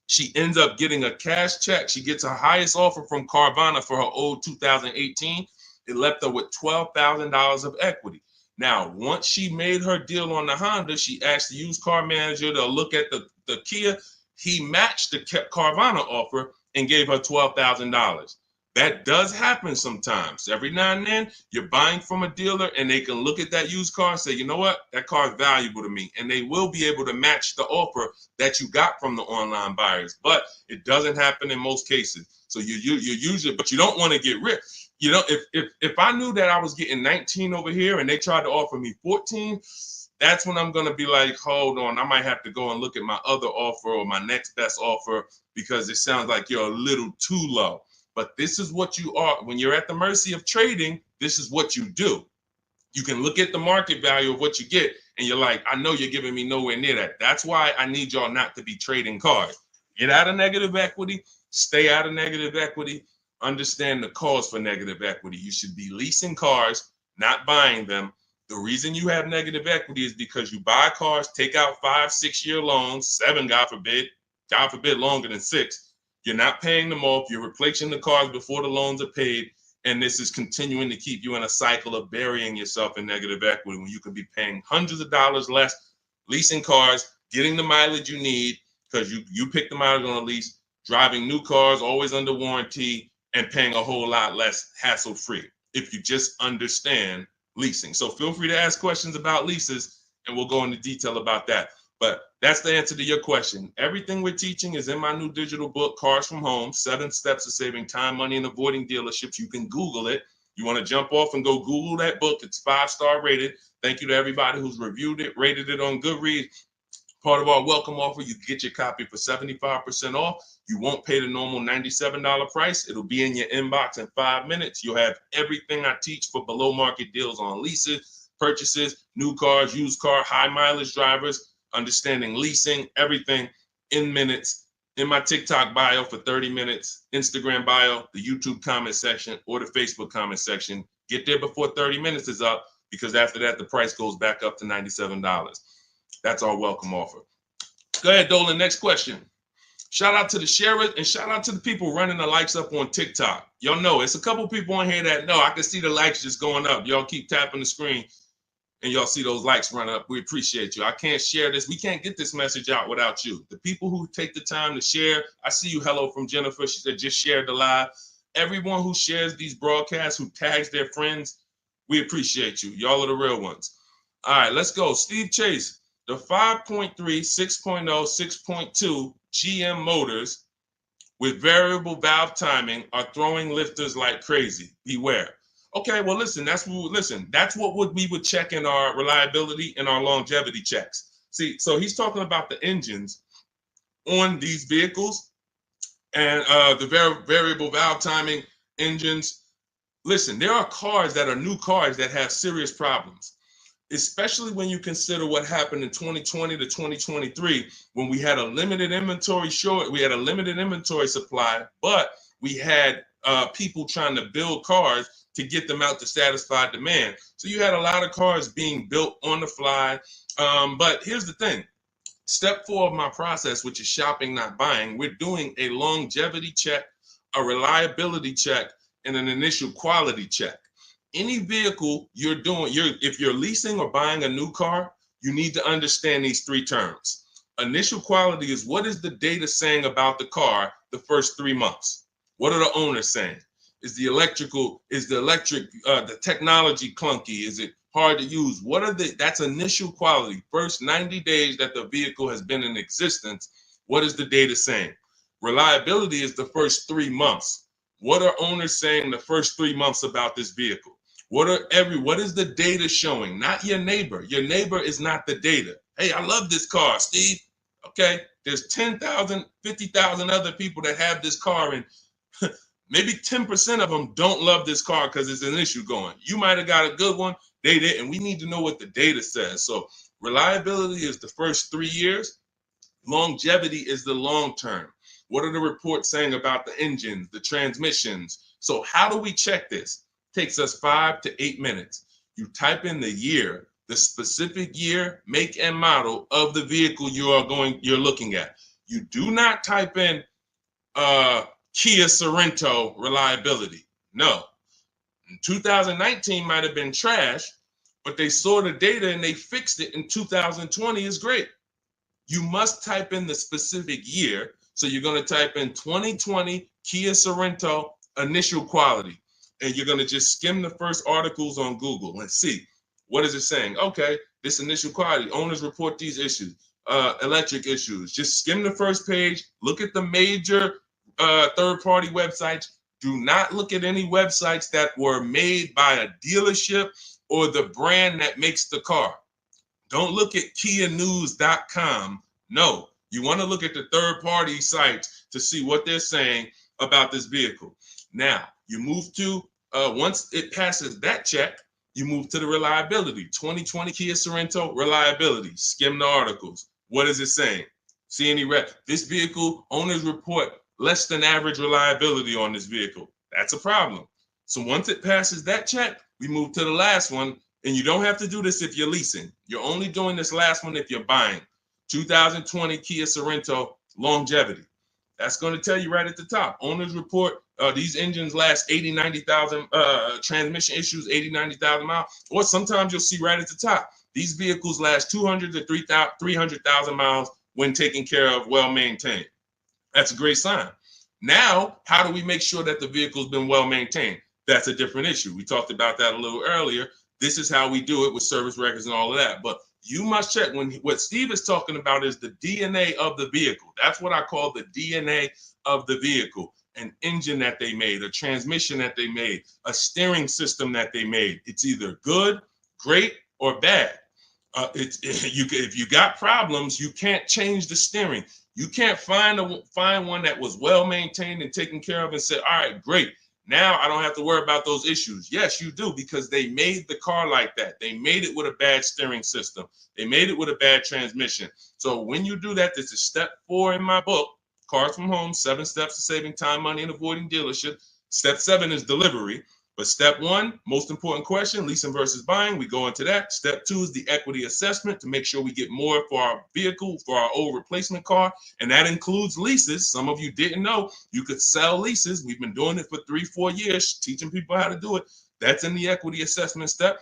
She ends up getting a cash check. She gets her highest offer from Carvana for her old 2018. It left her with $12,000 of equity. Now, once she made her deal on the Honda, she asked the used car manager to look at the Kia. He matched the Carvana offer and gave her $12,000. That does happen sometimes. Every now and then, you're buying from a dealer and they can look at that used car and say, you know what, that car is valuable to me. And they will be able to match the offer that you got from the online buyers. But it doesn't happen in most cases. So you usually, but you don't want to get rich. You know, if I knew that I was getting 19 over here and they tried to offer me 14, that's when I'm going to be like, hold on, I might have to go and look at my other offer or my next best offer because it sounds like you're a little too low. But this is what you are. When you're at the mercy of trading, this is what you do. You can look at the market value of what you get and you're like, I know you're giving me nowhere near that. That's why I need y'all not to be trading cars. Get out of negative equity, stay out of negative equity, understand the cause for negative equity. You should be leasing cars, not buying them. The reason you have negative equity is because you buy cars, take out 5-6 year loans, 7, God forbid longer than 6. You're not paying them off. You're replacing the cars before the loans are paid. And this is continuing to keep you in a cycle of burying yourself in negative equity when you could be paying hundreds of dollars less, leasing cars, getting the mileage you need because you pick the mileage on a lease, driving new cars, always under warranty, and paying a whole lot less hassle-free if you just understand leasing. So feel free to ask questions about leases, and we'll go into detail about that. But that's the answer to your question. Everything we're teaching is in my new digital book, Cars from Home, 7 Steps to Saving Time, Money, and Avoiding Dealerships. You can Google it. You want to jump off and go Google that book. It's 5-star rated. Thank you to everybody who's reviewed it, rated it on Goodreads. Part of our welcome offer, you get your copy for 75% off. You won't pay the normal $97 price. It'll be in your inbox in 5 minutes. You'll have everything I teach for below market deals on leases, purchases, new cars, used car, high mileage drivers, understanding leasing, everything in minutes. In my TikTok bio for 30 minutes, Instagram bio, the YouTube comment section, or the Facebook comment section. Get there before 30 minutes is up, because after that, the price goes back up to $97. That's our welcome offer. Go ahead, Dolan. Next question. Shout out to the sharers and shout out to the people running the likes up on TikTok. Y'all know it's a couple people on here that know. I can see the likes just going up. Y'all keep tapping the screen and y'all see those likes run up. We appreciate you. I can't share this. We can't get this message out without you. The people who take the time to share. I see you. Hello from Jennifer. She said just shared the live. Everyone who shares these broadcasts, who tags their friends, we appreciate you. Y'all are the real ones. All right, let's go. Steve Chase. The 5.3, 6.0, 6.2 GM motors with variable valve timing are throwing lifters like crazy. Beware. Okay, well, listen, that's what we would check in our reliability and our longevity checks. See, so he's talking about the engines on these vehicles and the variable valve timing engines. Listen, there are cars that are new cars that have serious problems, especially when you consider what happened in 2020 to 2023, when we had a limited inventory supply, but we had people trying to build cars to get them out to satisfy demand. So you had a lot of cars being built on the fly. But here's the thing. Step 4 of my process, which is shopping, not buying, we're doing a longevity check, a reliability check, and an initial quality check. Any vehicle you're doing, if you're leasing or buying a new car, you need to understand these 3 terms. Initial quality is, what is the data saying about the car the first 3 months? What are the owners saying? Is the technology clunky? Is it hard to use? That's initial quality. First 90 days that the vehicle has been in existence, what is the data saying? Reliability is the first 3 months. What are owners saying the first 3 months about this vehicle? What is the data showing? Not your neighbor. Your neighbor is not the data. Hey, I love this car, Steve. Okay, there's 10,000, 50,000 other people that have this car, and maybe 10% of them don't love this car because it's an issue going. You might have got a good one, they didn't. We need to know what the data says. So reliability is the first 3 years. Longevity is the long term. What are the reports saying about the engines, the transmissions? So how do we check this? It takes us 5 to 8 minutes. You type in the year, the specific year, make, and model of the vehicle you're looking at. You do not type in Kia Sorento reliability. No. 2019 might have been trash, but they saw the data and they fixed it in 2020 is great. You must type in the specific year. So you're going to type in 2020 Kia Sorento initial quality. And you're going to just skim the first articles on Google and see, what is it saying? Okay, this initial quality, owners report these issues, electric issues. Just skim the first page, look at the major third-party websites. Do not look at any websites that were made by a dealership or the brand that makes the car. Don't look at KiaNews.com. No, you want to look at the third-party sites to see what they're saying about this vehicle. Now, you move to, once it passes that check, You move to the reliability. 2020 Kia Sorento, reliability. Skim the articles. What is it saying? See any red? This vehicle, owners report less than average reliability on this vehicle. That's a problem. So once it passes that check, we move to the last one. And you don't have to do this if you're leasing. You're only doing this last one if you're buying. 2020 Kia Sorento, longevity. That's going to tell you right at the top. Owners report these engines last 80, 90,000, transmission issues, 80, 90,000 miles. Or sometimes you'll see right at the top, these vehicles last 200 to 300,000 miles when taken care of, well maintained. That's a great sign. Now, how do we make sure that the vehicle's been well maintained? That's a different issue. We talked about that a little earlier. This is how we do it with service records and all of that. But you must check what Steve is talking about is the DNA of the vehicle. That's what I call the DNA of the vehicle. An engine that they made, a transmission that they made, a steering system that they made. It's either good, great, or bad. If you got problems, you can't change the steering. You can't find one that was well maintained and taken care of and say, all right, great. Now I don't have to worry about those issues. Yes, you do, because they made the car like that. They made it with a bad steering system. They made it with a bad transmission. So when you do that, this is step 4 in my book, Cars from Home, 7 Steps to Saving Time, Money, and Avoiding Dealership. Step 7 is delivery. But step 1, most important question, leasing versus buying. We go into that. Step 2 is the equity assessment to make sure we get more for our vehicle, for our old replacement car. And that includes leases. Some of you didn't know you could sell leases. We've been doing it for 3-4 years, teaching people how to do it. That's in the equity assessment step.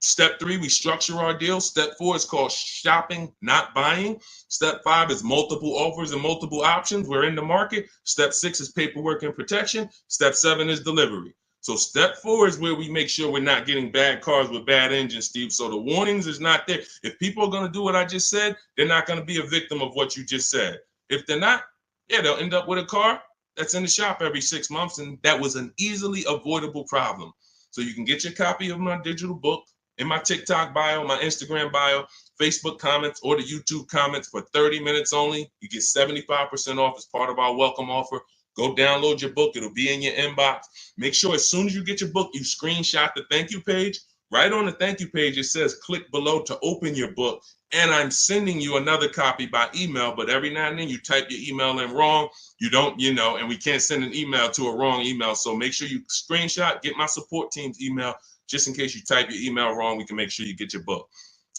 Step 3, we structure our deal. Step 4 is called shopping, not buying. Step 5 is multiple offers and multiple options. We're in the market. Step 6 is paperwork and protection. Step 7 is delivery. So step 4 is where we make sure we're not getting bad cars with bad engines, Steve. So the warnings is not there. If people are going to do what I just said, they're not going to be a victim of what you just said. If they're not, yeah, they'll end up with a car that's in the shop every 6 months. And that was an easily avoidable problem. So you can get your copy of my digital book in my TikTok bio, my Instagram bio, Facebook comments, or the YouTube comments for 30 minutes only. You get 75% off as part of our welcome offer. Go download your book. It'll be in your inbox. Make sure as soon as you get your book, you screenshot the thank you page. Right on the thank you page, it says click below to open your book. And I'm sending you another copy by email. But every now and then you type your email in wrong. You don't, and we can't send an email to a wrong email. So make sure you screenshot, get my support team's email. Just in case you type your email wrong, we can make sure you get your book.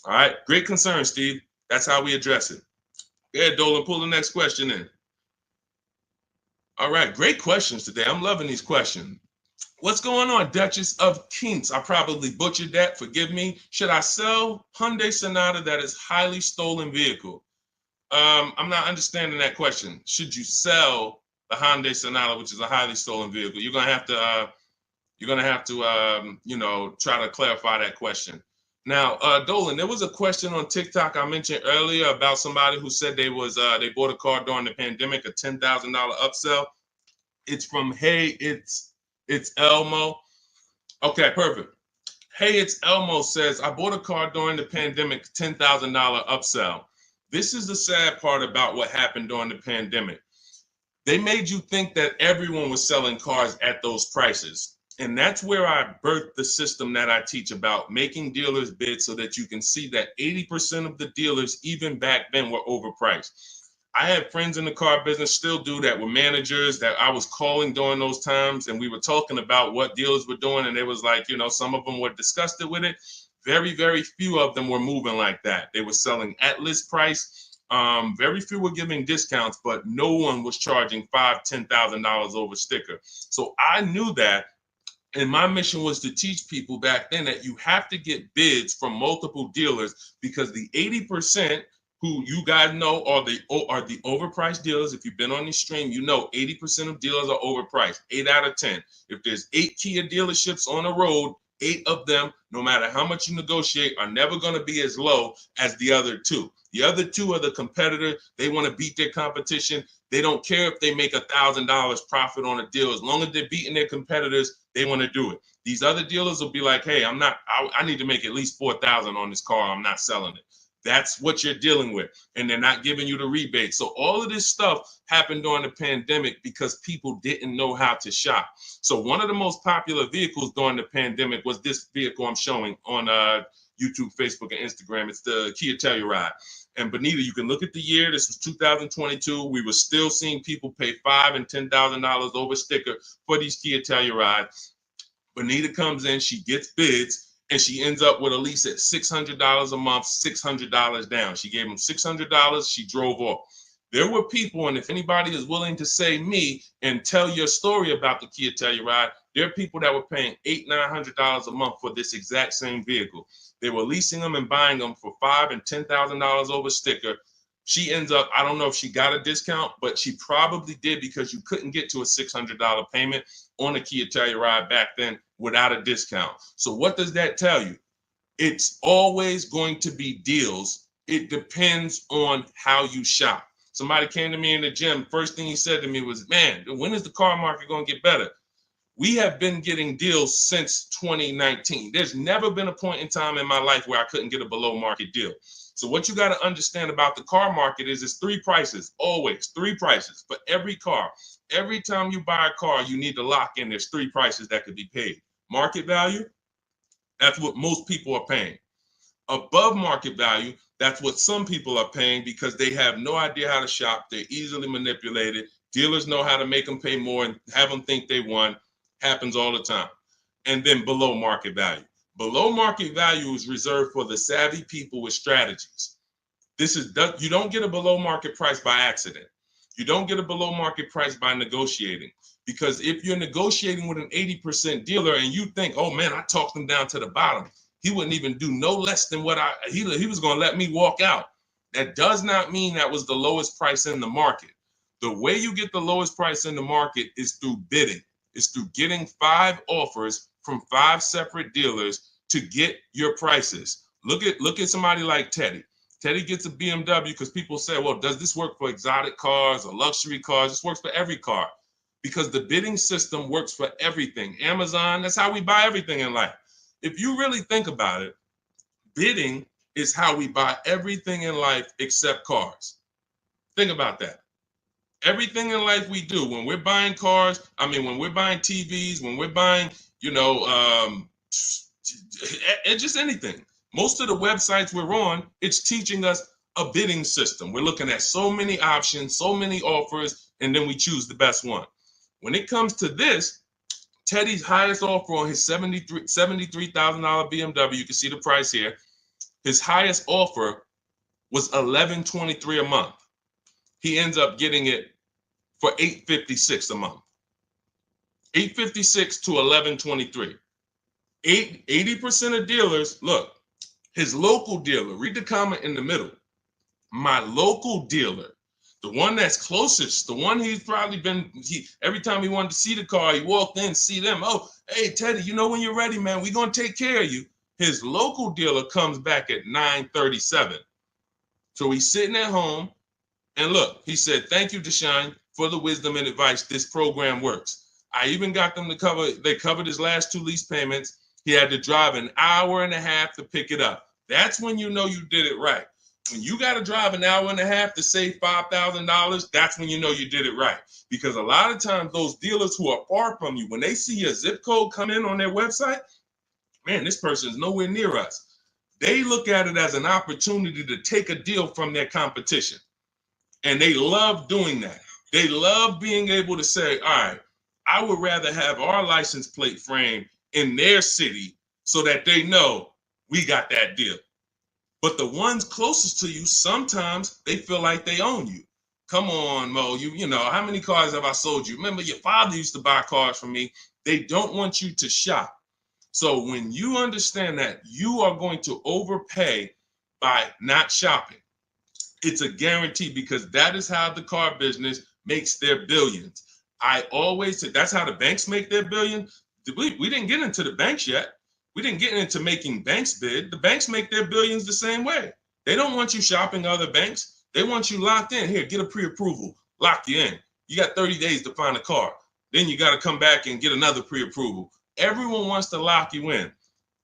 All right. Great concern, Steve. That's how we address it. Yeah, Dolan, pull the next question in. All right, great questions today. I'm loving these questions. What's going on, Duchess of Kings? I probably butchered that. Forgive me. Should I sell Hyundai Sonata that is highly stolen vehicle? I'm not understanding that question. Should you sell the Hyundai Sonata, which is a highly stolen vehicle? You're gonna have to, try to clarify that question. Now, Dolan, there was a question on TikTok I mentioned earlier about somebody who said they bought a car during the pandemic, a $10,000 upsell. It's from Hey, it's Elmo. Okay, perfect. Hey, it's Elmo says, I bought a car during the pandemic, $10,000 upsell. This is the sad part about what happened during the pandemic. They made you think that everyone was selling cars at those prices. And that's where I birthed the system that I teach about making dealers bid so that you can see that 80% of the dealers, even back then, were overpriced. I had friends in the car business, still do that, with managers that I was calling during those times. And we were talking about what dealers were doing. And it was like, some of them were disgusted with it. Very, very few of them were moving like that. They were selling at list price. Very few were giving discounts, but no one was charging $5,000, $10,000 over sticker. So I knew that. And my mission was to teach people back then that you have to get bids from multiple dealers, because the 80% who you guys know are the overpriced dealers. If you've been on this stream, 80% of dealers are overpriced, 8 out of 10. If there's 8 Kia dealerships on the road, 8 of them, no matter how much you negotiate, are never going to be as low as the other 2. The other 2 are the competitor. They want to beat their competition. They don't care if they make $1,000 profit on a deal. As long as they're beating their competitors, they want to do it. These other dealers will be like, hey, I need to make at least $4,000 on this car. I'm not selling it. That's what you're dealing with. And they're not giving you the rebate. So all of this stuff happened during the pandemic because people didn't know how to shop. So one of the most popular vehicles during the pandemic was this vehicle I'm showing on YouTube, Facebook, and Instagram. It's the Kia Telluride. And Benita, you can look at the year. This was 2022. We were still seeing people pay $5,000 and $10,000 over sticker for these Kia Tellurides. Benita comes in, she gets bids, and she ends up with a lease at $600 a month, $600 down. She gave them $600. She drove off. There were people, and if anybody is willing to say me and tell your story about the Kia Telluride, there are people that were paying $800, $900 a month for this exact same vehicle. They were leasing them and buying them for $5,000 and $10,000 over sticker. She ends up, I don't know if she got a discount, but she probably did because you couldn't get to a $600 payment on a Kia Telluride back then without a discount. So what does that tell you? It's always going to be deals. It depends on how you shop. Somebody came to me in the gym. First thing he said to me was, man, when is the car market going to get better? We have been getting deals since 2019. There's never been a point in time in my life where I couldn't get a below market deal. So what you got to understand about the car market is it's three prices, always three prices for every car. Every time you buy a car, you need to lock in. There's three prices that could be paid. Market value, that's what most people are paying. Above market value, that's what some people are paying because they have no idea how to shop. They're easily manipulated. Dealers know how to make them pay more and have them think they won. Happens all the time. And then below market value. Below market value is reserved for the savvy people with strategies. You don't get a below market price by accident. You don't get a below market price by negotiating. Because if you're negotiating with an 80% dealer and you think, oh man, I talked him down to the bottom, he wouldn't even do no less than what he was going to let me walk out. That does not mean that was the lowest price in the market. The way you get the lowest price in the market is through bidding. It's through getting 5 offers from 5 separate dealers to get your prices. Look at somebody like Teddy. Teddy gets a BMW because people say, well, does this work for exotic cars or luxury cars? This works for every car because the bidding system works for everything. Amazon, that's how we buy everything in life. If you really think about it, bidding is how we buy everything in life except cars. Think about that. Everything in life we do, when we're buying cars, when we're buying TVs, when we're buying, just anything. Most of the websites we're on, it's teaching us a bidding system. We're looking at so many options, so many offers, and then we choose the best one. When it comes to this, Teddy's highest offer on his $73,000 BMW, you can see the price here. His highest offer was $1,123 a month. He ends up getting it for $856 a month. $856 to $1,123. 80% of dealers, look, his local dealer, read the comment in the middle. My local dealer, the one that's closest, the one he's probably been, every time he wanted to see the car, he walked in, see them. Oh, hey, Teddy, when you're ready, man, we're going to take care of you. His local dealer comes back at $937. So he's sitting at home. And look, he said, thank you, Deshone, for the wisdom and advice. This program works. I even got them they covered his last 2 lease payments. He had to drive an hour and a half to pick it up. That's when you know you did it right. When you got to drive an hour and a half to save $5,000, that's when you know you did it right. Because a lot of times those dealers who are far from you, when they see a zip code come in on their website, man, this person is nowhere near us. They look at it as an opportunity to take a deal from their competition. And they love doing that. They love being able to say, all right, I would rather have our license plate frame in their city so that they know we got that deal. But the ones closest to you, sometimes they feel like they own you. Come on, Mo, you know, how many cars have I sold you? Remember, your father used to buy cars from me. They don't want you to shop. So when you understand that you are going to overpay by not shopping, it's a guarantee because that is how the car business makes their billions. I always say that's how the banks make their billion. We didn't get into the banks yet. We didn't get into making banks bid. The banks make their billions the same way. They don't want you shopping other banks. They want you locked in. Here, get a pre-approval. Lock you in. You got 30 days to find a car. Then you got to come back and get another pre-approval. Everyone wants to lock you in.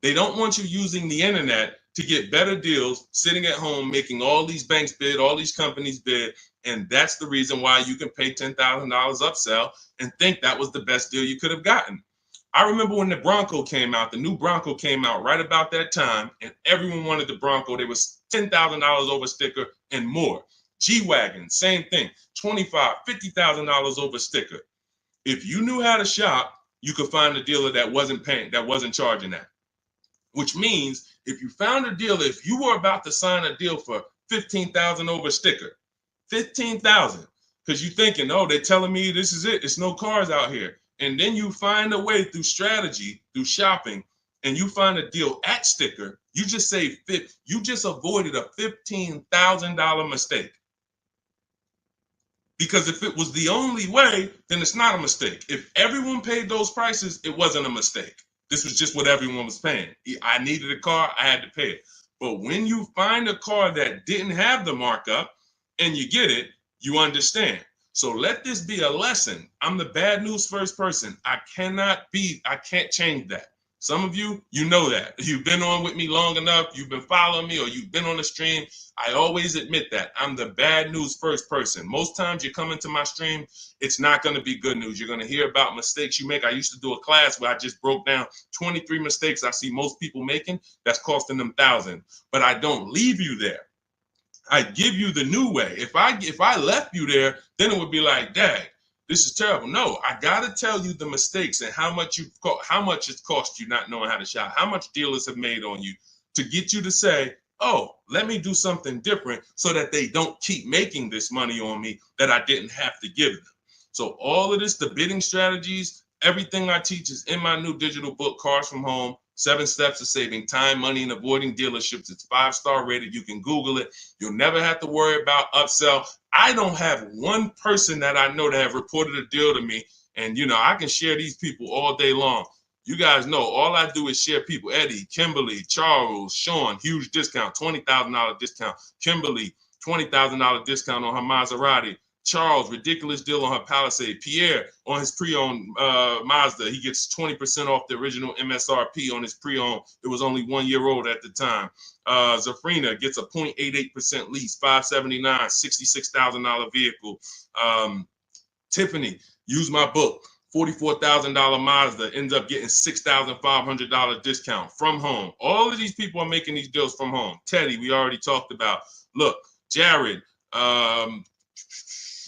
They don't want you using the internet to get better deals, sitting at home, making all these banks bid, all these companies bid. And that's the reason why you can pay $10,000 upsell and think that was the best deal you could have gotten. I remember when the Bronco came out, the new Bronco came out right about that time, and everyone wanted the Bronco. There was $10,000 over sticker and more. G-Wagon, same thing, $25,000, $50,000 over sticker. If you knew how to shop, you could find a dealer that wasn't paying, that wasn't charging that. Which means if you found a dealer, if you were about to sign a deal for $15,000 over sticker, $15,000, because you're thinking, oh, they're telling me this is it, it's no cars out here. And then you find a way through strategy, through shopping, and you find a deal at sticker, you just saved, you just avoided a $15,000 mistake. Because if it was the only way, then it's not a mistake. If everyone paid those prices, it wasn't a mistake. This was just what everyone was paying. I needed a car, I had to pay it. But when you find a car that didn't have the markup and you get it, you understand. So let this be a lesson. I'm the bad news first person. I can't change that. Some of you, you know that. You've been on with me long enough, you've been following me, or you've been on the stream. I always admit that. I'm the bad news first person. Most times you come into my stream, it's not going to be good news. You're going to hear about mistakes you make. I used to do a class where I just broke down 23 mistakes I see most people making that's costing them thousands. But I don't leave you there. I give you the new way. If I left you there, then it would be like, dang, this is terrible. No, I gotta tell you the mistakes and how much it's cost you not knowing how to shop, how much dealers have made on you to get you to say, oh, let me do something different so that they don't keep making this money on me that I didn't have to give them. So all of this, the bidding strategies, everything I teach is in my new digital book, Cars from Home, 7 Steps to Saving Time, Money, and Avoiding Dealerships. It's 5-star rated. You can Google it. You'll never have to worry about upsell. I don't have one person that I know that have reported a deal to me. And, I can share these people all day long. You guys know all I do is share people. Eddie, Kimberly, Charles, Sean, huge discount, $20,000 discount. Kimberly, $20,000 discount on her Maserati. Charles, ridiculous deal on her Palisade. Pierre, on his pre-owned Mazda, he gets 20% off the original MSRP on his pre-owned. It was only 1 year old at the time. Zafrina gets a 0.88% lease, $579, $66,000 vehicle. Tiffany, use my book, $44,000 Mazda, ends up getting $6,500 discount from home. All of these people are making these deals from home. Teddy, we already talked about. Look, Jared,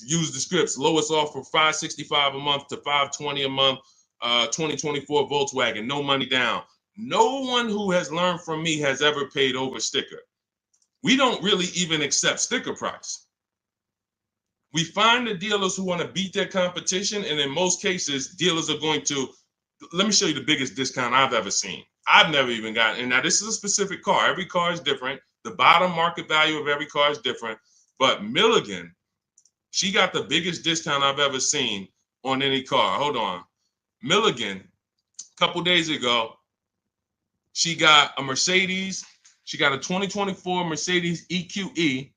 use the scripts. Lowest offer $565 a month to $520 a month. 2024 Volkswagen, no money down. No one who has learned from me has ever paid over sticker. We don't really even accept sticker price. We find the dealers who want to beat their competition, and in most cases, dealers are going to, let me show you the biggest discount I've ever seen. I've never even gotten, and now this is a specific car. Every car is different. The bottom market value of every car is different. But Milligan, she got the biggest discount I've ever seen on any car. Hold on. Milligan, a couple days ago, she got a Mercedes. She got a 2024 Mercedes EQE.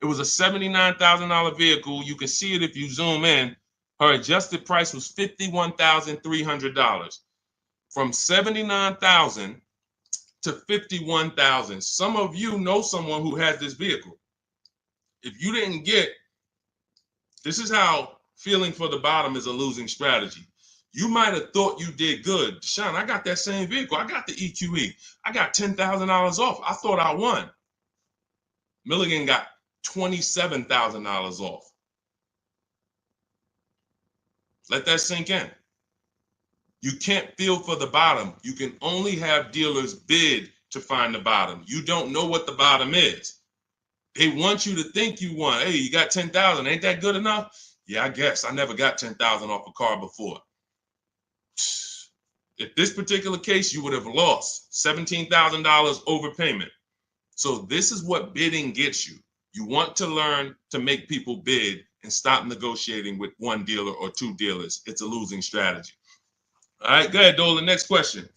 It was a $79,000 vehicle. You can see it if you zoom in. Her adjusted price was $51,300. From $79,000 to $51,000. Some of you know someone who has this vehicle. If you didn't get, this is how feeling for the bottom is a losing strategy. You might have thought you did good. Sean, I got that same vehicle. I got the EQE. I got $10,000 off. I thought I won. Milligan got $27,000 off. Let that sink in. You can't feel for the bottom. You can only have dealers bid to find the bottom. You don't know what the bottom is. They want you to think you won. Hey, you got 10,000. Ain't that good enough? Yeah, I guess. I never got 10,000 off a car before. If this particular case, you would have lost $17,000 overpayment. So this is what bidding gets you. You want to learn to make people bid and stop negotiating with one dealer or two dealers. It's a losing strategy. All right, go ahead, Dolan. Next question.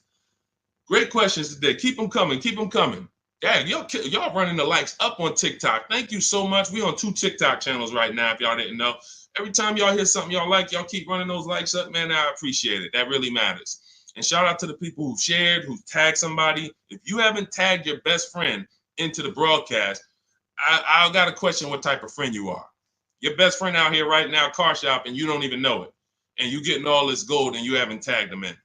Great questions today. Keep them coming. Keep them coming. Dang, y'all running the likes up on TikTok. Thank you so much. We on 2 TikTok channels right now, if y'all didn't know. Every time y'all hear something y'all like, y'all keep running those likes up, man. I appreciate it. That really matters. And shout out to the people who shared, who tagged somebody. If you haven't tagged your best friend into the broadcast, I got to question what type of friend you are. Your best friend out here right now, car shop, and you don't even know it. And you getting all this gold and you haven't tagged them in.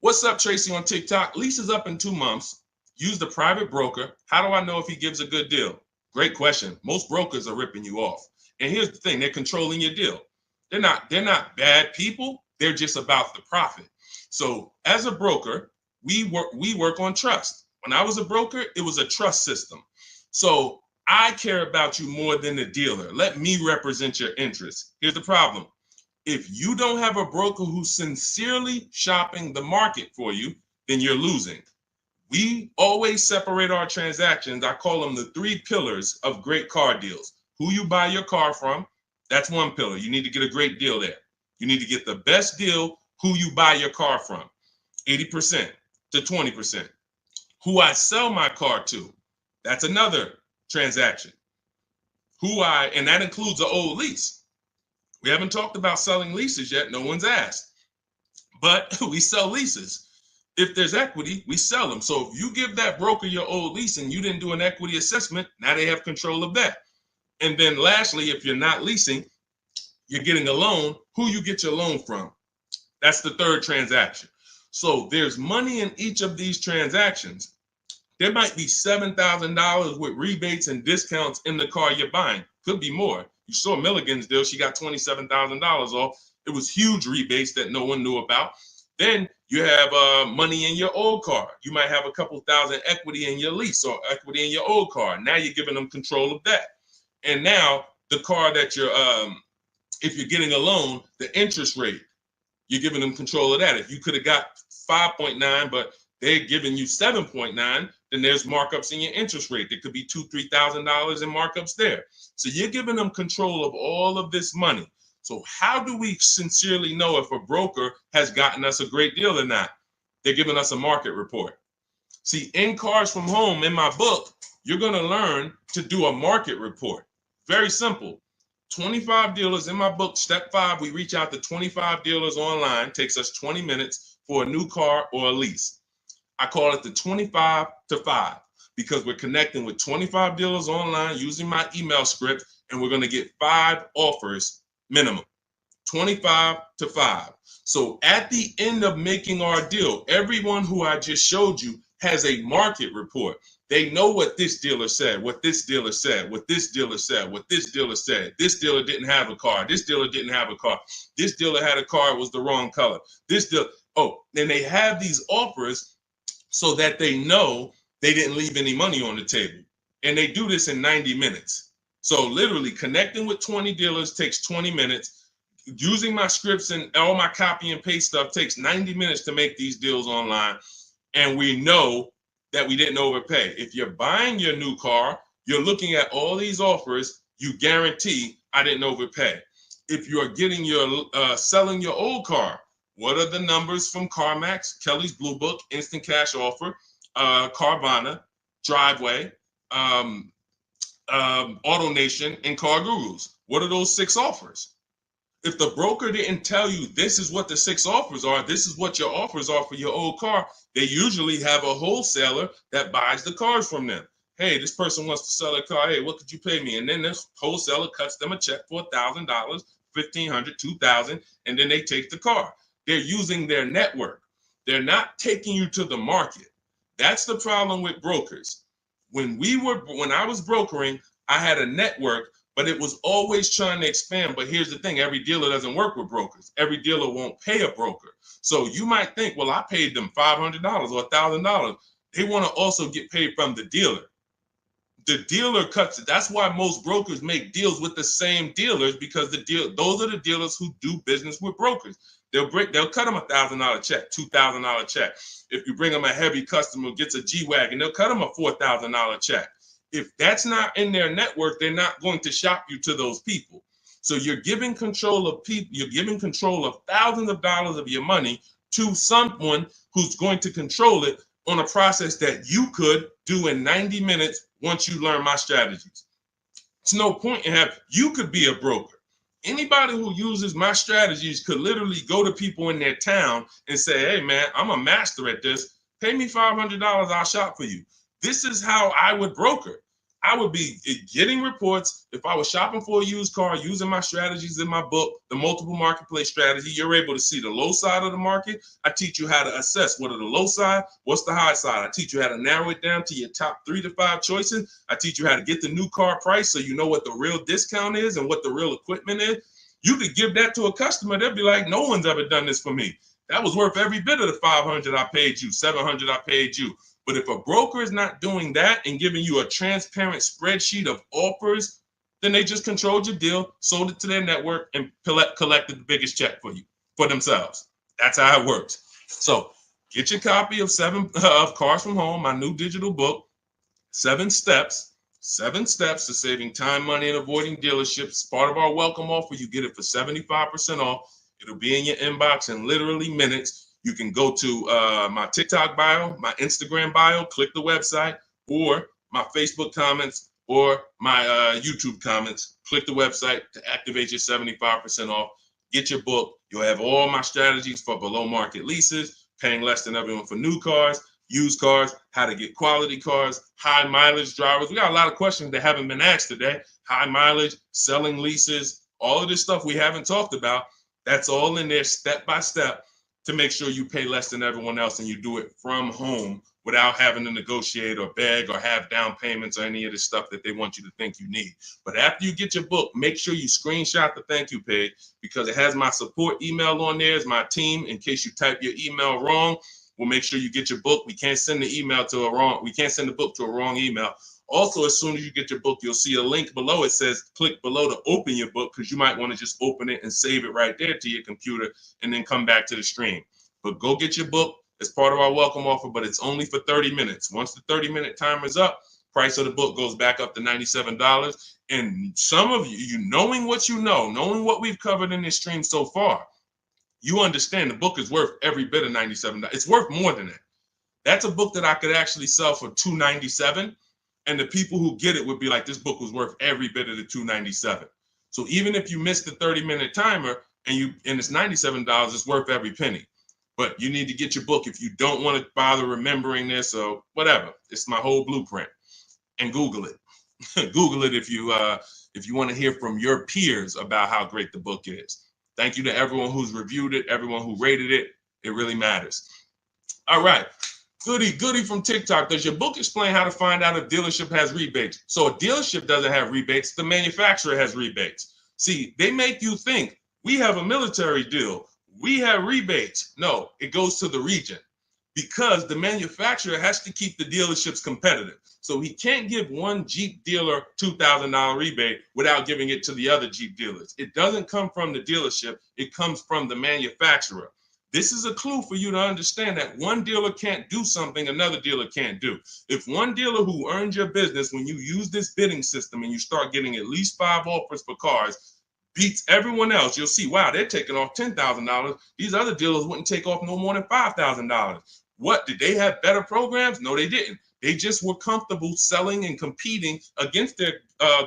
What's up, Tracy on TikTok? Lease is up in 2 months. Use the private broker. How do I know if he gives a good deal? Great question. Most brokers are ripping you off. And here's the thing, they're controlling your deal. They're not bad people. They're just about the profit. So as a broker, we work on trust. When I was a broker, it was a trust system. So I care about you more than the dealer. Let me represent your interests. Here's the problem. If you don't have a broker who's sincerely shopping the market for you, then you're losing. We always separate our transactions. I call them the 3 pillars of great car deals. Who you buy your car from, that's one pillar. You need to get a great deal there. You need to get the best deal, who you buy your car from, 80% to 20%. Who I sell my car to, that's another transaction. And that includes an old lease. We haven't talked about selling leases yet. No one's asked. But we sell leases. If there's equity, we sell them. So if you give that broker your old lease and you didn't do an equity assessment, now they have control of that. And then lastly, if you're not leasing, you're getting a loan, who you get your loan from. That's the 3rd transaction. So there's money in each of these transactions. There might be $7,000 with rebates and discounts in the car you're buying. Could be more. You saw Milligan's deal. She got $27,000 off. It was huge rebates that no one knew about. Then you have money in your old car. You might have a couple thousand equity in your lease or equity in your old car. Now you're giving them control of that. And now the car that you're, if you're getting a loan, the interest rate, you're giving them control of that. If you could have got 5.9, but they're giving you 7.9, then there's markups in your interest rate. There could be $2,000, $3,000 in markups there. So you're giving them control of all of this money. So how do we sincerely know if a broker has gotten us a great deal or not? They're giving us a market report. See, in Cars from Home, in my book, you're going to learn to do a market report. Very simple. 25 dealers in my book, step 5, we reach out to 25 dealers online. Takes us 20 minutes for a new car or a lease. I call it the 25 to 5 because we're connecting with 25 dealers online using my email script, and we're going to get 5 offers minimum. 25 to 5. So at the end of making our deal, everyone who I just showed you has a market report. They know what this dealer said, what this dealer said, what this dealer said, what this dealer said. This dealer didn't have a car. This dealer didn't have a car. This dealer had a car, it was the wrong color. This dealer, then they have these offers so that they know they didn't leave any money on the table. And they do this in 90 minutes. So literally connecting with 20 dealers takes 20 minutes. Using my scripts and all my copy and paste stuff takes 90 minutes to make these deals online. And we know that we didn't overpay. If you're buying your new car, you're looking at all these offers, you guarantee I didn't overpay. If you're getting your selling your old car, what are the numbers from CarMax, Kelly's Blue Book, Instant Cash Offer, Carvana, Driveway, AutoNation, and Car Gurus? What are those 6 offers? If the broker didn't tell you this is what the 6 offers are, this is what your offers are for your old car, they usually have a wholesaler that buys the cars from them. Hey, this person wants to sell a car. Hey, what could you pay me? And then this wholesaler cuts them a check for $1,000, $1,500, $2,000, and then they take the car. They're using their network. They're not taking you to the market. That's the problem with brokers. When I was brokering, I had a network, but it was always trying to expand. But here's the thing, every dealer doesn't work with brokers. Every dealer won't pay a broker. So you might think, well, I paid them $500 or $1,000. They want to also get paid from the dealer. The dealer cuts it. That's why most brokers make deals with the same dealers, because those are the dealers who do business with brokers. They'll cut them $1,000 check, $2,000 check. If you bring them a heavy customer who gets a G-Wagon, they'll cut them a $4,000 check. If that's not in their network, they're not going to shop you to those people. So you're giving control of people, you're giving control of thousands of dollars of your money to someone who's going to control it on a process that you could do in 90 minutes once you learn my strategies. It's no point in you could be a broker. Anybody who uses my strategies could literally go to people in their town and say, hey, man, I'm a master at this. Pay me $500, I'll shop for you. This is how I would broker. I would be getting reports. If I was shopping for a used car, using my strategies in my book, the multiple marketplace strategy, you're able to see the low side of the market. I teach you how to assess what are the low side, what's the high side. I teach you how to narrow it down to your top 3 to 5 choices. I teach you how to get the new car price so you know what the real discount is and what the real equipment is. You could give that to a customer. They'll be like, no one's ever done this for me. That was worth every bit of the $500 I paid you, $700 I paid you. But if a broker is not doing that and giving you a transparent spreadsheet of offers, then they just controlled your deal, sold it to their network, and collected the biggest check for you, for themselves. That's how it works. So get your copy of Cars from Home, my new digital book, 7 steps to saving time, money, and avoiding dealerships. Part of our welcome offer. You get it for 75% off. It'll be in your inbox in literally minutes. You can go to my TikTok bio, my Instagram bio, click the website, or my Facebook comments, or my YouTube comments. Click the website to activate your 75% off. Get your book. You'll have all my strategies for below market leases, paying less than everyone for new cars, used cars, how to get quality cars, high mileage drivers. We got a lot of questions that haven't been asked today. High mileage, selling leases, all of this stuff we haven't talked about. That's all in there step by step to make sure you pay less than everyone else and you do it from home without having to negotiate or beg or have down payments or any of the stuff that they want you to think you need. But after you get your book, make sure you screenshot the thank you page because it has my support email on there as my team. In case you type your email wrong, we'll make sure you get your book. We can't send the book to a wrong email. Also, as soon as you get your book, you'll see a link below. It says click below to open your book because you might want to just open it and save it right there to your computer and then come back to the stream. But go get your book. It's part of our welcome offer, but it's only for 30 minutes. Once the 30-minute timer is up, price of the book goes back up to $97. And some of you knowing what you know, knowing what we've covered in this stream so far, you understand the book is worth every bit of $97. It's worth more than that. That's a book that I could actually sell for $297. And the people who get it would be like, this book was worth every bit of the $297. So even if you miss the 30-minute timer and it's $97, it's worth every penny. But you need to get your book if you don't want to bother remembering this or whatever. It's my whole blueprint. And Google it. Google it if you want to hear from your peers about how great the book is. Thank you to everyone who's reviewed it, everyone who rated it. It really matters. All right. Goody from TikTok. Does your book explain how to find out if dealership has rebates? So a dealership doesn't have rebates. The manufacturer has rebates. See, they make you think we have a military deal. We have rebates. No, it goes to the region because the manufacturer has to keep the dealerships competitive. So he can't give one Jeep dealer $2,000 rebate without giving it to the other Jeep dealers. It doesn't come from the dealership. It comes from the manufacturer. This is a clue for you to understand that one dealer can't do something another dealer can't do. If one dealer who earned your business, when you use this bidding system and you start getting at least 5 offers for cars, beats everyone else, you'll see, wow, they're taking off $10,000. These other dealers wouldn't take off no more than $5,000. What, did they have better programs? No, they didn't. They just were comfortable selling and competing against their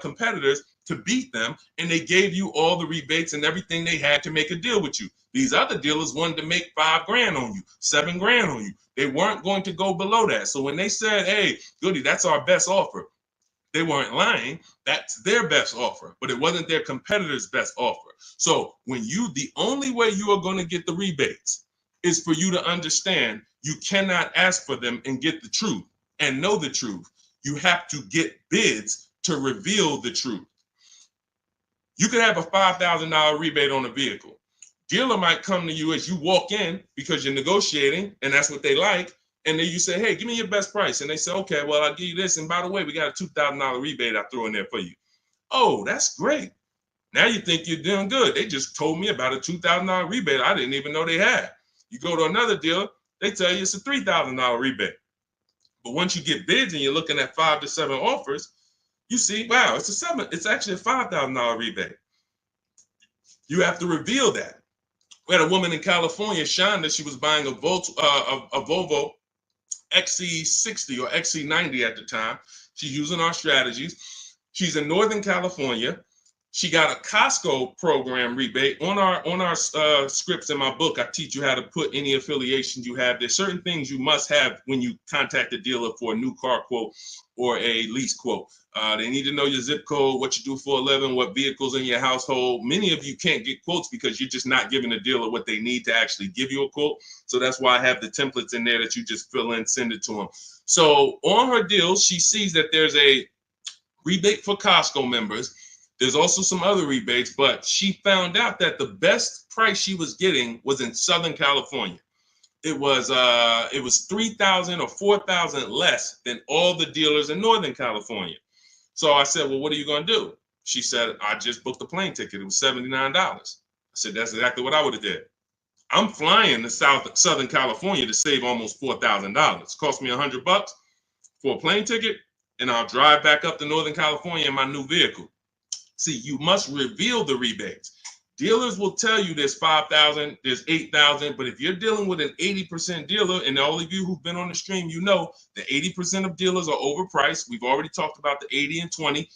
competitors to beat them, and they gave you all the rebates and everything they had to make a deal with you. These other dealers wanted to make $5,000 on you, $7,000 on you. They weren't going to go below that. So when they said, hey, Goody, that's our best offer, they weren't lying. That's their best offer, but it wasn't their competitor's best offer. So the only way you are going to get the rebates is for you to understand you cannot ask for them and get the truth and know the truth. You have to get bids to reveal the truth. You could have a $5,000 rebate on a vehicle. Dealer might come to you as you walk in because you're negotiating and that's what they like. And then you say, hey, give me your best price. And they say, okay, well, I'll give you this. And by the way, we got a $2,000 rebate I threw in there for you. Oh, that's great. Now you think you're doing good. They just told me about a $2,000 rebate I didn't even know they had. You go to another dealer, they tell you it's a $3,000 rebate. But once you get bids and you're looking at 5 to 7 offers, you see, wow, it's actually a $5,000 rebate. You have to reveal that. We had a woman in California, Shonda, she was buying a Volvo XC60 or XC90 at the time. She's using our strategies. She's in Northern California. She got a Costco program rebate on our scripts in my book. I teach you how to put any affiliations you have. There's certain things you must have when you contact a dealer for a new car quote or a lease quote. They need to know your zip code, what you do for a living, what vehicles in your household. Many of you can't get quotes because you're just not giving the dealer what they need to actually give you a quote. So that's why I have the templates in there that you just fill in, send it to them. So on her deals, she sees that there's a rebate for Costco members. There's also some other rebates, but she found out that the best price she was getting was in Southern California. It was 3,000 or 4,000 less than all the dealers in Northern California. So I said, well, what are you going to do? She said, I just booked a plane ticket. It was $79. I said, that's exactly what I would have did. I'm flying to Southern California to save almost $4,000. Cost me $100 for a plane ticket, and I'll drive back up to Northern California in my new vehicle. See, you must reveal the rebates. Dealers will tell you there's 5,000, there's 8,000, but if you're dealing with an 80% dealer, and all of you who've been on the stream, you know the 80% of dealers are overpriced. We've already talked about the 80 and 20.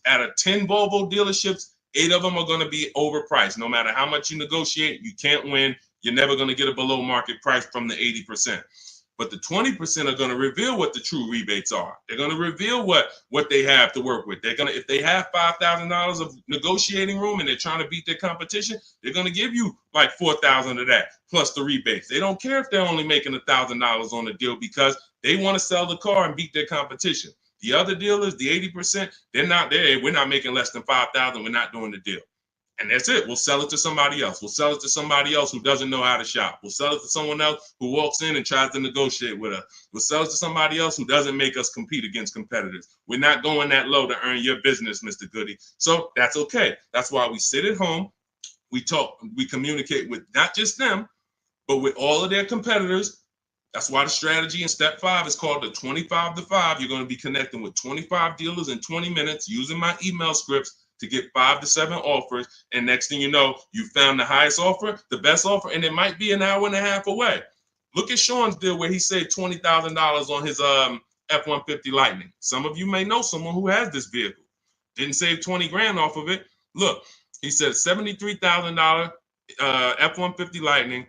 Out of 10 Volvo dealerships, 8 of them are going to be overpriced. No matter how much you negotiate, you can't win. You're never going to get a below market price from the 80%. But the 20% are going to reveal what the true rebates are. They're going to reveal what they have to work with. They're going to, if they have $5,000 of negotiating room and they're trying to beat their competition, they're going to give you like $4,000 of that plus the rebates. They don't care if they're only making $1,000 on the deal because they want to sell the car and beat their competition. The other dealers, the 80%, they're not there. We're not making less than $5,000. We're not doing the deal. And that's it. We'll sell it to somebody else. We'll sell it to somebody else who doesn't know how to shop. We'll sell it to someone else who walks in and tries to negotiate with us. We'll sell it to somebody else who doesn't make us compete against competitors. We're not going that low to earn your business, Mr. Goody. So that's okay. That's why we sit at home. We talk, we communicate with not just them, but with all of their competitors. That's why the strategy in step 5 is called the 25 to 5. You're going to be connecting with 25 dealers in 20 minutes using my email scripts to get 5 to 7 offers. And next thing you know, you found the highest offer, the best offer, and it might be an hour and a half away. Look at Sean's deal where he saved $20,000 on his F-150 Lightning. Some of you may know someone who has this vehicle. Didn't save 20 grand off of it. Look, he said $73,000 F-150 Lightning.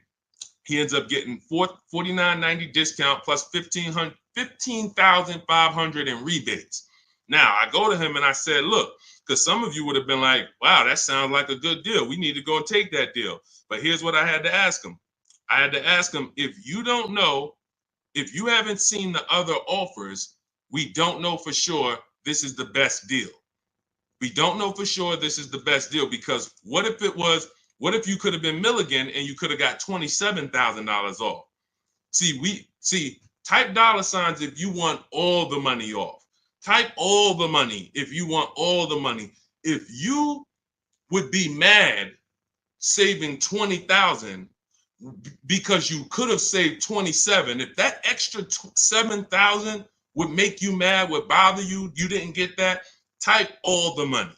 He ends up getting $49.90 discount plus $15,500 in rebates. Now, I go to him and I said, look, because some of you would have been like, wow, that sounds like a good deal. We need to go and take that deal. But here's what I had to ask him. I had to ask him, if you don't know, if you haven't seen the other offers, we don't know for sure this is the best deal. We don't know for sure this is the best deal because what if you could have been Milligan and you could have got $27,000 off? Type dollar signs if you want all the money off. Type all the money if you want all the money. If you would be mad saving 20,000 because you could have saved 27, if that extra 7,000 would make you mad, would bother you, you didn't get that, type all the money.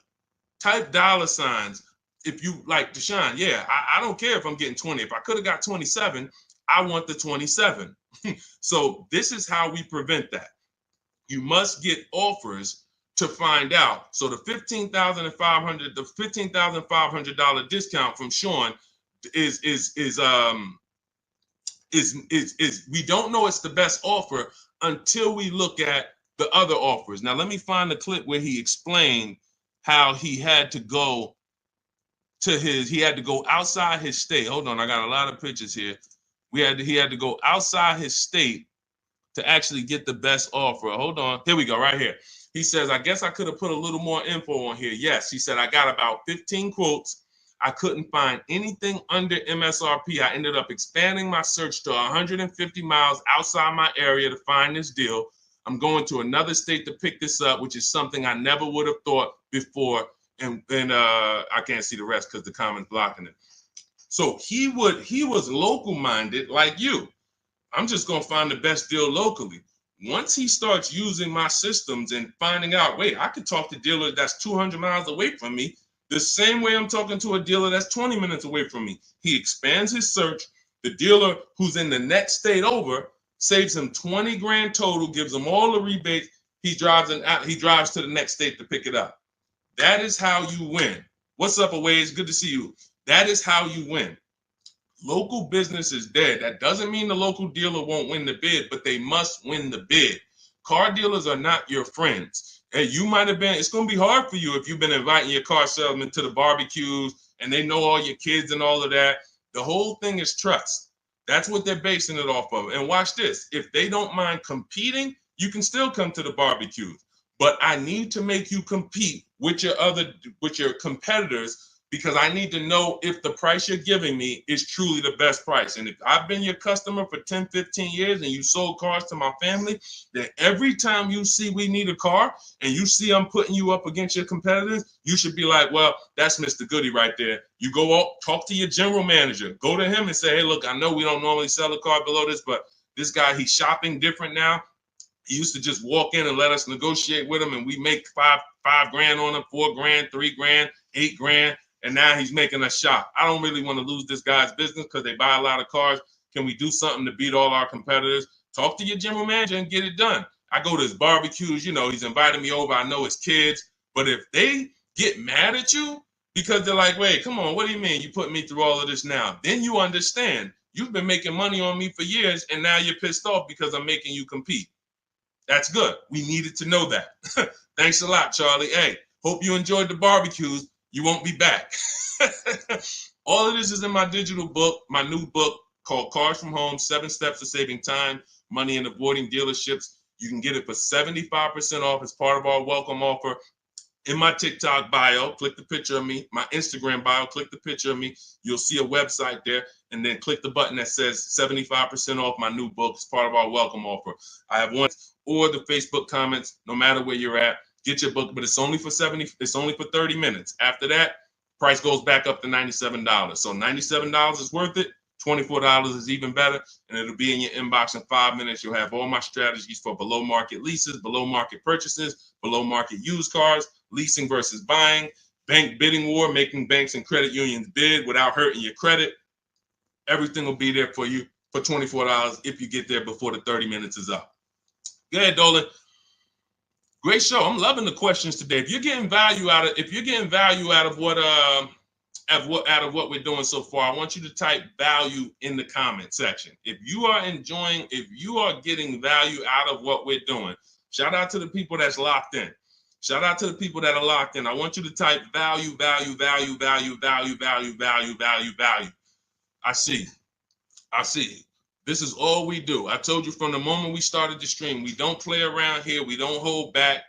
Type dollar signs if you like Deshone. Yeah, I don't care if I'm getting 20. If I could have got 27, I want the 27. So this is how we prevent that. You must get offers to find out. So the $15,500 discount from Sean is we don't know it's the best offer until we look at the other offers. Now let me find the clip where he explained how he had to go outside his state. Hold on, I got a lot of pictures here. He had to go outside his state to actually get the best offer. Hold on. Here we go, right here. He says, I guess I could have put a little more info on here. Yes, he said, I got about 15 quotes. I couldn't find anything under MSRP. I ended up expanding my search to 150 miles outside my area to find this deal. I'm going to another state to pick this up, which is something I never would have thought before. And I can't see the rest because the comment's blocking it. So he was local minded like you. I'm just going to find the best deal locally. Once he starts using my systems and finding out, wait, I could talk to a dealer that's 200 miles away from me the same way I'm talking to a dealer that's 20 minutes away from me. He expands his search. The dealer who's in the next state over saves him 20 grand total, gives him all the rebates. He drives to the next state to pick it up. That is how you win. What's up, Aways? Good to see you. That is how you win. Local business is dead. That doesn't mean the local dealer won't win the bid, but they must win the bid. Car dealers are not your friends. Hey, you might have been, it's going to be hard for you if you've been inviting your car salesman to the barbecues and they know all your kids and all of that. The whole thing is trust. That's what they're basing it off of. And watch this. If they don't mind competing, you can still come to the barbecues. But I need to make you compete with your competitors, because I need to know if the price you're giving me is truly the best price. And if I've been your customer for 10, 15 years and you sold cars to my family, then every time you see we need a car and you see I'm putting you up against your competitors, you should be like, well, that's Mr. Goody right there. You go out, talk to your general manager, go to him and say, hey, look, I know we don't normally sell a car below this, but this guy, he's shopping different now. He used to just walk in and let us negotiate with him, and we make five grand on him, 4 grand, 3 grand, 8 grand. And now he's making us shop. I don't really want to lose this guy's business because they buy a lot of cars. Can we do something to beat all our competitors? Talk to your general manager and get it done. I go to his barbecues, he's invited me over. I know his kids. But if they get mad at you because they're like, wait, come on, what do you mean you put me through all of this now? Then you understand. You've been making money on me for years, and now you're pissed off because I'm making you compete. That's good. We needed to know that. Thanks a lot, Charlie. Hey, hope you enjoyed the barbecues. You won't be back. All of this is in my digital book, my new book called Cars from Home, 7 Steps to Saving Time, Money, and Avoiding Dealerships. You can get it for 75% off as part of our welcome offer. In my TikTok bio, click the picture of me. My Instagram bio, click the picture of me. You'll see a website there, and then click the button that says 75% off my new book as part of our welcome offer. I have one or the Facebook comments, no matter where you're at. Get your book, but it's only for 30 minutes. After that, price goes back up to $97. So $97 is worth it. $24 is even better, and it'll be in your inbox in 5 minutes. You'll have all my strategies for below market leases, below market purchases, below market used cars, leasing versus buying, bank bidding war, making banks and credit unions bid without hurting your credit. Everything will be there for you for $24 if you get there before the 30 minutes is up. Go ahead, Dolan. Great show. I'm loving the questions today. If you're getting value out of what we're doing so far, I want you to type value in the comment section. If you are getting value out of what we're doing, shout out to the people that's locked in. Shout out to the people that are locked in. I want you to type value, value, value, value, value, value, value, value, value. I see. This is all we do. I told you from the moment we started the stream, we don't play around here. We don't hold back.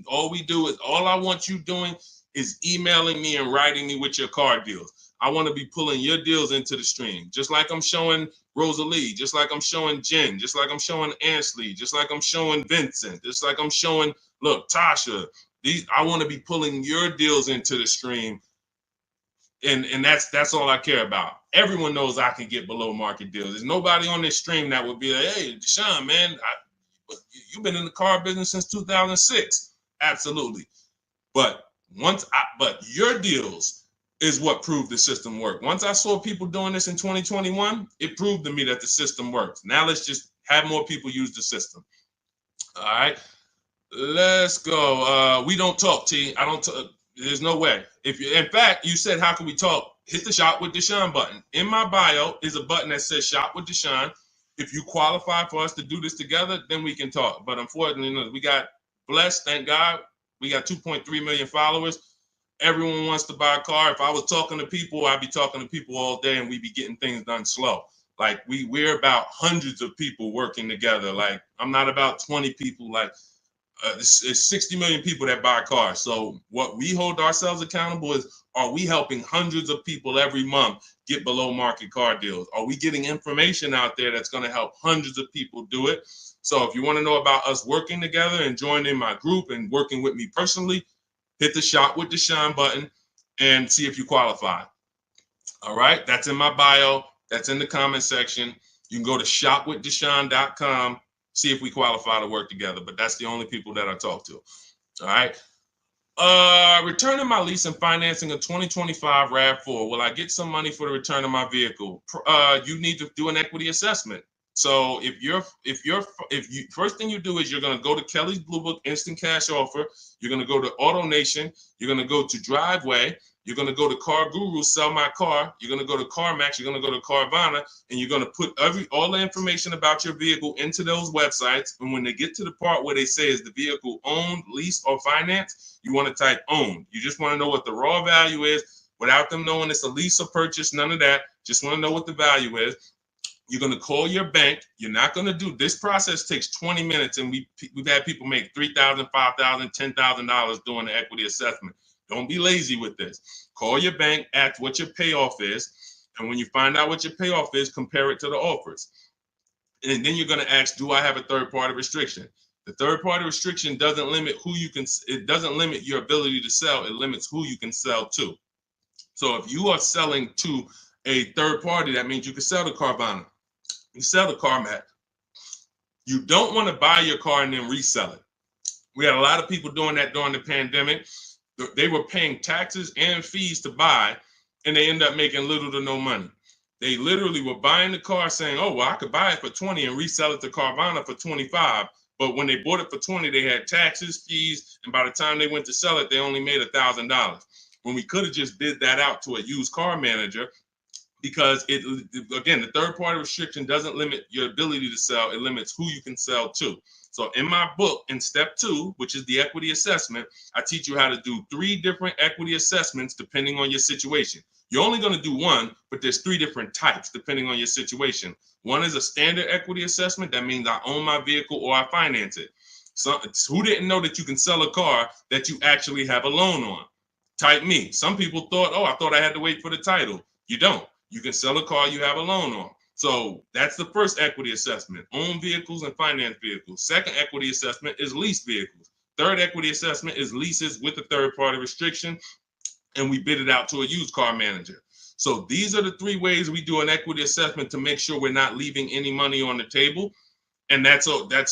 All we do is, all I want you doing is emailing me and writing me with your car deals. I want to be pulling your deals into the stream, just like I'm showing Rosalie, just like I'm showing Jen, just like I'm showing Ansley, just like I'm showing Vincent, just like I'm showing, look, Tasha. I want to be pulling your deals into the stream. And that's all I care about. Everyone knows I can get below market deals. There's nobody on this stream that would be like, hey, Deshone, man, you've been in the car business since 2006. Absolutely. But your deals is what proved the system worked. Once I saw people doing this in 2021, it proved to me that the system works. Now let's just have more people use the system. All right, let's go. We don't talk, T. I don't talk. There's no way. In fact, you said, how can we talk? Hit the Shop with Deshone button. In my bio is a button that says Shop with Deshone. If you qualify for us to do this together, then we can talk. But unfortunately, we got blessed, thank God. We got 2.3 million followers. Everyone wants to buy a car. If I was talking to people, I'd be talking to people all day and we'd be getting things done slow. Like we're about hundreds of people working together. Like I'm not about 20 people. Like it's 60 million people that buy cars. So what we hold ourselves accountable is, are we helping hundreds of people every month get below market car deals? Are we getting information out there that's going to help hundreds of people do it? So if you want to know about us working together and joining my group and working with me personally, hit the Shop with Deshone button and see if you qualify. All right, that's in my bio. That's in the comment section. You can go to shopwithdeshone.com. See if we qualify to work together, but that's the only people that I talk to. All right. Returning my lease and financing a 2025 RAV4. Will I get some money for the return of my vehicle? You need to do an equity assessment. So if you first thing you do is you're going to go to Kelly's Blue Book Instant Cash Offer. You're going to go to Auto Nation. You're going to go to Driveway. You're going to go to Car Guru, Sell My Car. You're going to go to CarMax. You're going to go to Carvana, and you're going to put all the information about your vehicle into those websites. And when they get to the part where they say is the vehicle owned, leased, or financed, you want to type owned. You just want to know what the raw value is without them knowing it's a lease or purchase. None of that. Just want to know what the value is. You're going to call your bank. You're not going to do this process takes 20 minutes, and we've had people make $3,000, $5,000, $10,000 doing the equity assessment. Don't be lazy with this. Call your bank, ask what your payoff is, and when you find out what your payoff is, compare it to the offers. And then you're going to ask, do I have a third-party restriction? The third-party restriction doesn't limit it doesn't limit your ability to sell. It limits who you can sell to. So if you are selling to a third party, that means you can sell to Carvana. You sell to CarMax. You don't want to buy your car and then resell it. We had a lot of people doing that during the pandemic. They were paying taxes and fees to buy, and they end up making little to no money. They literally were buying the car saying, oh, well, I could buy it for 20 and resell it to Carvana for 25. But when they bought it for 20, they had taxes, fees, and by the time they went to sell it, they only made $1,000. When we could have just bid that out to a used car manager, because again, the third party restriction doesn't limit your ability to sell. It limits who you can sell to. So in my book, in step 2, which is the equity assessment, I teach you how to do 3 different equity assessments depending on your situation. You're only going to do one, but there's 3 different types depending on your situation. One is a standard equity assessment. That means I own my vehicle or I finance it. So who didn't know that you can sell a car that you actually have a loan on? Type me. Some people thought, oh, I thought I had to wait for the title. You don't. You can sell a car you have a loan on. So that's the first equity assessment, own vehicles and finance vehicles. Second equity assessment is lease vehicles. Third equity assessment is leases with a third party restriction, and we bid it out to a used car manager. So these are the 3 ways we do an equity assessment to make sure we're not leaving any money on the table. And that's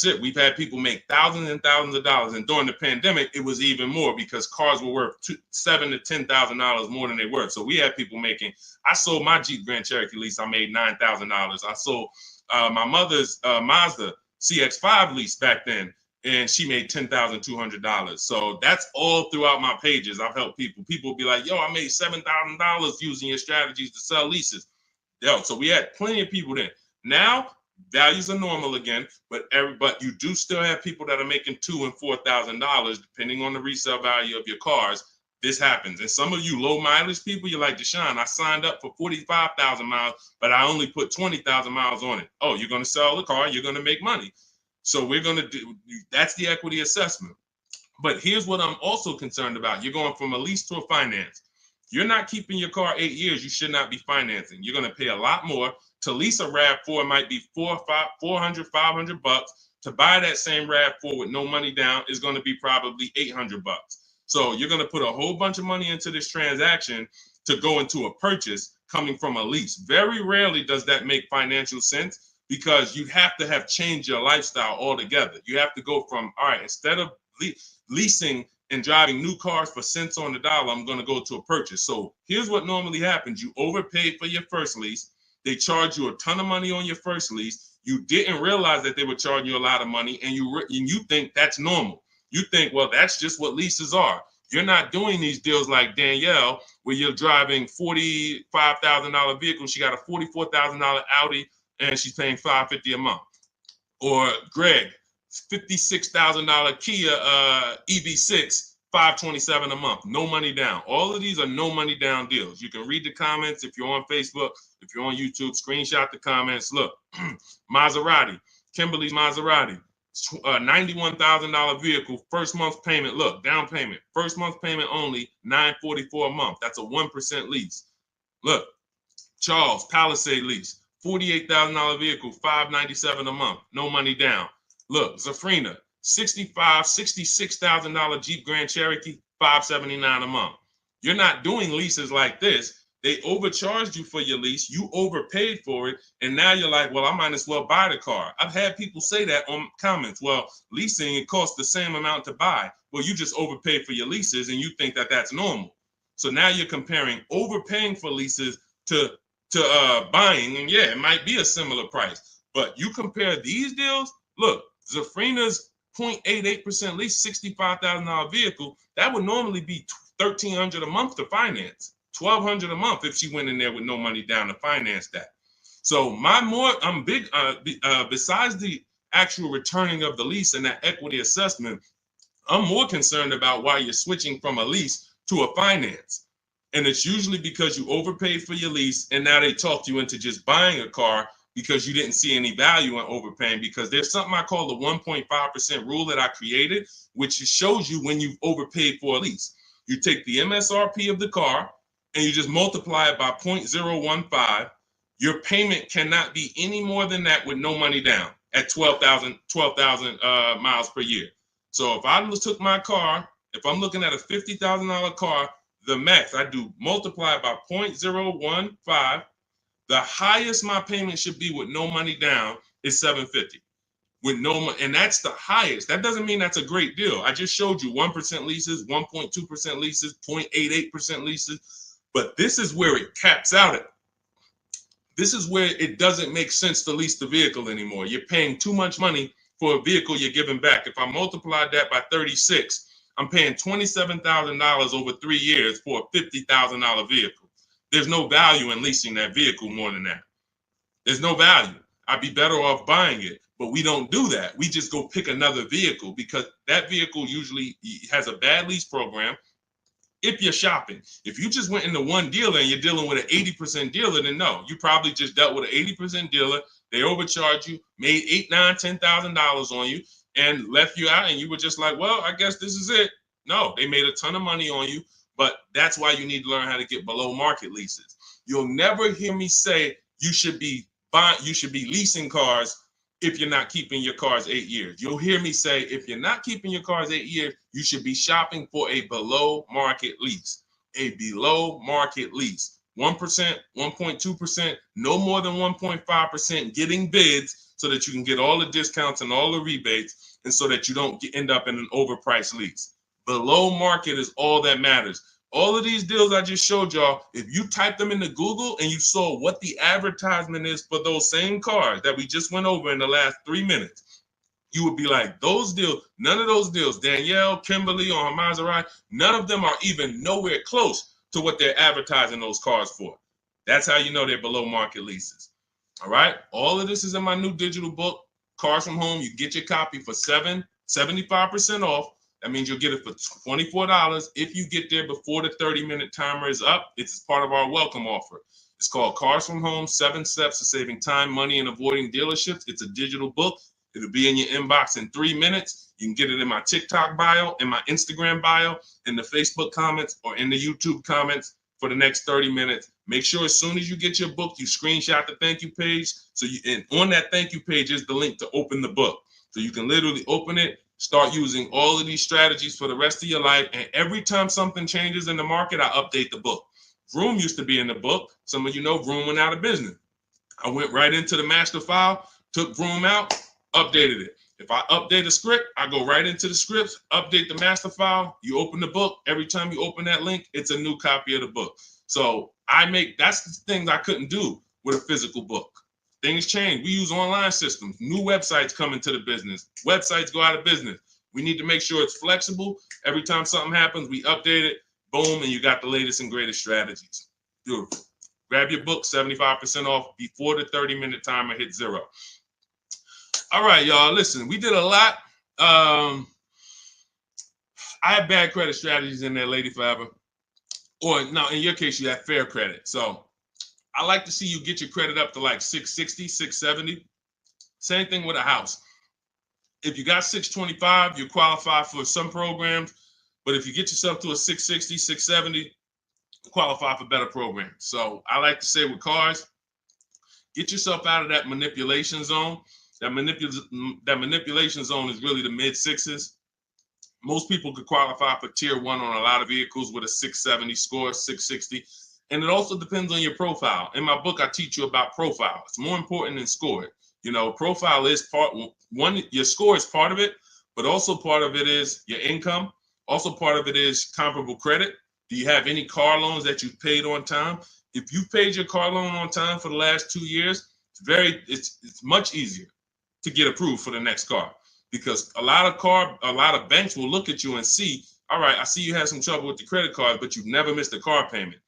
it. We've had people make thousands and thousands of dollars. And during the pandemic, it was even more because cars were worth $7,000 to $10,000 more than they were. So we had people making, I sold my Jeep Grand Cherokee lease. I made $9,000. I sold my mother's Mazda CX-5 lease back then, and she made $10,200. So that's all throughout my pages. I've helped people. People be like, yo, I made $7,000 using your strategies to sell leases. Yo, so we had plenty of people then. Now, values are normal again, but you do still have people that are making $2,000 and $4,000 depending on the resale value of your cars. This happens, and some of you low mileage people, you're like, Deshone, I signed up for 45,000 miles, but I only put 20,000 miles on it. Oh, you're going to sell the car, you're going to make money. So we're going to do that's the equity assessment. But here's what I'm also concerned about: you're going from a lease to a finance. You're not keeping your car 8 years. You should not be financing. You're going to pay a lot more. To lease a RAV4 might be $400, $500. To buy that same RAV4 with no money down is going to be probably $800. So you're going to put a whole bunch of money into this transaction to go into a purchase coming from a lease. Very rarely does that make financial sense because you have to have changed your lifestyle altogether. You have to go from, all right, instead of leasing and driving new cars for cents on the dollar, I'm going to go to a purchase. So here's what normally happens. You overpaid for your first lease. They charge you a ton of money on your first lease. You didn't realize that they were charging you a lot of money, and you think that's normal. You think, well, that's just what leases are. You're not doing these deals like Danielle, where you're driving $45,000 vehicle. She got a $44,000 Audi, and she's paying $550 a month. Or Greg, $56,000 Kia EV6, $527 a month, no money down. All of these are no money down deals. You can read the comments if you're on Facebook, if you're on YouTube, screenshot the comments. Look, Maserati, Kimberly's Maserati, $91,000 vehicle, first month's payment. Look, down payment, first month's payment only, $944 a month. That's a 1% lease. Look, Charles, Palisade lease, $48,000 vehicle, $597 a month, no money down. Look, Zafrina, $66,000 Jeep Grand Cherokee, $579 a month. You're not doing leases like this. They overcharged you for your lease. You overpaid for it. And now you're like, well, I might as well buy the car. I've had people say that on comments. Well, leasing, it costs the same amount to buy. Well, you just overpaid for your leases and you think that that's normal. So now you're comparing overpaying for leases to buying. And yeah, it might be a similar price. But you compare these deals, look, Zafrina's 0.88% lease, $65,000 vehicle, that would normally be $1,300 a month to finance, $1,200 a month if she went in there with no money down to finance that. So I'm big, besides the actual returning of the lease and that equity assessment, I'm more concerned about why you're switching from a lease to a finance. And it's usually because you overpaid for your lease and now they talked you into just buying a car because you didn't see any value in overpaying, because there's something I call the 1.5% rule that I created, which shows you when you've overpaid for a lease. You take the MSRP of the car and you just multiply it by 0.015. Your payment cannot be any more than that with no money down at 12,000 miles per year. So if I took my car, if I'm looking at a $50,000 car, the max I do multiply by 0.015. The highest my payment should be with no money down is $750. With no money, and that's the highest. That doesn't mean that's a great deal. I just showed you 1% leases, 1.2% leases, 0.88% leases, but this is where it caps out at. This is where it doesn't make sense to lease the vehicle anymore. You're paying too much money for a vehicle you're giving back. If I multiplied that by 36, I'm paying $27,000 over 3 years for a $50,000 vehicle. There's no value in leasing that vehicle more than that. There's no value. I'd be better off buying it, but we don't do that. We just go pick another vehicle because that vehicle usually has a bad lease program. If you're shopping, if you just went into one dealer and you're dealing with an 80% dealer, then no, you probably just dealt with an 80% dealer. They overcharged you, made $8,000, $9,000, $10,000 on you, and left you out. And you were just like, well, I guess this is it. No, they made a ton of money on you, but that's why you need to learn how to get below market leases. You'll never hear me say you should be leasing cars if you're not keeping your cars 8 years. You'll hear me say, if you're not keeping your cars 8 years, you should be shopping for a below market lease. A below market lease. 1%, 1.2%, no more than 1.5%, getting bids so that you can get all the discounts and all the rebates, and so that you don't end up in an overpriced lease. Below market is all that matters. All of these deals I just showed y'all, if you type them into Google and you saw what the advertisement is for those same cars that we just went over in the last 3 minutes, you would be like, those deals, none of those deals, Danielle, Kimberly, or Maserati, none of them are even nowhere close to what they're advertising those cars for. That's how you know they're below market leases. All right. All of this is in my new digital book, Cars from Home. You get your copy for 75% off. That means you'll get it for $24 if you get there before the 30-minute timer is up. It's part of our welcome offer. It's called Cars from Home, 7 Steps to Saving Time, Money, and Avoiding Dealerships. It's a digital book. It'll be in your inbox in 3 minutes. You can get it in my TikTok bio, in my Instagram bio, in the Facebook comments, or in the YouTube comments for the next 30 minutes. Make sure as soon as you get your book, you screenshot the thank you page. And on that thank you page is the link to open the book. So you can literally open it, start using all of these strategies for the rest of your life. And every time something changes in the market, I update the book. Vroom used to be in the book. Some of you know Vroom went out of business. I went right into the master file, took Vroom out, updated it. If I update a script, I go right into the scripts, update the master file. You open the book. Every time you open that link, it's a new copy of the book. So that's the things I couldn't do with a physical book. Things change. We use online systems. New websites come into the business. Websites go out of business. We need to make sure it's flexible. Every time something happens, we update it. Boom, and you got the latest and greatest strategies. Beautiful. Grab your book, 75% off before the 30-minute timer hits 0. All right, y'all. Listen, we did a lot. I have bad credit strategies in there, Lady Forever. Or no, in your case, you have fair credit. So I like to see you get your credit up to like 660, 670. Same thing with a house. If you got 625, you qualify for some programs. But if you get yourself to a 660, 670, you qualify for better programs. So I like to say with cars, get yourself out of that manipulation zone. That manipulation zone is really the mid-6s. Most people could qualify for tier 1 on a lot of vehicles with a 670 score, 660. And it also depends on your profile. In my book, I teach you about profile. It's more important than score. You know, profile is part one. Your score is part of it, but also part of it is your income. Also part of it is comparable credit. Do you have any car loans that you've paid on time? If you've paid your car loan on time for the last 2 years, It's much easier to get approved for the next car, because a lot of banks will look at you and see, all right, I see you had some trouble with the credit card, but you've never missed a car payment.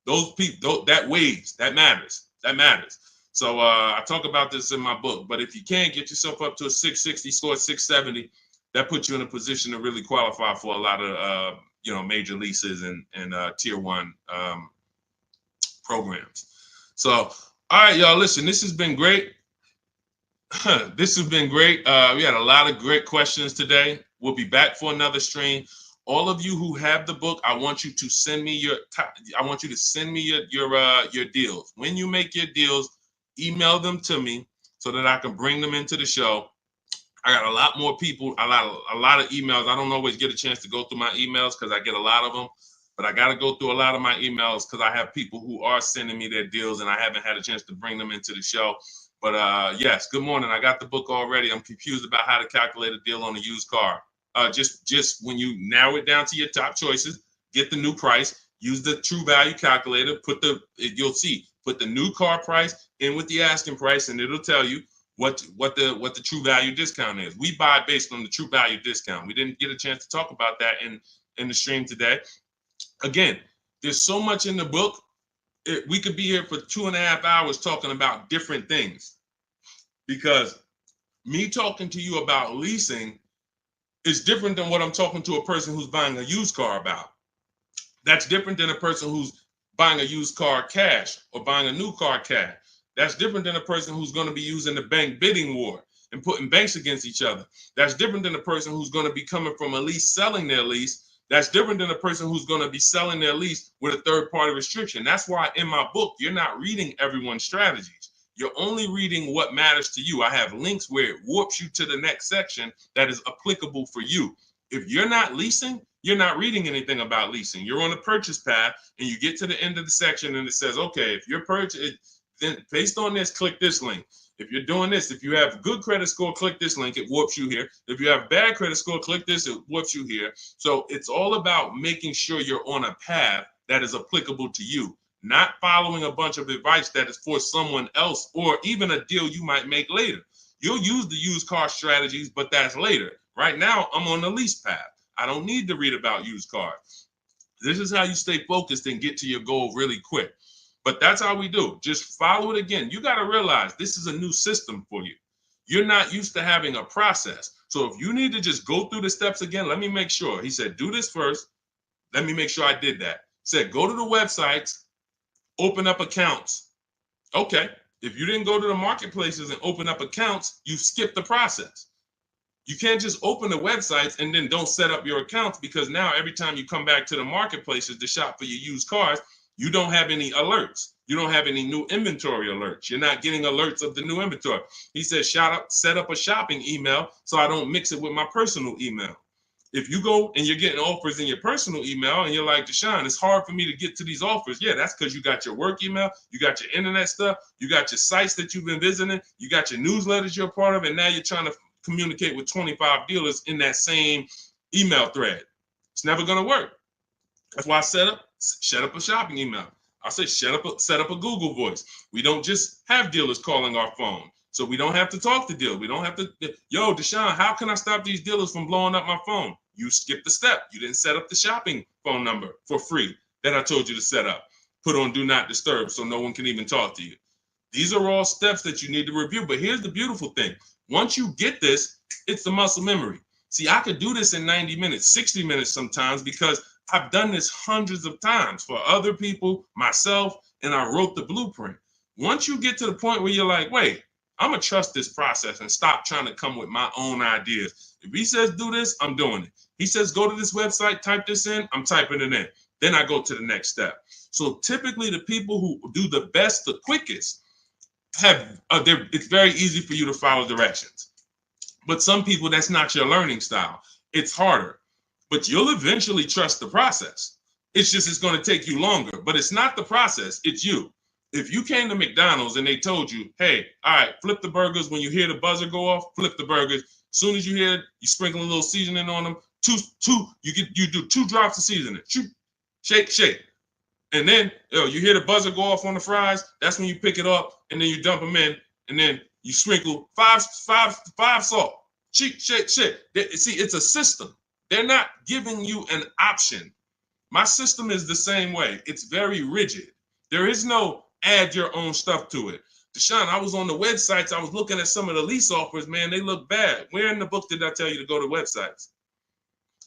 Those people, that weighs, that matters. So I talk about this in my book. But if you can't get yourself up to a 660 score, 670, that puts you in a position to really qualify for a lot of major leases and tier one programs. So, all right, y'all, listen, this has been great. This has been great. We had a lot of great questions today. We'll be back for another stream. All of you who have the book, I want you to send me your deals. When you make your deals, email them to me so that I can bring them into the show. I got a lot more people, a lot of emails. I don't always get a chance to go through my emails because I get a lot of them, but I got to go through a lot of my emails because I have people who are sending me their deals and I haven't had a chance to bring them into the show. But yes, good morning. I got the book already. I'm confused about how to calculate a deal on a used car. Just when you narrow it down to your top choices, get the new price, use the true value calculator, put the new car price in with the asking price, and it'll tell you what the true value discount is. We buy based on the true value discount. We didn't get a chance to talk about that in the stream today. Again, there's so much in the book. We could be here for 2.5 hours talking about different things, because me talking to you about leasing is different than what I'm talking to a person who's buying a used car about. That's different than a person who's buying a used car cash or buying a new car cash. That's different than a person who's going to be using the bank bidding war and putting banks against each other. That's different than a person who's going to be coming from a lease, selling their lease. That's different than a person who's going to be selling their lease with a third-party restriction. That's why in my book, you're not reading everyone's strategies. You're only reading what matters to you. I have links where it warps you to the next section that is applicable for you. If you're not leasing, you're not reading anything about leasing. You're on a purchase path and you get to the end of the section and it says, okay, if you're purchasing, then based on this, click this link. If you're doing this, if you have good credit score, click this link, it warps you here. If you have bad credit score, click this, it warps you here. So it's all about making sure you're on a path that is applicable to you, not following a bunch of advice that is for someone else or even a deal you might make later. You'll use the used car strategies, but that's later. Right now, I'm on the lease path. I don't need to read about used cars. This is how you stay focused and get to your goal really quick. But that's how we do. Just follow it again. You got to realize this is a new system for you. You're not used to having a process. So if you need to just go through the steps again, let me make sure. He said, do this first. Let me make sure I did that. Said, go to the websites, open up accounts. Okay. If you didn't go to the marketplaces and open up accounts, you skipped the process. You can't just open the websites and then don't set up your accounts, because now every time you come back to the marketplaces to shop for your used cars, you don't have any alerts. You don't have any new inventory alerts. You're not getting alerts of the new inventory. He says, set up a shopping email so I don't mix it with my personal email. If you go and you're getting offers in your personal email and you're like, Deshone, it's hard for me to get to these offers. Yeah, that's because you got your work email, you got your internet stuff, you got your sites that you've been visiting, you got your newsletters you're a part of, and now you're trying to communicate with 25 dealers in that same email thread. It's never going to work. That's why I set up a shopping email. I say set up a Google Voice. We don't just have dealers calling our phone, so we don't have to talk to dealers. We don't have to, yo, Deshone, how can I stop these dealers from blowing up my phone? You skipped the step. You didn't set up the shopping phone number for free that I told you to set up. Put on do not disturb so no one can even talk to you. These are all steps that you need to review. But here's the beautiful thing. Once you get this, it's the muscle memory. See, I could do this in 90 minutes, 60 minutes sometimes, because I've done this hundreds of times for other people, myself, and I wrote the blueprint. Once you get to the point where you're like, wait, I'm going to trust this process and stop trying to come with my own ideas. If he says do this, I'm doing it. He says go to this website, type this in, I'm typing it in. Then I go to the next step. So typically the people who do the best, the quickest, it's very easy for you to follow directions. But some people, that's not your learning style. It's harder. But you'll eventually trust the process. It's going to take you longer. But it's not the process, it's you. If you came to McDonald's and they told you, hey, all right, flip the burgers. When you hear the buzzer go off, flip the burgers. As soon as you hear it, you sprinkle a little seasoning on them. You do 2 drops of seasoning. Shake. And then you hear the buzzer go off on the fries. That's when you pick it up and then you dump them in and then you sprinkle five salt. Shit. See, it's a system. They're not giving you an option. My system is the same way. It's very rigid. There is no add your own stuff to it. Deshone, I was on the websites. I was looking at some of the lease offers, man. They look bad. Where in the book did I tell you to go to websites?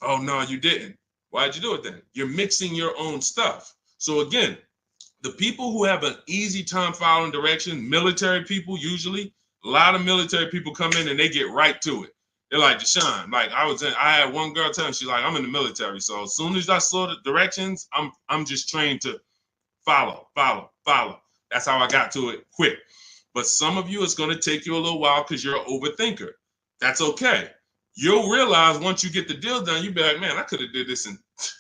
Oh, no, you didn't. Why'd you do it then? You're mixing your own stuff. So again, the people who have an easy time following direction, military people usually, a lot of military people come in and they get right to it. They're like, Deshone, like I had one girl tell me, she's like, I'm in the military. So as soon as I saw the directions, I'm just trained to follow. That's how I got to it quick. But some of you, it's going to take you a little while because you're an overthinker. That's okay. You'll realize once you get the deal done, you'll be like, man, I could have did this in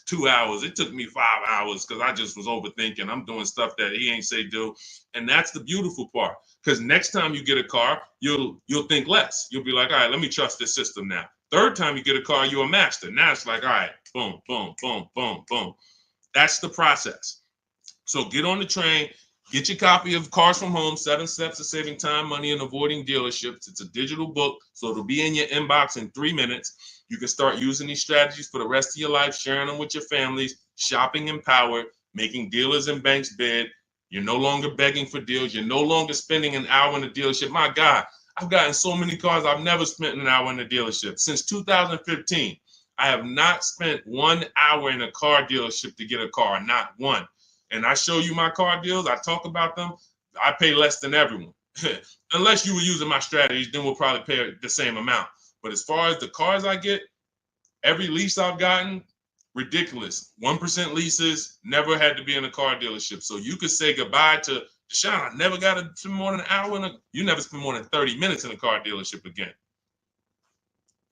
2 hours. It took me 5 hours because I just was overthinking. I'm doing stuff that he ain't say do. And that's the beautiful part. Because next time you get a car, you'll think less. You'll be like, all right, let me trust this system now. Third time you get a car, you're a master. Now it's like, all right, boom, boom, boom, boom, boom. That's the process. So get on the train. Get your copy of Cars from Home, 7 Steps to Saving Time, Money, and Avoiding Dealerships. It's a digital book, so it'll be in your inbox in 3 minutes. You can start using these strategies for the rest of your life, sharing them with your families, shopping empowered, making dealers and banks bid. You're no longer begging for deals. You're no longer spending an hour in a dealership. My God, I've gotten so many cars. I've never spent an hour in a dealership. Since 2015, I have not spent 1 hour in a car dealership to get a car, not one. And I show you my car deals, I talk about them, I pay less than everyone. Unless you were using my strategies, then we'll probably pay the same amount. But as far as the cars I get, every lease I've gotten, ridiculous. 1% leases, never had to be in a car dealership. So you could say goodbye to Deshone. I never got to spend more than an hour you never spend more than 30 minutes in a car dealership again.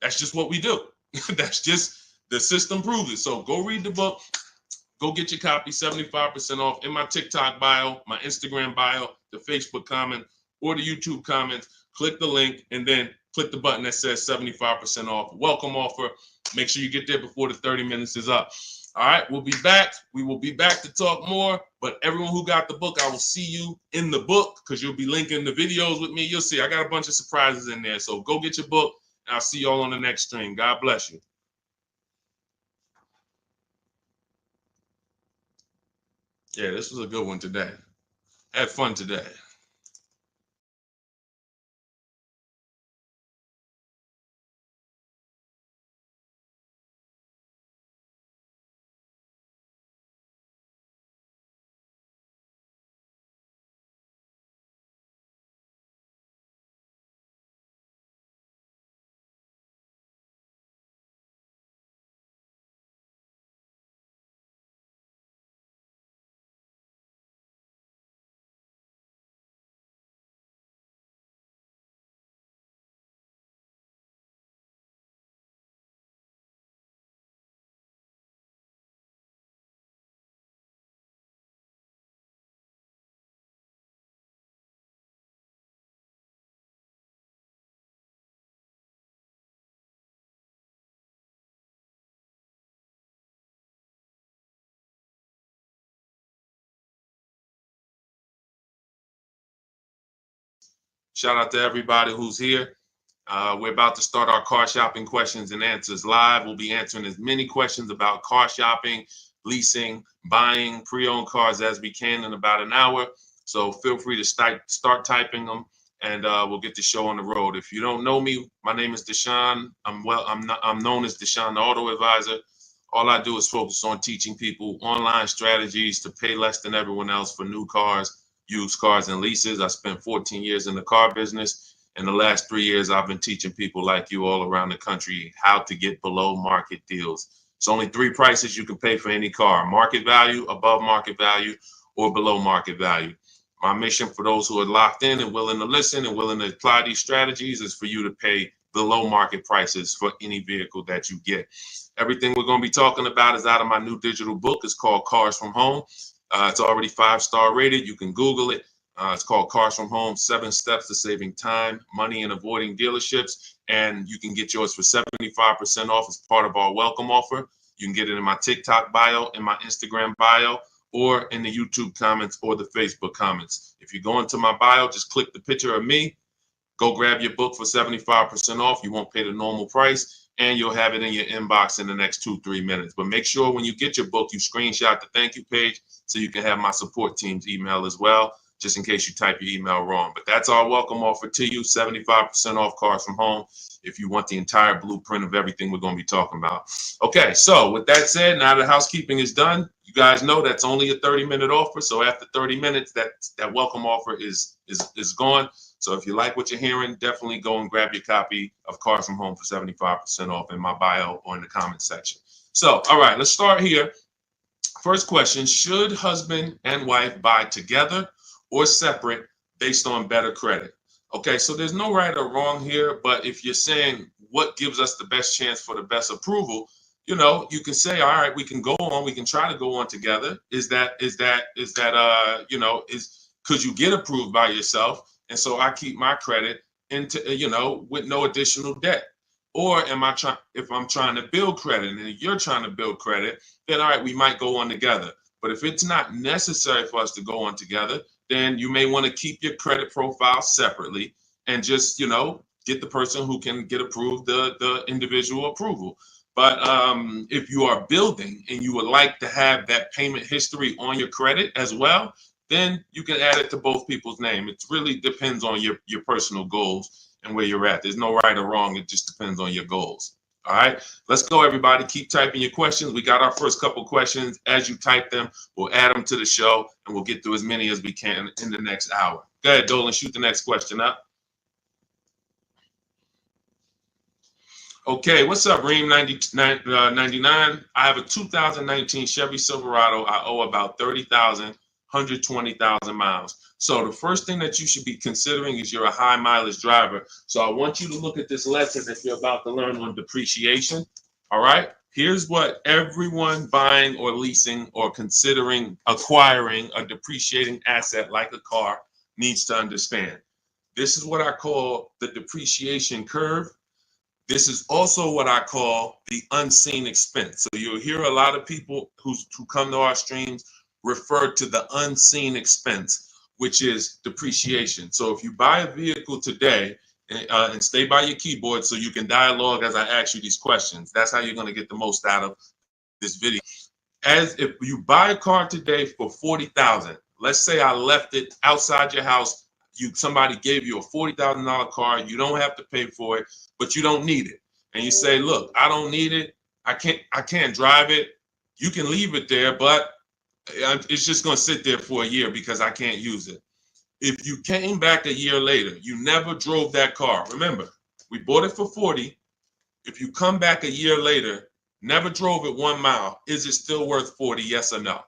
That's just what we do. That's just, the system proves it. So go read the book. Go get your copy, 75% off in my TikTok bio, my Instagram bio, the Facebook comment, or the YouTube comments. Click the link and then click the button that says 75% off. Welcome offer. Make sure you get there before the 30 minutes is up. All right, we'll be back. We will be back to talk more. But everyone who got the book, I will see you in the book because you'll be linking the videos with me. You'll see I got a bunch of surprises in there. So go get your book. And I'll see you all on the next stream. God bless you. Yeah, this was a good one today. Had fun today. Shout out to everybody who's here. We're about to start our car shopping questions and answers live. We'll be answering as many questions about car shopping, leasing, buying, pre-owned cars as we can in about an hour. So feel free to start typing them, and we'll get the show on the road. If you don't know me, my name is Deshone. I'm known as Deshone the Auto Advisor. All I do is focus on teaching people online strategies to pay less than everyone else for new cars, used cars, and leases. I spent 14 years in the car business. In the last 3 years, I've been teaching people like you all around the country how to get below market deals. It's only 3 prices you can pay for any car: market value, above market value, or below market value. My mission for those who are locked in and willing to listen and willing to apply these strategies is for you to pay below market prices for any vehicle that you get. Everything we're going to be talking about is out of my new digital book. It's called Cars from Home. It's already 5-star rated. You can Google it. It's called Cars from Home, 7 Steps to Saving Time, Money, and Avoiding Dealerships. And you can get yours for 75% off as part of our welcome offer. You can get it in my TikTok bio, in my Instagram bio, or in the YouTube comments or the Facebook comments. If you go into my bio, just click the picture of me, go grab your book for 75% off. You won't pay the normal price, and you'll have it in your inbox in the next 2-3 minutes. But make sure when you get your book, you screenshot the thank you page so you can have my support team's email as well, just in case you type your email wrong. But that's our welcome offer to you, 75% off Cars from Home, if you want the entire blueprint of everything we're going to be talking about. Okay, so with that said, now the housekeeping is done. You guys know that's only a 30-minute offer. So after 30 minutes, that welcome offer is gone. So if you like what you're hearing, definitely go and grab your copy of Cars from Home for 75% off in my bio or in the comment section. So, all right, let's start here. First question, should husband and wife buy together or separate based on better credit? Okay, so there's no right or wrong here, but if you're saying what gives us the best chance for the best approval, you know, you can say, all right, we can go on, we can try to go on together. Could you get approved by yourself? And so I keep my credit into, with no additional debt. Or if I'm trying to build credit and you're trying to build credit, then all right, we might go on together. But if it's not necessary for us to go on together, then you may want to keep your credit profile separately and just, get the person who can get approved the individual approval. But if you are building and you would like to have that payment history on your credit as well, then you can add it to both people's name. It really depends on your personal goals and where you're at. There's no right or wrong. It just depends on your goals. All right, let's go, everybody. Keep typing your questions. We got our first couple questions. As you type them, we'll add them to the show, and we'll get through as many as we can in the next hour. Go ahead, Dolan, shoot the next question up. Okay, what's up, Reem 99? I have a 2019 Chevy Silverado. I owe about 30,000, 120,000 miles. So the first thing that you should be considering is you're a high mileage driver. So I want you to look at this lesson that you're about to learn on depreciation. All right. Here's what everyone buying or leasing or considering acquiring a depreciating asset like a car needs to understand. This is what I call the depreciation curve. This is also what I call the unseen expense. So you'll hear a lot of people who come to our streams refer to the unseen expense, which is depreciation. So if you buy a vehicle today, and stay by your keyboard so you can dialogue as I ask you these questions. That's how you're going to get the most out of this video. As if you buy a car today for 40,000, let's say I left it outside your house. Somebody gave you a $40,000 car. You don't have to pay for it, but you don't need it. And you say, look, I don't need it. I can't drive it. You can leave it there, but it's just going to sit there for a year because I can't use it. If you came back a year later, you never drove that car. Remember, we bought it for 40. If you come back a year later, never drove it 1 mile, is it still worth 40? Yes or no?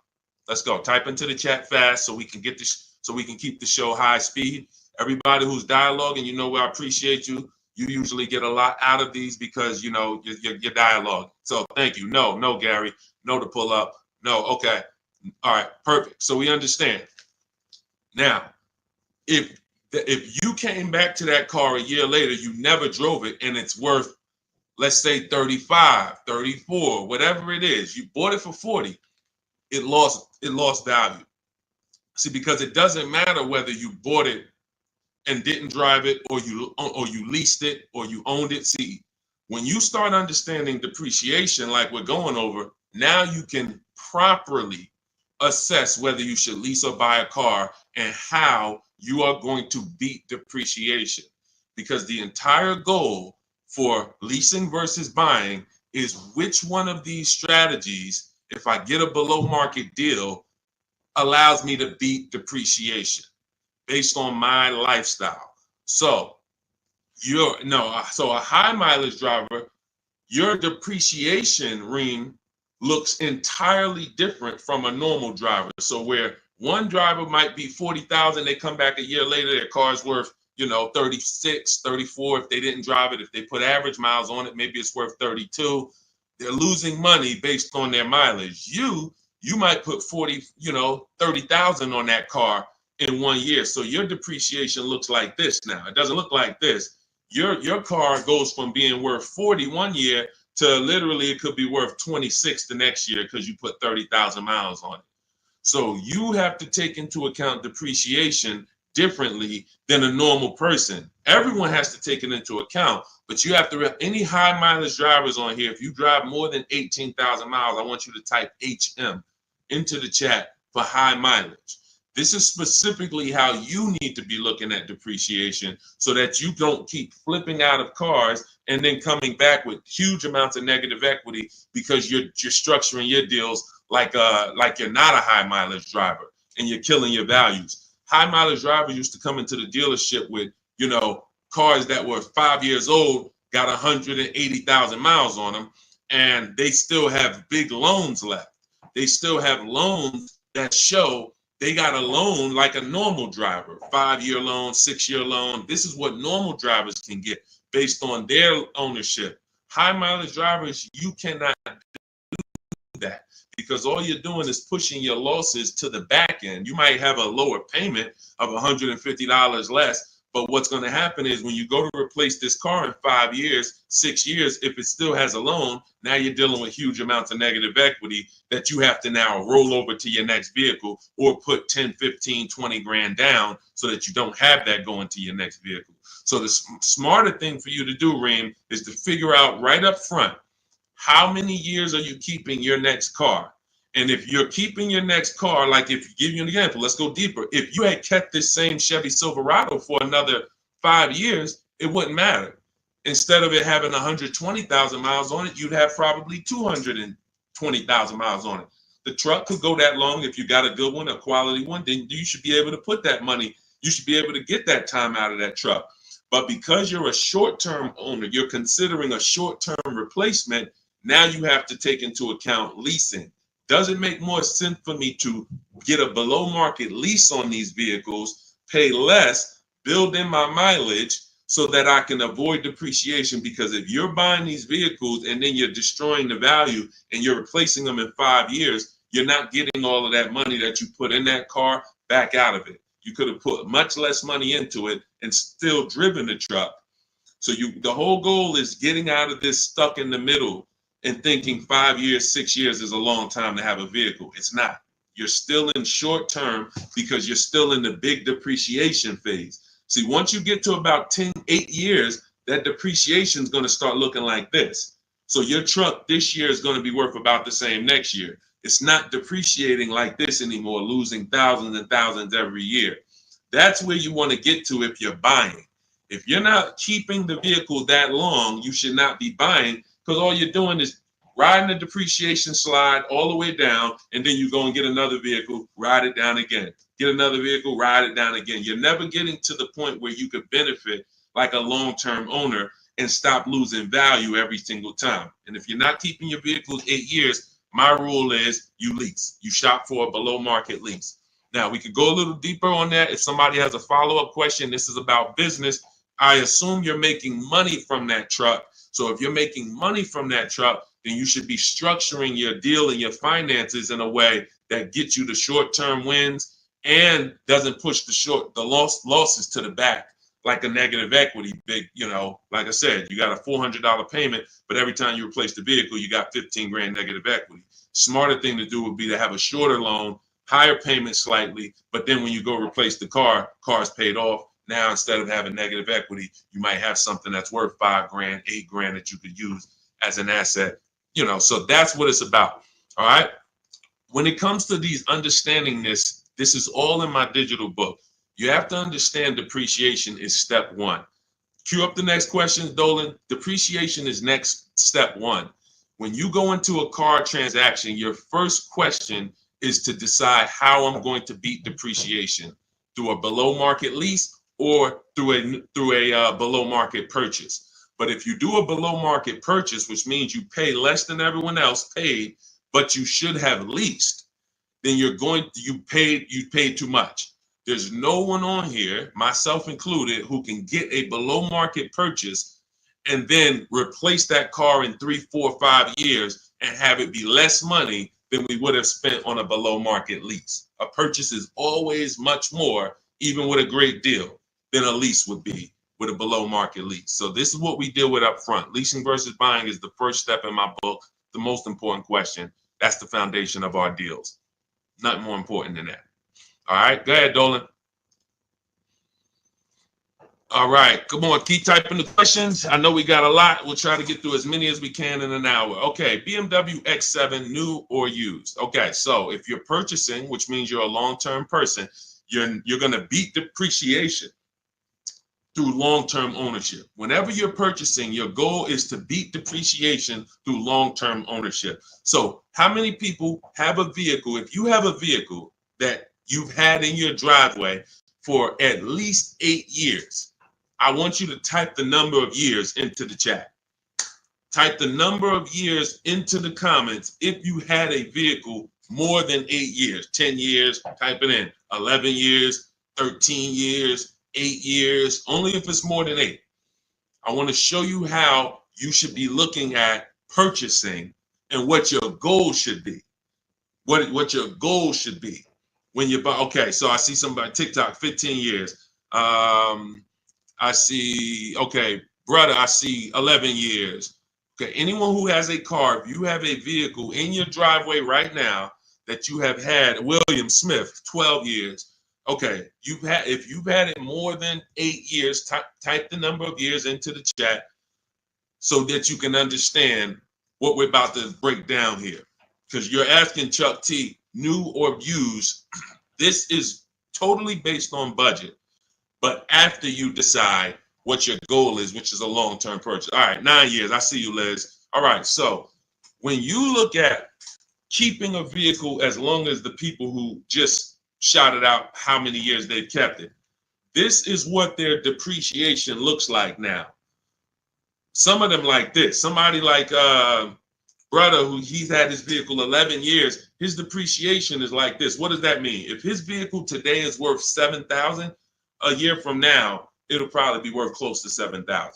Let's go. Type into the chat fast so we can get this, so we can keep the show high speed. Everybody who's dialoguing, I appreciate you. You usually get a lot out of these because you're dialogue. So thank you. No, Gary. No to pull up. No. Okay. All right. Perfect. So we understand. Now, if you came back to that car a year later, you never drove it, and it's worth, let's say 35, 34, whatever it is, you bought it for 40, it lost value. See, because it doesn't matter whether you bought it and didn't drive it, or you leased it, or you owned it. See, when you start understanding depreciation like we're going over, now you can properly assess whether you should lease or buy a car and how you are going to beat depreciation. Because the entire goal for leasing versus buying is which one of these strategies, if I get a below market deal, allows me to beat depreciation based on my lifestyle. So a high mileage driver, your depreciation ring looks entirely different from a normal driver. So where one driver might be 40,000, they come back a year later, their car's worth, 36, 34 if they didn't drive it. If they put average miles on it, maybe it's worth 32. They're losing money based on their mileage. You might put 30,000 on that car in 1 year. So your depreciation looks like this now. It doesn't look like this. Your car goes from being worth 40 1 year to literally it could be worth 26 the next year because you put 30,000 miles on it. So you have to take into account depreciation differently than a normal person. Everyone has to take it into account, but you have to, any high mileage drivers on here, if you drive more than 18,000 miles, I want you to type HM into the chat for high mileage. This is specifically how you need to be looking at depreciation so that you don't keep flipping out of cars and then coming back with huge amounts of negative equity because you're structuring your deals like you're not a high mileage driver and you're killing your values. High mileage drivers used to come into the dealership with, you know, cars that were 5 years old, got 180,000 miles on them, and they still have big loans left. They still have loans that show they got a loan like a normal driver, 5-year loan, 6-year loan. This is what normal drivers can get based on their ownership. High mileage drivers, you cannot do that because all you're doing is pushing your losses to the back end. You might have a lower payment of $150 less, but what's going to happen is when you go to replace this car in 5 years, 6 years, if it still has a loan, now you're dealing with huge amounts of negative equity that you have to now roll over to your next vehicle or put 10, 15, 20 grand down so that you don't have that going to your next vehicle. So the smarter thing for you to do, Reem, is to figure out right up front, how many years are you keeping your next car? And if you're keeping your next car, like if you give you an example, let's go deeper. If you had kept this same Chevy Silverado for another 5 years, it wouldn't matter. Instead of it having 120,000 miles on it, you'd have probably 220,000 miles on it. The truck could go that long if you got a good one, a quality one, then you should be able to put that money. You should be able to get that time out of that truck. But because you're a short-term owner, you're considering a short-term replacement, now you have to take into account leasing. Does it make more sense for me to get a below market lease on these vehicles, pay less, build in my mileage so that I can avoid depreciation? Because if you're buying these vehicles and then you're destroying the value and you're replacing them in 5 years, you're not getting all of that money that you put in that car back out of it. You could have put much less money into it and still driven the truck. So the whole goal is getting out of this stuck in the middle and thinking 5 years, 6 years is a long time to have a vehicle. It's not. You're still in short term because you're still in the big depreciation phase. See, once you get to about 8 years, that depreciation is going to start looking like this. So your truck this year is going to be worth about the same next year. It's not depreciating like this anymore, losing thousands and thousands every year. That's where you want to get to if you're buying. If you're not keeping the vehicle that long, you should not be buying, because all you're doing is riding the depreciation slide all the way down, and then you go and get another vehicle, ride it down again. Get another vehicle, ride it down again. You're never getting to the point where you could benefit like a long-term owner and stop losing value every single time. And if you're not keeping your vehicles 8 years, my rule is you lease. You shop for a below-market lease. Now, we could go a little deeper on that. If somebody has a follow-up question, this is about business. I assume you're making money from that truck. So if you're making money from that truck, then you should be structuring your deal and your finances in a way that gets you the short-term wins and doesn't push the losses to the back like a negative equity. Big, like I said, you got a $400 payment, but every time you replace the vehicle, you got 15 grand negative equity. Smarter thing to do would be to have a shorter loan, higher payment slightly, but then when you go replace the car's paid off. Now, instead of having negative equity, you might have something that's worth 5 grand, 8 grand that you could use as an asset. So that's what it's about. All right. When it comes to these understanding this is all in my digital book. You have to understand depreciation is step one. Cue up the next question, Dolan. Depreciation is next step one. When you go into a car transaction, your first question is to decide how I'm going to beat depreciation, through a below market lease or through a below market purchase. But if you do a below market purchase, which means you pay less than everyone else paid, but you should have leased, then you paid too much. There's no one on here, myself included, who can get a below market purchase and then replace that car in 3, 4, 5 years and have it be less money than we would have spent on a below market lease. A purchase is always much more, even with a great deal, than a lease would be with a below market lease. So this is what we deal with up front. Leasing versus buying is the first step in my book, the most important question. That's the foundation of our deals. Nothing more important than that. All right, go ahead, Dolan. All right, come on, keep typing the questions. I know we got a lot. We'll try to get through as many as we can in an hour. Okay, BMW X7, new or used. Okay, so if you're purchasing, which means you're a long-term person, you're going to beat depreciation through long-term ownership. Whenever you're purchasing, your goal is to beat depreciation through long-term ownership. So how many people have a vehicle? If you have a vehicle that you've had in your driveway for at least 8 years, I want you to type the number of years into the chat. Type the number of years into the comments if you had a vehicle more than 8 years, 10 years, type it in, 11 years, 13 years, 8 years, only if it's more than 8. I want to show you how you should be looking at purchasing and what your goal should be. What your goal should be when you buy. Okay, so I see somebody TikTok 15 years. I see, okay, brother, I see 11 years. Okay, anyone who has a car, if you have a vehicle in your driveway right now that you have had, William Smith, 12 years. Okay, if you've had it more than 8 years, type the number of years into the chat so that you can understand what we're about to break down here. Because you're asking Chuck T, new or used. This is totally based on budget, but after you decide what your goal is, which is a long-term purchase. All right, 9 years. I see you, Liz. All right, so when you look at keeping a vehicle as long as the people who just shouted out how many years they've kept it, this is what their depreciation looks like now. Some of them like this. Somebody like brother who he's had his vehicle 11 years, his depreciation is like this. What does that mean? If his vehicle today is worth 7,000, a year from now, it'll probably be worth close to 7,000,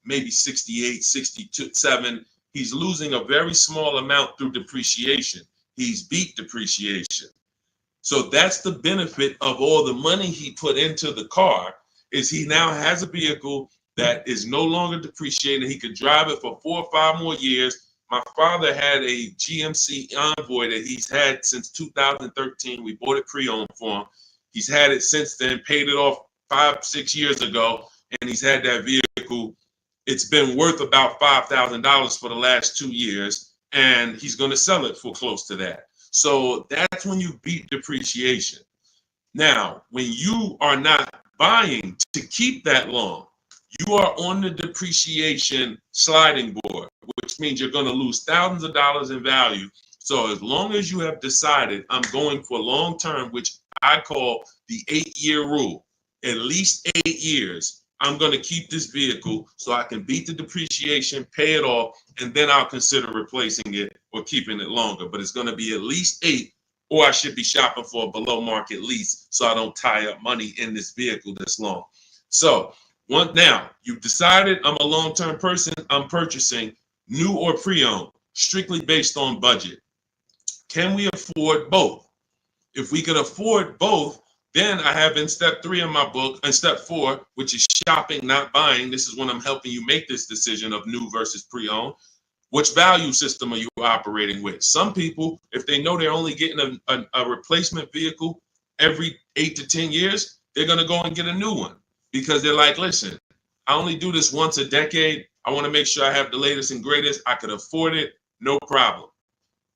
maybe 68, 62, 7. He's losing a very small amount through depreciation. He's beat depreciation. So that's the benefit of all the money he put into the car, is he now has a vehicle that is no longer depreciating. He could drive it for 4 or 5 more years. My father had a GMC Envoy that he's had since 2013. We bought it pre-owned for him. He's had it since then, paid it off 5, 6 years ago, and he's had that vehicle. It's been worth about $5,000 for the last 2 years, and he's going to sell it for close to that. So that's when you beat depreciation. Now, when you are not buying to keep that long, you are on the depreciation sliding board, which means you're going to lose thousands of dollars in value. So as long as you have decided I'm going for long term, which I call the 8-year rule, at least 8 years, I'm going to keep this vehicle so I can beat the depreciation, pay it off, and then I'll consider replacing it or keeping it longer. But it's going to be at least 8, or I should be shopping for a below market lease so I don't tie up money in this vehicle this long. So now you've decided I'm a long-term person, I'm purchasing new or pre-owned, strictly based on budget. Can we afford both? If we can afford both, then I have in step 3 of my book, and step 4, which is shopping, not buying. This is when I'm helping you make this decision of new versus pre-owned. Which value system are you operating with? Some people, if they know they're only getting a replacement vehicle every 8 to 10 years, they're going to go and get a new one because they're like, listen, I only do this once a decade. I want to make sure I have the latest and greatest. I could afford it, no problem.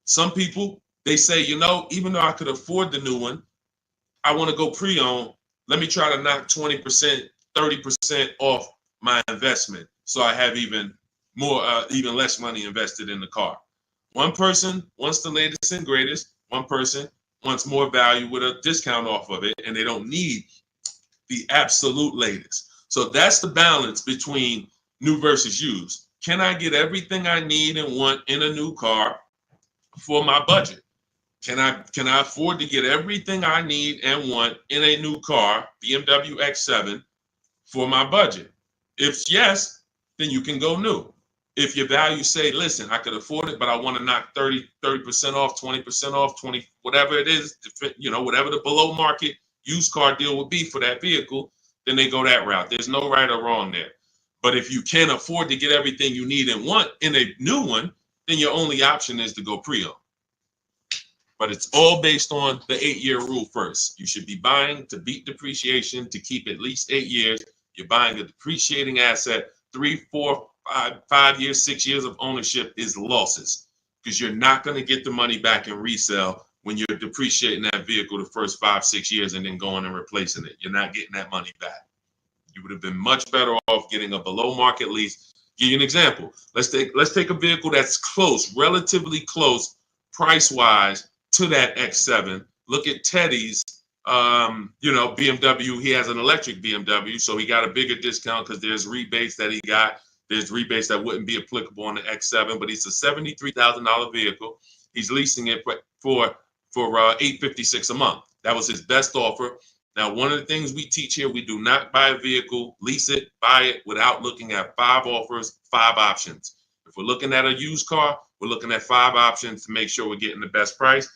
Some people, they say, even though I could afford the new one, I want to go pre-owned. Let me try to knock 20%, 30% off my investment so I have even less money invested in the car. One person wants the latest and greatest. One person wants more value with a discount off of it, and they don't need the absolute latest. So that's the balance between new versus used. Can I get everything I need and want in a new car for my budget? Can I afford to get everything I need and want in a new car, BMW X7, for my budget? If yes, then you can go new. If your values say, listen, I could afford it, but I want to knock 30% off, 20% off, 20, whatever it is, whatever the below market used car deal would be for that vehicle, then they go that route. There's no right or wrong there. But if you can't afford to get everything you need and want in a new one, then your only option is to go pre-owned. But it's all based on the 8-year rule first. You should be buying to beat depreciation to keep at least 8 years. You're buying a depreciating asset. 3, 4, 5 years, 6 years of ownership is losses, because you're not going to get the money back in resale when you're depreciating that vehicle the first 5, 6 years and then going and replacing it. You're not getting that money back. You would have been much better off getting a below market lease. Give you an example. Let's take a vehicle that's close, relatively close, price wise to that X7. Look at Teddy's, BMW. He has an electric BMW, so he got a bigger discount because there's rebates that he got. There's rebates that wouldn't be applicable on the X7, but it's a $73,000 vehicle. He's leasing it for $856 a month. That was his best offer. Now, one of the things we teach here, we do not buy a vehicle, lease it, buy it without looking at 5 offers, 5 options. If we're looking at a used car, we're looking at 5 options to make sure we're getting the best price.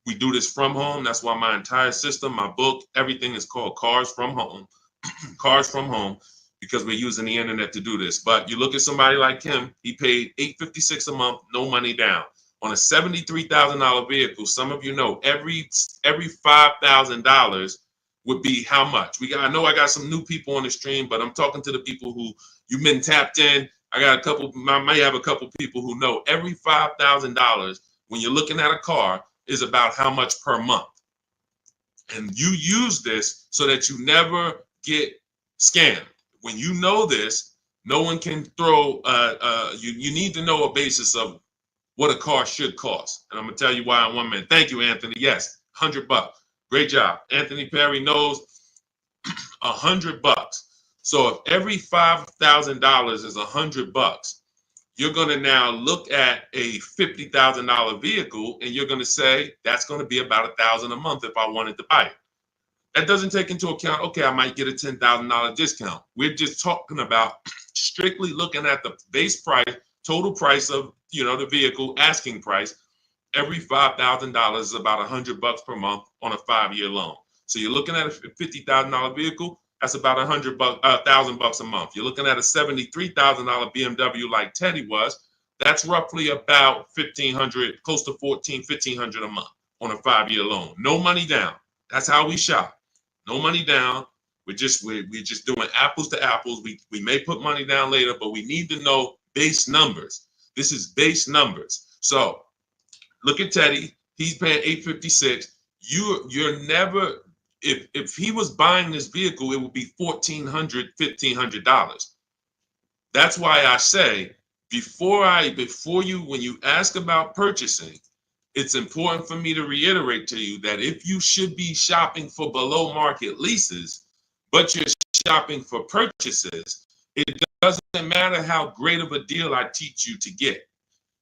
We do this from home. That's why my entire system, my book, everything is called Cars From Home. Cars From Home, because we're using the internet to do this. But you look at somebody like him, he paid $856 a month, no money down. On a $73,000 vehicle, some of you know every $5,000 would be how much? I know I got some new people on the stream, but I'm talking to the people who you've been tapped in. I may have a couple people who know every $5,000 when you're looking at a car is about how much per month. And you use this so that you never get scammed. When you know this, no one can throw, you need to know a basis of what a car should cost. And I'm gonna tell you why in 1 minute. Thank you, Anthony. Yes, $100. Great job. Anthony Perry knows $100. So if every $5,000 is $100, you're going to now look at a $50,000 vehicle and you're going to say that's going to be about $1,000 a month if I wanted to buy it. That doesn't take into account, okay, I might get a $10,000 discount. We're just talking about strictly looking at the base price, total price of the vehicle, asking price. Every $5,000 is about $100 per month on a 5-year loan. So you're looking at a $50,000 vehicle, that's about $1,000 a month. You're looking at a $73,000 BMW like Teddy was, that's roughly about $1,500, close to $1,500 a month on a 5-year loan. No money down. That's how we shop. No money down. We're just doing apples to apples. We may put money down later, but we need to know base numbers. This is base numbers. So look at Teddy. He's paying $856. You're never, if he was buying this vehicle, it would be $1,400, $1,500. That's why I say when you ask about purchasing, it's important for me to reiterate to you that if you should be shopping for below market leases, but you're shopping for purchases, it doesn't matter how great of a deal I teach you to get.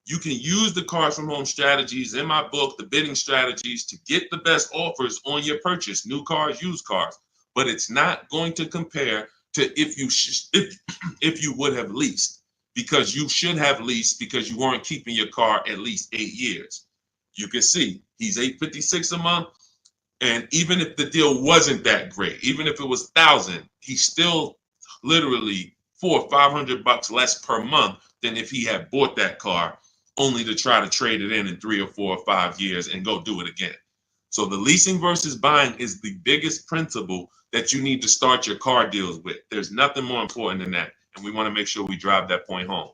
You can use the Cars From Home strategies in my book, the bidding strategies, to get the best offers on your purchase, new cars, used cars. But it's not going to compare to if you would have leased, because you should have leased because you weren't keeping your car at least 8 years. You can see he's $856 a month, and even if the deal wasn't that great, even if it was $1,000, he's still literally $400 or $500 less per month than if he had bought that car only to try to trade it in 3 or 4 or 5 years and go do it again. So the leasing versus buying is the biggest principle that you need to start your car deals with. There's nothing more important than that, and we want to make sure we drive that point home.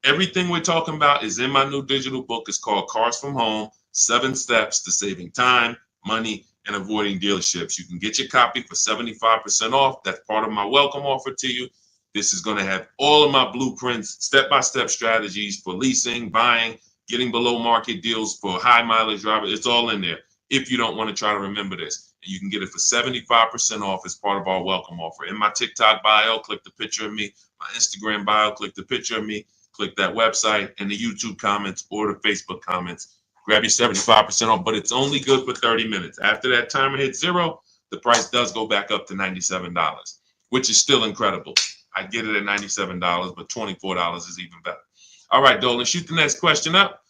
Everything we're talking about is in my new digital book. It's called Cars From Home, 7 Steps to Saving Time, Money, and Avoiding Dealerships. You can get your copy for 75% off. That's part of my welcome offer to you. This is going to have all of my blueprints, step-by-step strategies for leasing, buying, getting below market deals for high mileage drivers. It's all in there if you don't want to try to remember this. And you can get it for 75% off as part of our welcome offer. In my TikTok bio, click the picture of me. My Instagram bio, click the picture of me. Click that website and the YouTube comments or the Facebook comments. Grab your 75% off, but it's only good for 30 minutes. After that timer hits 0, the price does go back up to $97, which is still incredible. I get it at $97, but $24 is even better. All right, Dolan, shoot the next question up.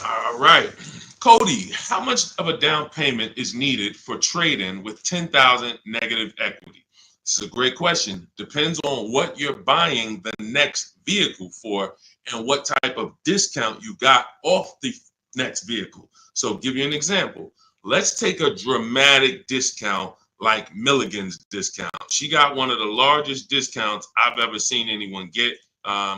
All right. Cody, how much of a down payment is needed for trade-in with $10,000 negative equity? This is a great question. Depends on what you're buying the next vehicle for and what type of discount you got off the next vehicle. So I'll give you an example. Let's take a dramatic discount like Milligan's discount. She got one of the largest discounts I've ever seen anyone get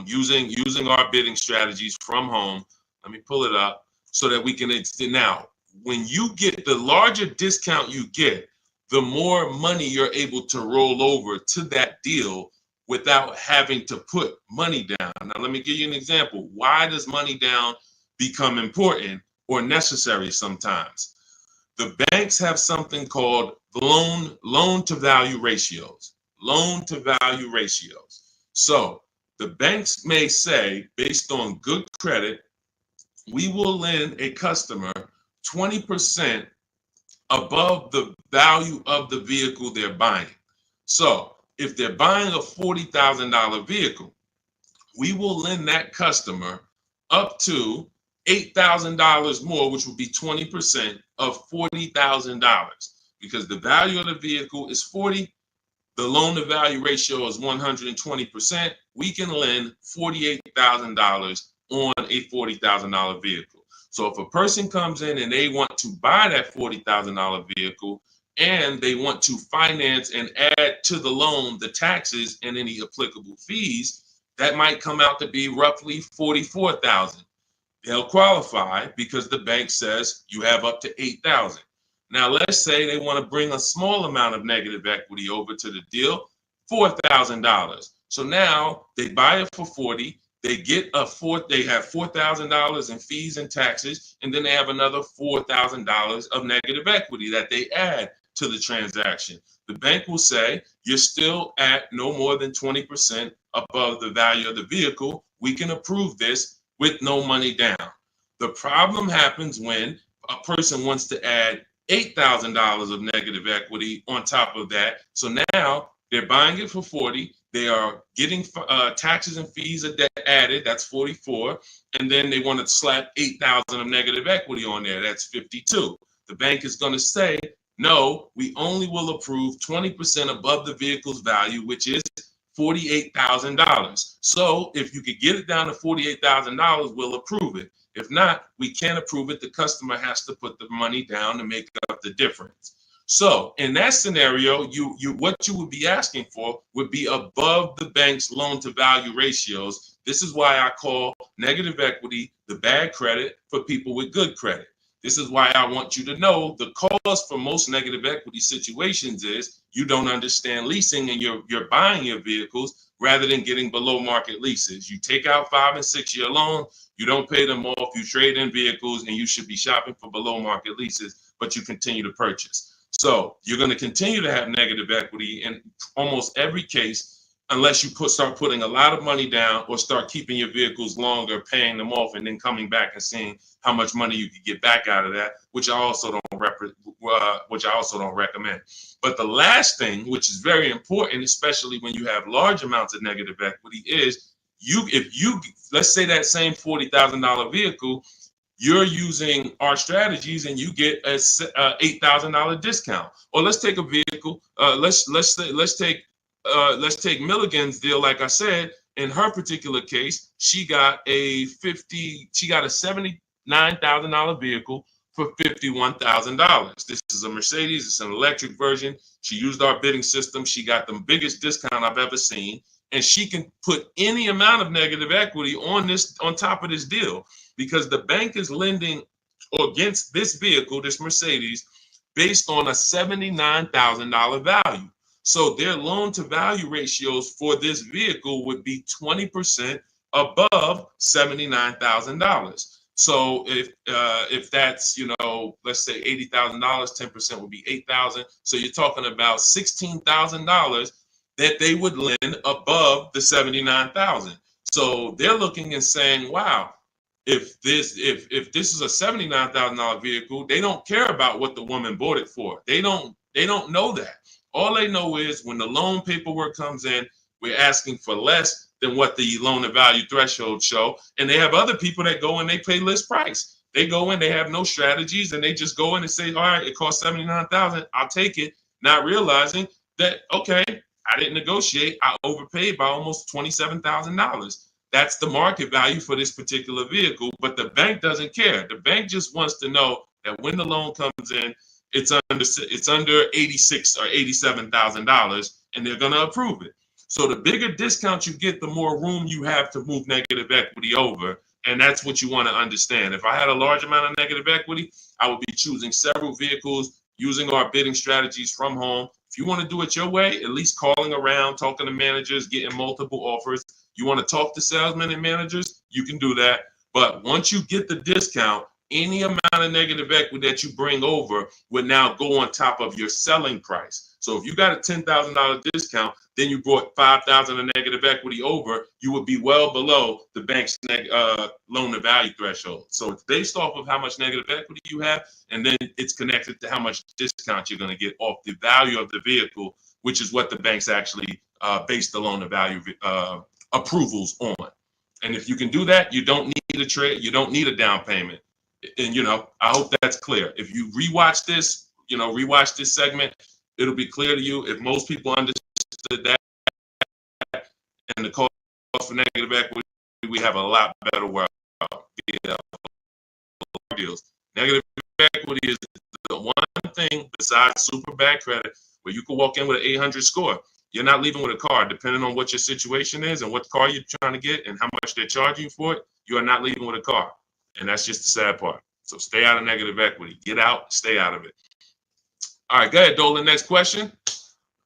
using our bidding strategies from home. Let me pull it up so that we can now. When you get the larger discount you get, the more money you're able to roll over to that deal without having to put money down. Now, let me give you an example. Why does money down become important or necessary sometimes? The banks have something called loan to value ratios. Loan to value ratios. So the banks may say, based on good credit, we will lend a customer 20% above the value of the vehicle they're buying. So if they're buying a $40,000 vehicle, we will lend that customer up to $8,000 more, which would be 20% of $40,000. Because the value of the vehicle is 40, the loan to value ratio is 120%. We can lend $48,000 on a $40,000 vehicle. So if a person comes in and they want to buy that $40,000 vehicle and they want to finance and add to the loan the taxes and any applicable fees, that might come out to be roughly $44,000. They'll qualify because the bank says you have up to $8,000. Now, let's say they want to bring a small amount of negative equity over to the deal, $4,000. So now they buy it for $40,000. They get they have $4,000 in fees and taxes, and then they have another $4,000 of negative equity that they add to the transaction. The bank will say you're still at no more than 20% above the value of the vehicle. We can approve this with no money down. The problem happens when a person wants to add $8,000 of negative equity on top of that. So now they're buying it for $40,000. They are getting taxes and fees added. That's $44,000, and then they want to slap $8,000 of negative equity on there. That's $52,000. The bank is going to say, no, we only will approve 20% above the vehicle's value, which is $48,000. So if you could get it down to $48,000, we'll approve it. If not, we can't approve it. The customer has to put the money down to make up the difference. So in that scenario, what you would be asking for would be above the bank's loan to value ratios. This is why I call negative equity the bad credit for people with good credit. This is why I want you to know the cause for most negative equity situations is you don't understand leasing and you're buying your vehicles rather than getting below market leases. You take out 5 and 6 year loans, you don't pay them off, you trade in vehicles, and you should be shopping for below market leases, but you continue to purchase. So you're going to continue to have negative equity in almost every case, unless you start putting a lot of money down or start keeping your vehicles longer, paying them off, and then coming back and seeing how much money you could get back out of that, which I also don't recommend. But the last thing, which is very important, especially when you have large amounts of negative equity, is let's say that same $40,000 vehicle, you're using our strategies and you get a $8,000 discount. Or let's take a vehicle. Let's take Milligan's deal. Like I said, in her particular case, she got a $79,000 vehicle for $51,000. This is a Mercedes. It's an electric version. She used our bidding system. She got the biggest discount I've ever seen, and she can put any amount of negative equity on top of this deal, because the bank is lending against this vehicle, this Mercedes, based on a $79,000 value. So their loan to value ratios for this vehicle would be 20% above $79,000. So if that's, let's say $80,000, 10% would be $8,000. So you're talking about $16,000 that they would lend above the $79,000. So they're looking and saying, wow, if this is a $79,000 vehicle, they don't care about what the woman bought it for. They don't know that. All they know is when the loan paperwork comes in, we're asking for less than what the loan to value threshold show. And they have other people that go and they pay list price. They go in, they have no strategies, and they just go in and say, all right, it costs $79,000, I'll take it, not realizing that, okay, I didn't negotiate, I overpaid by almost $27,000. That's the market value for this particular vehicle, but the bank doesn't care. The bank just wants to know that when the loan comes in, it's under 86 or $87,000, and they're gonna approve it. So the bigger discount you get, the more room you have to move negative equity over. And that's what you want to understand. If I had a large amount of negative equity, I would be choosing several vehicles, using our bidding strategies from home. If you want to do it your way, at least calling around, talking to managers, getting multiple offers. You want to talk to salesmen and managers, you can do that. But once you get the discount, any amount of negative equity that you bring over would now go on top of your selling price. So if you got a $10,000 discount, then you brought $5,000 of negative equity over, you would be well below the bank's loan to value threshold. So it's based off of how much negative equity you have, and then it's connected to how much discount you're going to get off the value of the vehicle, which is what the banks actually base the loan to value approvals on. And if you can do that, you don't need a trade, you don't need a down payment. And I hope that's clear. If you rewatch this, rewatch this segment, it'll be clear to you. If most people understood that and the cost for negative equity, we have a lot better world. Deals. Negative equity is the one thing besides super bad credit where you can walk in with an 800 score. You're not leaving with a car, depending on what your situation is and what car you're trying to get and how much they're charging you for it. You are not leaving with a car. And that's just the sad part. So stay out of negative equity. Get out, stay out of it. All right, go ahead, Dolan. Next question.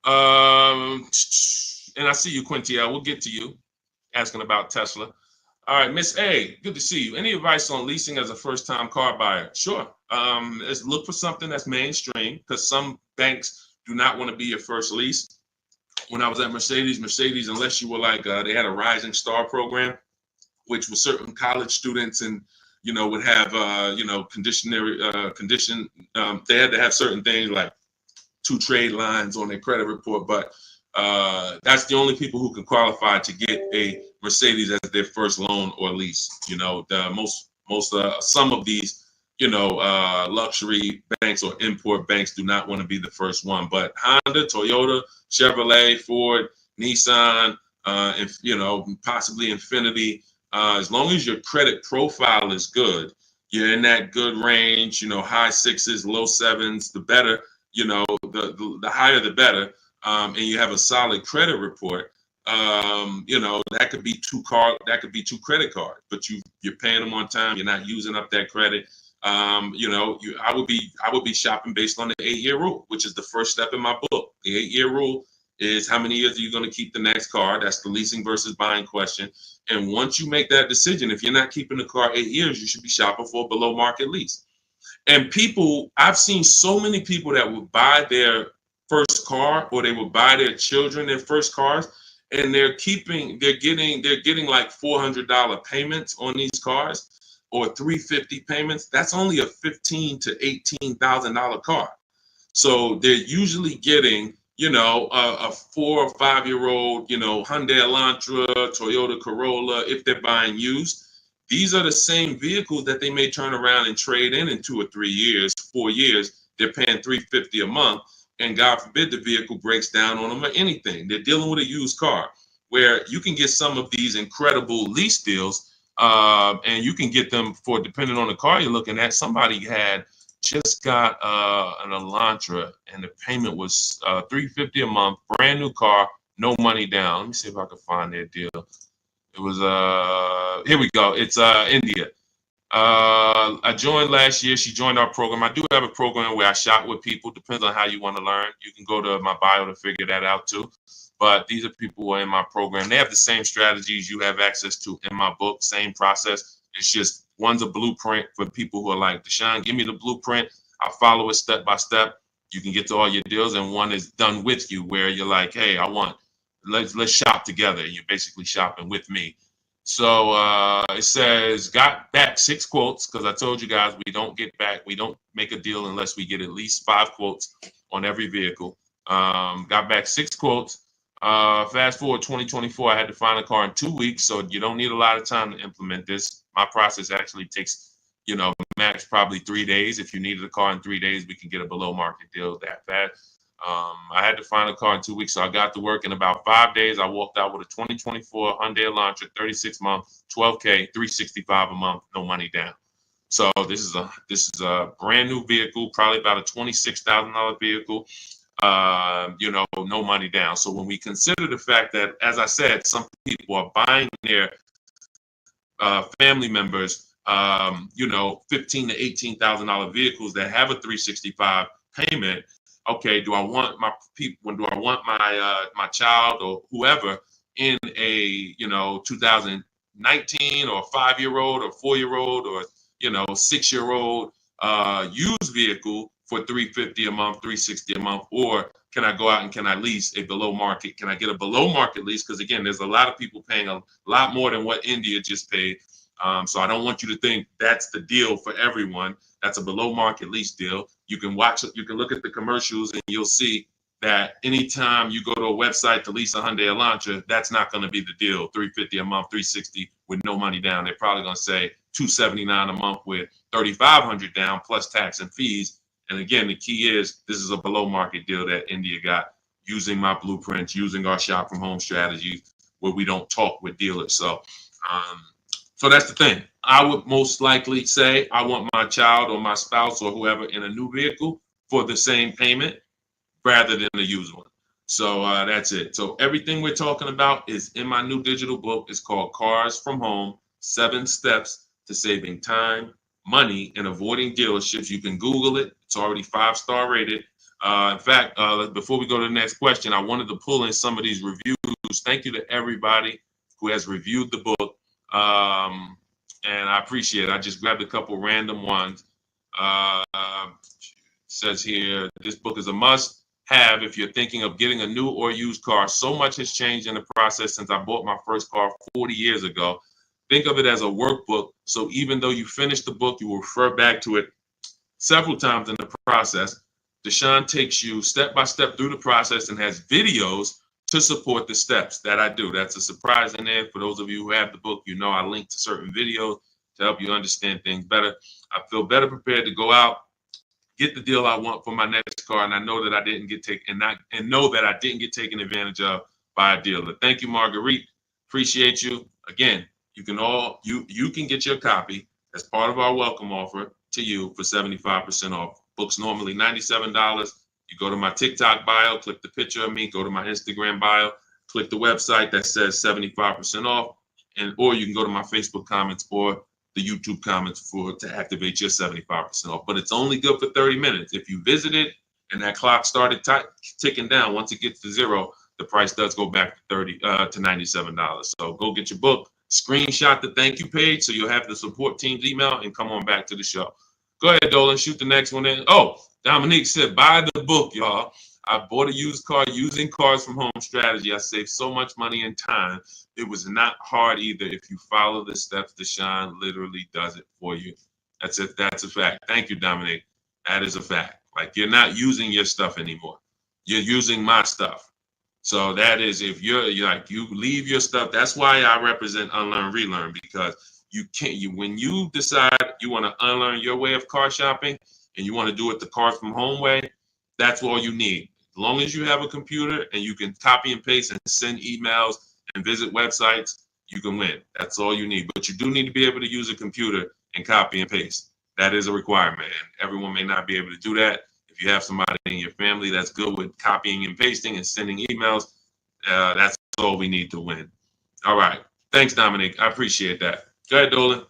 And I see you, Quintia. We'll get to you asking about Tesla. All right, Miss A, good to see you. Any advice on leasing as a first-time car buyer? Sure. Let's look for something that's mainstream because some banks do not want to be your first lease. When I was at Mercedes, unless you were like, they had a Rising Star program, which was certain college students and, would have, condition. They had to have certain things like 2 trade lines on their credit report, but that's the only people who can qualify to get a Mercedes as their first loan or lease. Some of these, luxury banks or import banks do not want to be the first one, but Honda, Toyota, Chevrolet, Ford, Nissan, and possibly Infiniti. As long as your credit profile is good, you're in that good range, high 6s, low 7s, the better, the higher the better, and you have a solid credit report, that could be 2 credit cards, but you're paying them on time, you're not using up that credit. I would be shopping based on the 8-year rule, which is the first step in my book. The 8-year rule is how many years are you going to keep the next car? That's the leasing versus buying question. And once you make that decision, if you're not keeping the car 8 years, you should be shopping for a below market lease. And I've seen so many people that would buy their first car or they would buy their children their first cars, and they're getting like $400 payments on these cars or $350 payments. That's only a $15,000 to $18,000 car. So they're usually getting a 4 or 5-year-old, Hyundai Elantra, Toyota Corolla, if they're buying used. These are the same vehicles that they may turn around and trade in 2 or 3 years, 4 years. They're paying $350 a month, and God forbid the vehicle breaks down on them or anything. They're dealing with a used car, where you can get some of these incredible lease deals, and you can get them for, depending on the car you're looking at. Somebody had just got an Elantra, and the payment was $350 a month, brand new car, no money down. Let me see if I can find their deal. It was here we go. It's India. I joined last year. She joined our program. I do have a program where I shop with people. Depends on how you want to learn. You can go to my bio to figure that out too. But these are people who are in my program. They have the same strategies you have access to in my book, same process. It's just one's a blueprint for people who are like, Deshone, give me the blueprint. I'll follow it step by step. You can get to all your deals. And one is done with you, where you're like, hey, let's shop together. You're basically shopping with me. So it says, got back 6 quotes, because I told you guys we don't make a deal unless we get at least 5 quotes on every vehicle. Got back 6 quotes. Fast forward 2024, I had to find a car in 2 weeks, so you don't need a lot of time to implement this. My process actually takes, max probably 3 days. If you needed a car in 3 days, we can get a below market deal that fast. I had to find a car in 2 weeks, so I got to work in about 5 days. I walked out with a 2024 Hyundai Elantra, 36 month, $12K, $365 a month, no money down. So this is a brand new vehicle, probably about a $26,000 vehicle. You know, no money down. So when we consider the fact that, as I said, some people are buying their family members, you know, $15,000 to $18,000 vehicles that have a 365 payment. Okay, do I want my people? Do I want my my child or whoever in a, you know, 2019 or 5-year-old or 4-year-old or, you know, 6-year-old used vehicle for $350 a month, $360 a month, or can I go out and can I lease a below market? Can I get a below market lease? Because again, there's a lot of people paying a lot more than what India just paid. So I don't want you to think that's the deal for everyone. That's a below market lease deal. You can look at the commercials and you'll see that anytime you go to a website to lease a Hyundai Elantra, that's not going to be the deal. $350 a month, $360 with no money down. They're probably going to say $279 a month with $3,500 down plus tax and fees. And again, the key is this is a below market deal that India got using my blueprints, using our shop from home strategy where we don't talk with dealers. So that's the thing. I would most likely say I want my child or my spouse or whoever in a new vehicle for the same payment rather than a used one. So that's it. So everything we're talking about is in my new digital book. It's called Cars from Home, 7 Steps to Saving Time, Money, and Avoiding Dealerships. You can Google it. It's already 5-star rated. In fact, before we go to the next question, I wanted to pull in some of these reviews. Thank you to everybody who has reviewed the book. And I appreciate it. I just grabbed a couple random ones. Says here, this book is a must have if you're thinking of getting a new or used car. So much has changed in the process since I bought my first car 40 years ago. Think of it as a workbook. So even though you finish the book, you will refer back to it several times in the process. Deshone takes you step by step through the process and has videos to support the steps that I do. That's a surprise in there. For those of you who have the book, you know I link to certain videos to help you understand things better. I feel better prepared to go out, get the deal I want for my next car, and I know that I didn't get taken advantage of by a dealer. Thank you, Marguerite. Appreciate you. Again, you can get your copy as part of our welcome offer to you for 75% off. Books normally $97. You go to my TikTok bio, click the picture of me, go to my Instagram bio, click the website that says 75% off, or you can go to my Facebook comments or the YouTube comments to activate your 75% off. But it's only good for 30 minutes. If you visit it and that clock started ticking down, once it gets to 0, the price does go back to $97. So go get your book, screenshot the thank you page so you'll have the support team's email and come on back to the show. Go ahead, Dolan, shoot the next one in. Oh, Dominique said, buy the book, y'all. I bought a used car using Cars from Home strategy. I saved so much money and time. It was not hard either. If you follow the steps, Deshone literally does it for you. That's it. That's a fact. Thank you, Dominique. That is a fact. Like, you're not using your stuff anymore. You're using my stuff. So that is, if you leave your stuff, that's why I represent Unlearn, Relearn, because when you decide you want to unlearn your way of car shopping and you want to do it the Cars from Home way, that's all you need. As long as you have a computer and you can copy and paste and send emails and visit websites, you can win. That's all you need. But you do need to be able to use a computer and copy and paste. That is a requirement. And everyone may not be able to do that. If you have somebody in your family that's good with copying and pasting and sending emails, that's all we need to win. All right. Thanks, Dominic. I appreciate that. Go ahead, Dolan.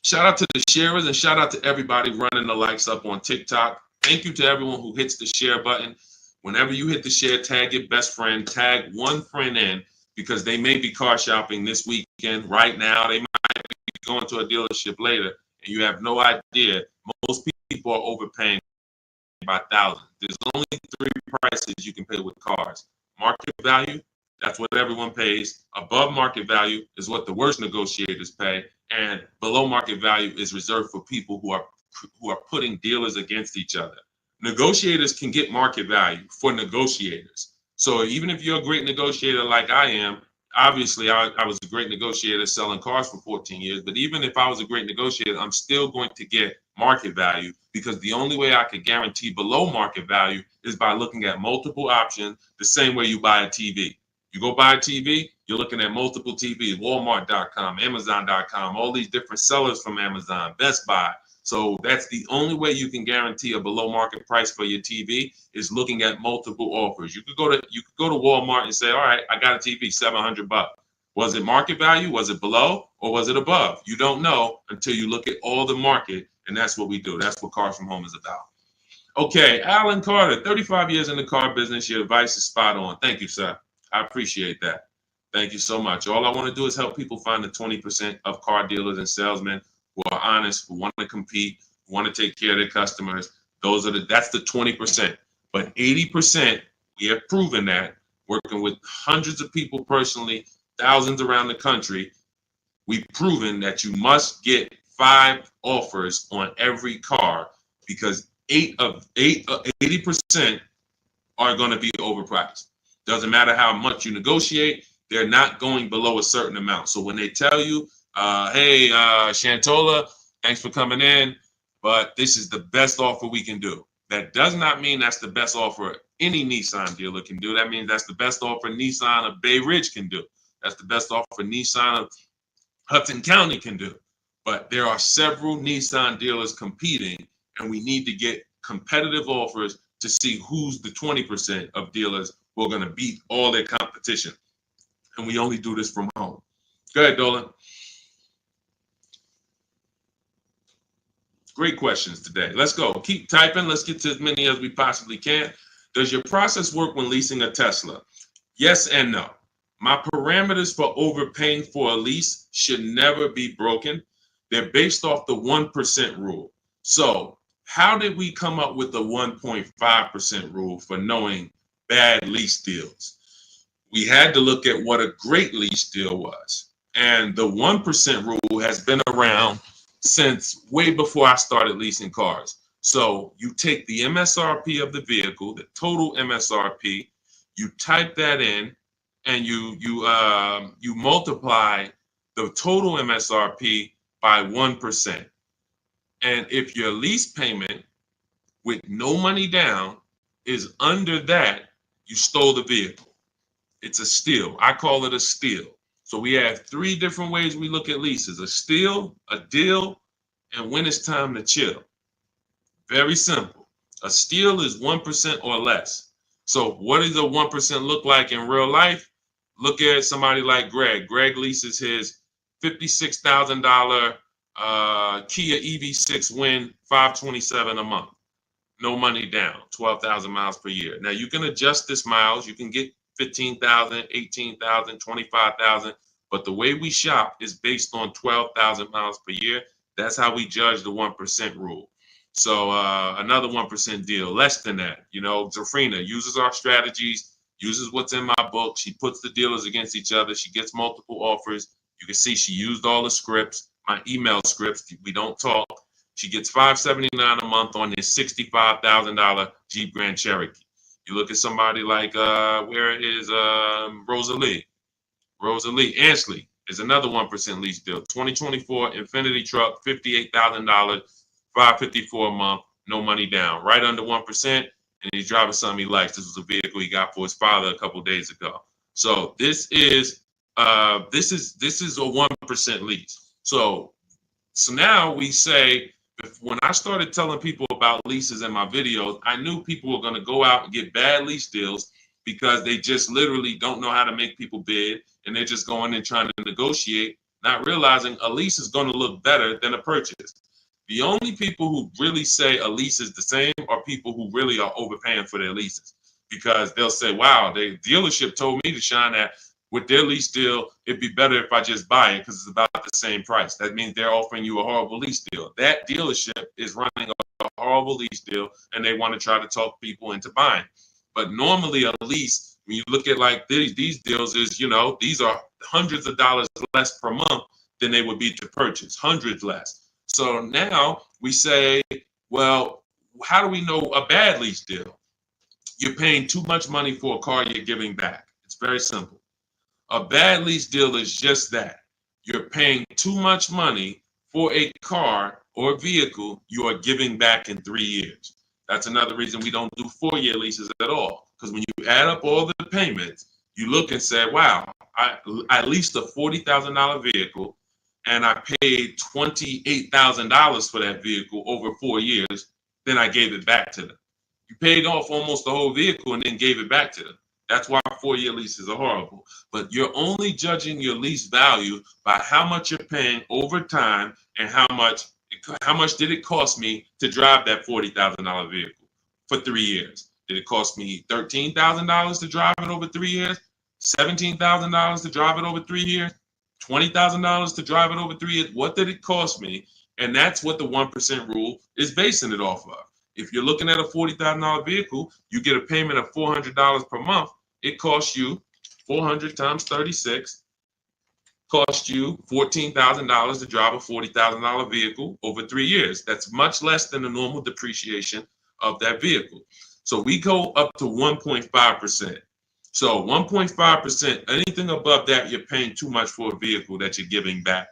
Shout out to the sharers and shout out to everybody running the likes up on TikTok. Thank you to everyone who hits the share button. Whenever you hit the share, tag your best friend, tag one friend in, because they may be car shopping this weekend right now. They might be going to a dealership later, and you have no idea. Most people are overpaying by thousands. There's only 3 prices you can pay with cars. Market value, that's what everyone pays. Above market value is what the worst negotiators pay. And below market value is reserved for people who are putting dealers against each other. Negotiators can get market value for negotiators. So even if you're a great negotiator like I am, obviously I was a great negotiator selling cars for 14 years, but even if I was a great negotiator, I'm still going to get market value, because the only way I could guarantee below market value is by looking at multiple options, the same way you buy a TV. You go buy a TV, you're looking at multiple TVs, Walmart.com, Amazon.com, all these different sellers from Amazon, Best Buy. So that's the only way you can guarantee a below market price for your TV is looking at multiple offers. You could go to Walmart and say, all right, I got a TV, $700. Was it market value? Was it below or was it above? You don't know until you look at all the market, and that's what we do. That's what Cars from Home is about. Okay, Alan Carter, 35 years in the car business. Your advice is spot on. Thank you, sir. I appreciate that. Thank you so much. All I want to do is help people find the 20% of car dealers and salesmen who are honest, who want to compete, who want to take care of their customers. That's the 20%. But 80%, we have proven that, working with hundreds of people personally, thousands around the country, we've proven that you must get 5 offers on every car because 80% are going to be overpriced. Doesn't matter how much you negotiate, they're not going below a certain amount. So when they tell you, hey, Shantola, thanks for coming in, but this is the best offer we can do. That does not mean that's the best offer any Nissan dealer can do. That means that's the best offer Nissan of Bay Ridge can do. That's the best offer Nissan of Hudson County can do. But there are several Nissan dealers competing, and we need to get competitive offers to see who's the 20% of dealers who are going to beat all their competition. And we only do this from home. Go ahead, Dolan. Great questions today. Let's go. Keep typing. Let's get to as many as we possibly can. Does your process work when leasing a Tesla? Yes and no. My parameters for overpaying for a lease should never be broken. They're based off the 1% rule. So how did we come up with the 1.5% rule for knowing bad lease deals? We had to look at what a great lease deal was. And the 1% rule has been around since way before I started leasing cars. So you take the MSRP of the vehicle, the total MSRP, you type that in, and you multiply the total MSRP by 1%. And if your lease payment with no money down is under that, you stole the vehicle. It's a steal. I call it a steal. So we have 3 different ways we look at leases: a steal, a deal, and when it's time to chill. Very simple. A steal is 1% or less. So what does a 1% look like in real life? Look at somebody like Greg. Greg leases his $56,000 Kia EV6 Win, $527 a month. No money down, 12,000 miles per year. Now you can adjust this miles. You can get 15,000, 18,000, 25,000. But the way we shop is based on 12,000 miles per year. That's how we judge the 1% rule. So another 1% deal, less than that. You know, Zafrina uses our strategies, uses what's in my book. She puts the dealers against each other. She gets multiple offers. You can see she used all the scripts, my email scripts. We don't talk. She gets $579 a month on this $65,000 Jeep Grand Cherokee. You look at somebody like, where is Rosalie? Rosalie Ansley is another 1% lease deal. 2024 Infiniti truck, $58,000, $554 a month, no money down, right under 1%. And he's driving something he likes. This was a vehicle he got for his father a couple of days ago. So this is a 1% lease. So now we say, when I started telling people about leases in my videos, I knew people were going to go out and get bad lease deals because they just literally don't know how to make people bid, and they're just going in trying to negotiate, not realizing a lease is going to look better than a purchase. The only people who really say a lease is the same are people who really are overpaying for their leases, because they'll say, wow, the dealership told me to shine that with their lease deal, it'd be better if I just buy it because it's about the same price. That means they're offering you a horrible lease deal. That dealership is running a horrible lease deal, and they want to try to talk people into buying. But normally a lease, when you look at like these deals, is, you know, these are hundreds of dollars less per month than they would be to purchase, hundreds less. So now we say, well, how do we know a bad lease deal? You're paying too much money for a car you're giving back. It's very simple. A bad lease deal is just that. You're paying too much money for a car or vehicle you are giving back in 3 years. That's another reason we don't do 4-year leases at all. Because when you add up all the payments, You look and say, wow, I leased a $40,000 vehicle and I paid $28,000 for that vehicle over 4 years. Then I gave it back to them. You paid off almost the whole vehicle and then gave it back to them. That's why 4-year leases are horrible. But you're only judging your lease value by how much you're paying over time and how much did it cost me to drive that $40,000 vehicle for 3 years. Did it cost me $13,000 to drive it over 3 years? $17,000 to drive it over 3 years? $20,000 to drive it over 3 years? What did it cost me? And that's what the 1% rule is basing it off of. If you're looking at a $40,000 vehicle, you get a payment of $400 per month. It costs you 400 times 36, cost you $14,000 to drive a $40,000 vehicle over 3 years. That's much less than the normal depreciation of that vehicle. So we go up to 1.5%. So 1.5%, anything above that, you're paying too much for a vehicle that you're giving back.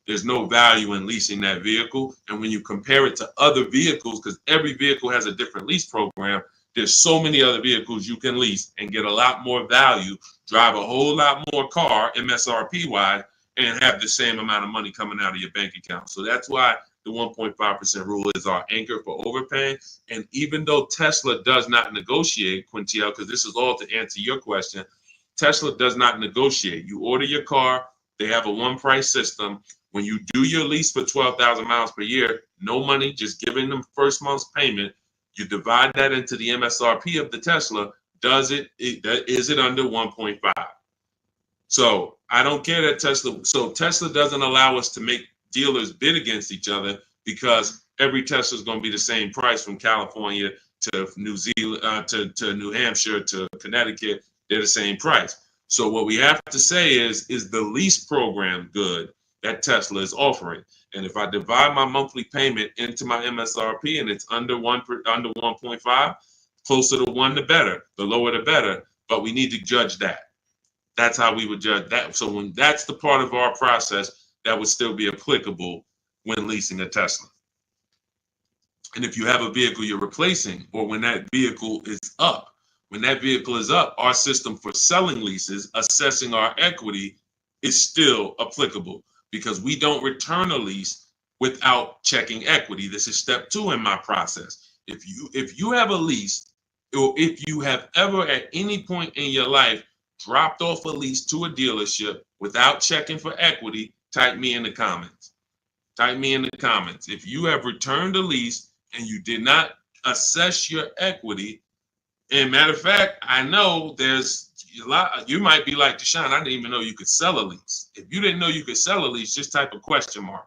There's no value in leasing that vehicle. And when you compare it to other vehicles, because every vehicle has a different lease program, there's so many other vehicles you can lease and get a lot more value, drive a whole lot more car MSRP wise, and have the same amount of money coming out of your bank account. So that's why the 1.5% rule is our anchor for overpaying. And even though Tesla does not negotiate, Quintiel, because this is all to answer your question, Tesla does not negotiate. You order your car, they have a one price system. When you do your lease for 12,000 miles per year, no money, just giving them first month's payment. You divide that into the MSRP of the Tesla. Is it under 1.5? So I don't care that Tesla. So Tesla doesn't allow us to make dealers bid against each other because every Tesla is going to be the same price from California to New Zealand to New Hampshire to Connecticut. They're the same price. So what we have to say is the lease program good that Tesla is offering? And if I divide my monthly payment into my MSRP and it's under 1.5, closer to 1 the better, the lower the better. But we need to judge that. That's how we would judge that. So when that's the part of our process that would still be applicable when leasing a Tesla. And if you have a vehicle you're replacing, or when that vehicle is up, our system for selling leases, assessing our equity is still applicable, because we don't return a lease without checking equity. This is step 2 in my process. If you have a lease, or if you have ever at any point in your life dropped off a lease to a dealership without checking for equity, type me in the comments. Type me in the comments. If you have returned a lease and you did not assess your equity, and matter of fact, I know there's a lot. You might be like, Deshone, I didn't even know you could sell a lease. If you didn't know you could sell a lease, just type a question mark.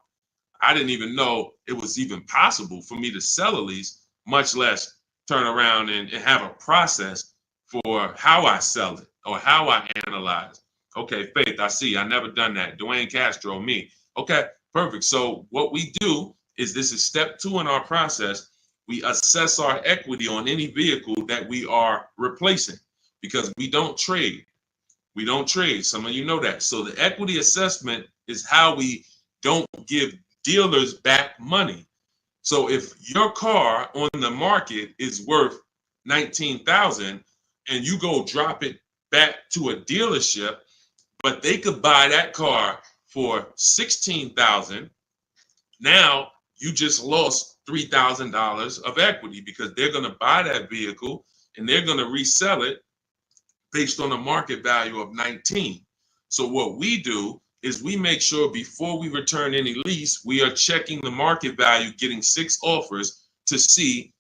I didn't even know it was even possible for me to sell a lease, much less turn around and have a process for how I sell it or how I analyze. Okay, Faith, I see. I never done that. Dwayne Castro, me. Okay, perfect. So what we do is, this is step 2 in our process. We assess our equity on any vehicle that we are replacing, because we don't trade. We don't trade. Some of you know that. So the equity assessment is how we don't give dealers back money. So if your car on the market is worth $19,000 and you go drop it back to a dealership, but they could buy that car for $16,000, now you just lost $3,000 of equity, because they're going to buy that vehicle and they're going to resell it based on a market value of 19. So what we do is we make sure before we return any lease, we are checking the market value, getting 6 offers to see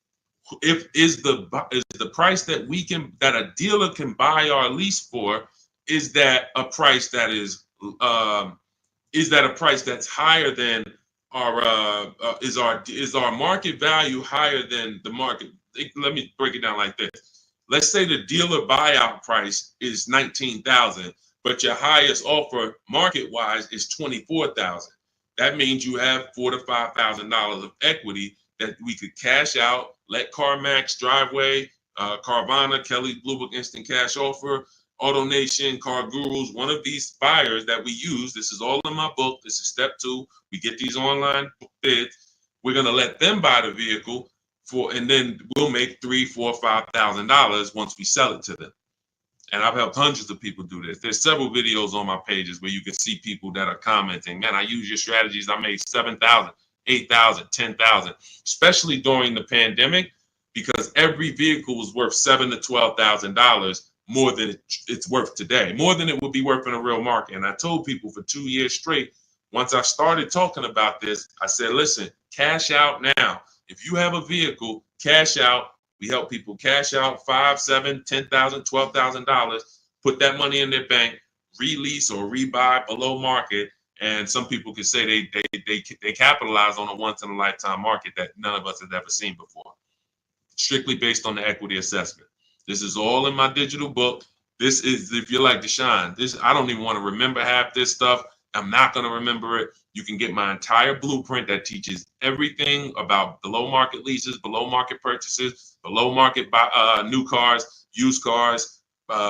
if is the price that a dealer can buy our lease for, is that a price that is a price that's higher than our is our market value higher than the market? Let me break it down like this. Let's say the dealer buyout price is $19,000, but your highest offer market-wise is $24,000. That means you have $4,000 to $5,000 of equity that we could cash out, let CarMax, Driveway, Carvana, Kelly Blue Book Instant Cash Offer, AutoNation, Car Gurus, one of these buyers that we use. This is all in my book. This is step 2. We get these online bids. We're going to let them buy the vehicle and then we'll make $3,000, $4,000, $5,000 once we sell it to them. And I've helped hundreds of people do this. There's several videos on my pages where you can see people that are commenting, man, I use your strategies. I made 7,000, 8,000, 10,000, especially during the pandemic, because every vehicle was worth $7,000 to $12,000 more than it's worth today, more than it would be worth in a real market. And I told people for 2 years straight, once I started talking about this, I said, listen, cash out now. If you have a vehicle, cash out. We help people cash out $5,000, $7,000, $10,000, $12,000, put that money in their bank, release or rebuy below market. And some people can say they capitalize on a once in a lifetime market that none of us has ever seen before. Strictly based on the equity assessment. This is all in my digital book. This is, if you're like Deshone, this, I don't even want to remember half this stuff. I'm not going to remember it. You can get my entire blueprint that teaches everything about below market leases, below market purchases, below market new cars, used cars,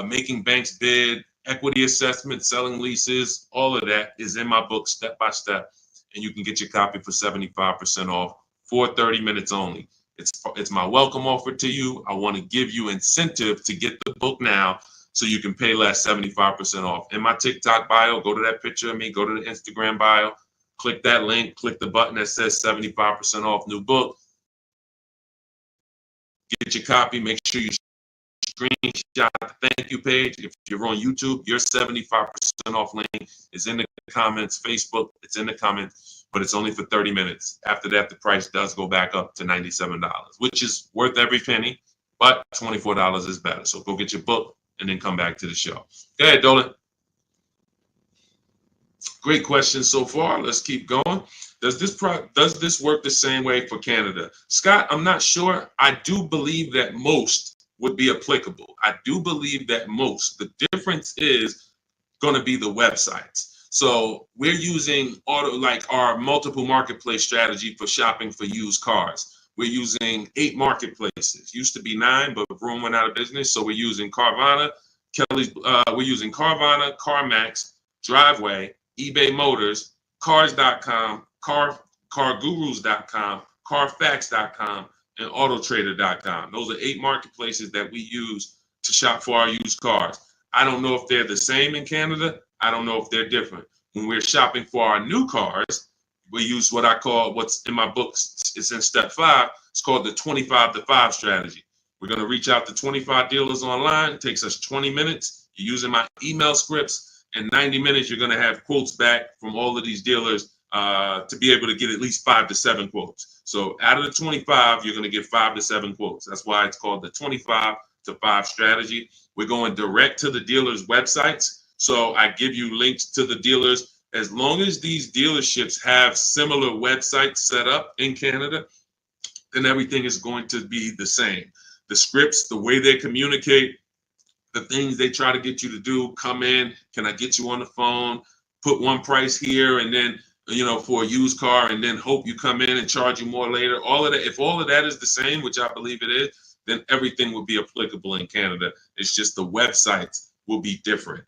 making banks bid, equity assessment, selling leases. All of that is in my book step by step. And you can get your copy for 75% off for 30 minutes only. It's my welcome offer to you. I want to give you incentive to get the book now so you can pay less, 75% off. In my TikTok bio, go to that picture of me, go to the Instagram bio, click that link, click the button that says 75% off new book. Get your copy. Make sure you screenshot the thank you page. If you're on YouTube, your 75% off link is in the comments. Facebook, it's in the comments, but it's only for 30 minutes. After that, the price does go back up to $97, which is worth every penny, but $24 is better. So go get your book and then come back to the show. Go ahead, Dolan. Great question so far. Let's keep going. Does this work the same way for Canada? Scott, I'm not sure. I do believe that most would be applicable. I do believe that most. The difference is going to be the websites. So we're using our multiple marketplace strategy for shopping for used cars. We're using 8 marketplaces. Used to be 9, but Vroom went out of business. So we're using Carvana, we're using Carvana, CarMax, Driveway, eBay Motors, Cars.com, CarGurus.com, Carfax.com, and Autotrader.com. Those are 8 marketplaces that we use to shop for our used cars. I don't know if they're the same in Canada. I don't know if they're different. When we're shopping for our new cars, we use what I call, what's in my books, it's in step 5. It's called the 25 to 5 strategy. We're going to reach out to 25 dealers online. It takes us 20 minutes. You're using my email scripts. In 90 minutes, you're going to have quotes back from all of these dealers to be able to get at least 5 to 7 quotes. So out of the 25, you're going to get 5 to 7 quotes. That's why it's called the 25 to 5 strategy. We're going direct to the dealers' websites. So I give you links to the dealers. As long as these dealerships have similar websites set up in Canada, then everything is going to be the same. The scripts, the way they communicate, the things they try to get you to do, come in, can I get you on the phone, put one price here, and then, for a used car, and then hope you come in and charge you more later. All of that, if all of that is the same, which I believe it is, then everything will be applicable in Canada. It's just the websites will be different.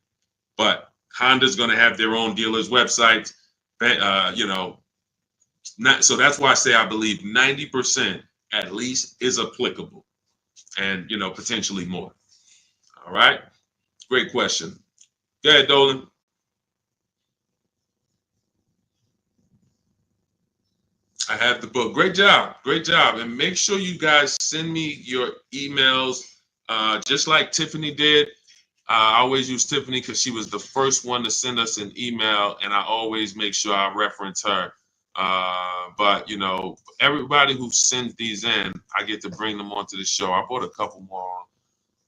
But Honda's going to have their own dealers' websites, so that's why I say I believe 90% at least is applicable, and potentially more. All right, great question. Go ahead, Dolan. I have the book. Great job, and make sure you guys send me your emails, just like Tiffany did. I always use Tiffany because she was the first one to send us an email, and I always make sure I reference her. But everybody who sends these in, I get to bring them onto the show. I brought a couple more.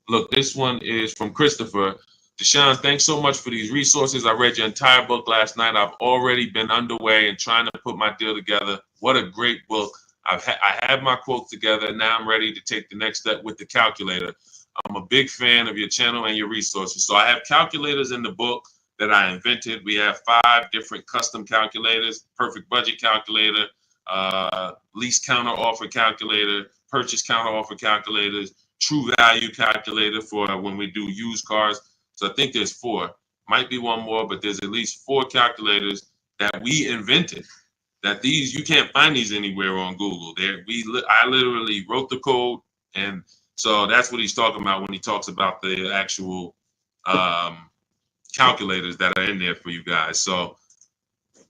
Look, this one is from Christopher. Deshone, thanks so much for these resources. I read your entire book last night. I've already been underway and trying to put my deal together. What a great book. I have my quotes together. Now I'm ready to take the next step with the calculator. I'm a big fan of your channel and your resources. So I have calculators in the book that I invented. We have 5 different custom calculators: perfect budget calculator, lease counter offer calculator, purchase counter offer calculators, true value calculator for when we do used cars. So I think there's 4, might be one more, but there's at least 4 calculators that we invented. That these, you can't find these anywhere on Google. I literally wrote the code, and so that's what he's talking about when he talks about the actual calculators that are in there for you guys. So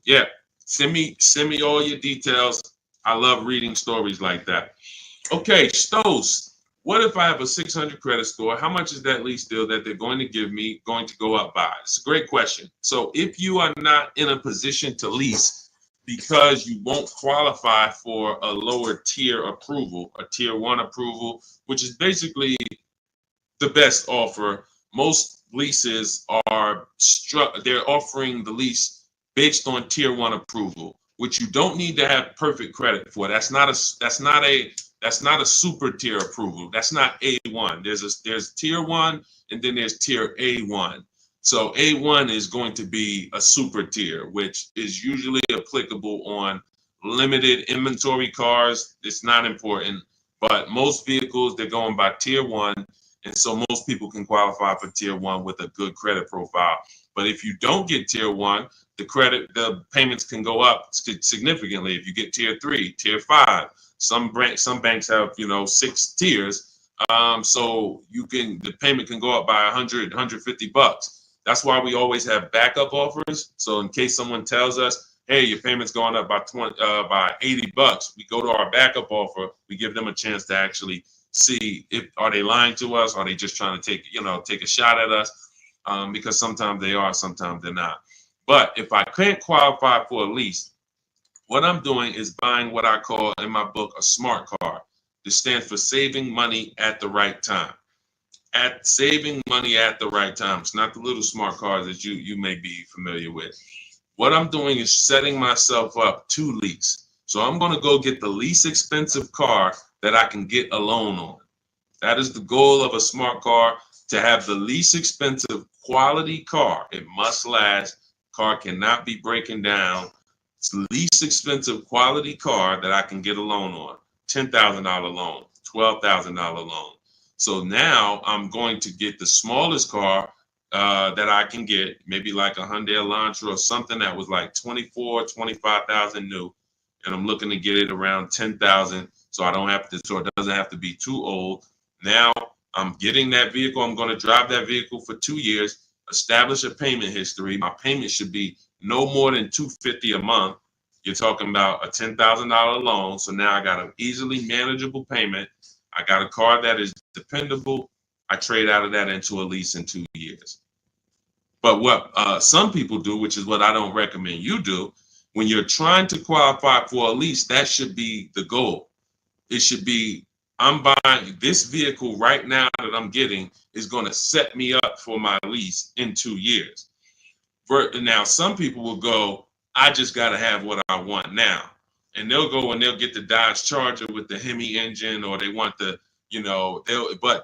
yeah, send me all your details. I love reading stories like that. Okay, Stos, what if I have a 600 credit score? How much is that lease deal that they're going to give me going to go up by? It's a great question. So if you are not in a position to lease because you won't qualify for a lower tier approval, a tier 1 approval, which is basically the best offer. Most leases are they're offering the lease based on tier 1 approval, which you don't need to have perfect credit for. That's not a super tier approval. That's not A1. There's tier 1 and then there's tier A1. So A1 is going to be a super tier, which is usually applicable on limited inventory cars. It's not important, but most vehicles, they're going by tier 1. And so most people can qualify for tier 1 with a good credit profile. But if you don't get tier 1, the payments can go up significantly. If you get tier 3, tier 5, some banks have 6 tiers. So the payment can go up by $100, $150. That's why we always have backup offers. So in case someone tells us, hey, your payment's going up by $80, we go to our backup offer. We give them a chance to actually see if are they lying to us, are they just trying to take a shot at us, because sometimes they are, sometimes they're not. But if I can't qualify for a lease, what I'm doing is buying what I call in my book a smart card. This stands for saving money at the right time. Saving money at the right time. It's not the little smart cards that you may be familiar with. What I'm doing is setting myself up to lease. So I'm going to go get the least expensive car that I can get a loan on. That is the goal of a smart car, to have the least expensive quality car. It must last. Car cannot be breaking down. It's the least expensive quality car that I can get a loan on. $10,000 loan, $12,000 loan. So now I'm going to get the smallest car that I can get, maybe like a Hyundai Elantra or something that was like 24, 25,000 new. And I'm looking to get it around 10,000. So it doesn't have to be too old. Now I'm getting that vehicle. I'm going to drive that vehicle for 2 years, establish a payment history. My payment should be no more than $250 a month. You're talking about a $10,000 loan. So now I got an easily manageable payment. I got a car that is dependable. I trade out of that into a lease in 2 years. But what some people do, which is what I don't recommend you do, when you're trying to qualify for a lease, that should be the goal. It should be, I'm buying this vehicle right now that I'm getting is going to set me up for my lease in 2 years. Now, some people will go, I just got to have what I want now. And they'll go and they'll get the Dodge Charger with the Hemi engine, or they want but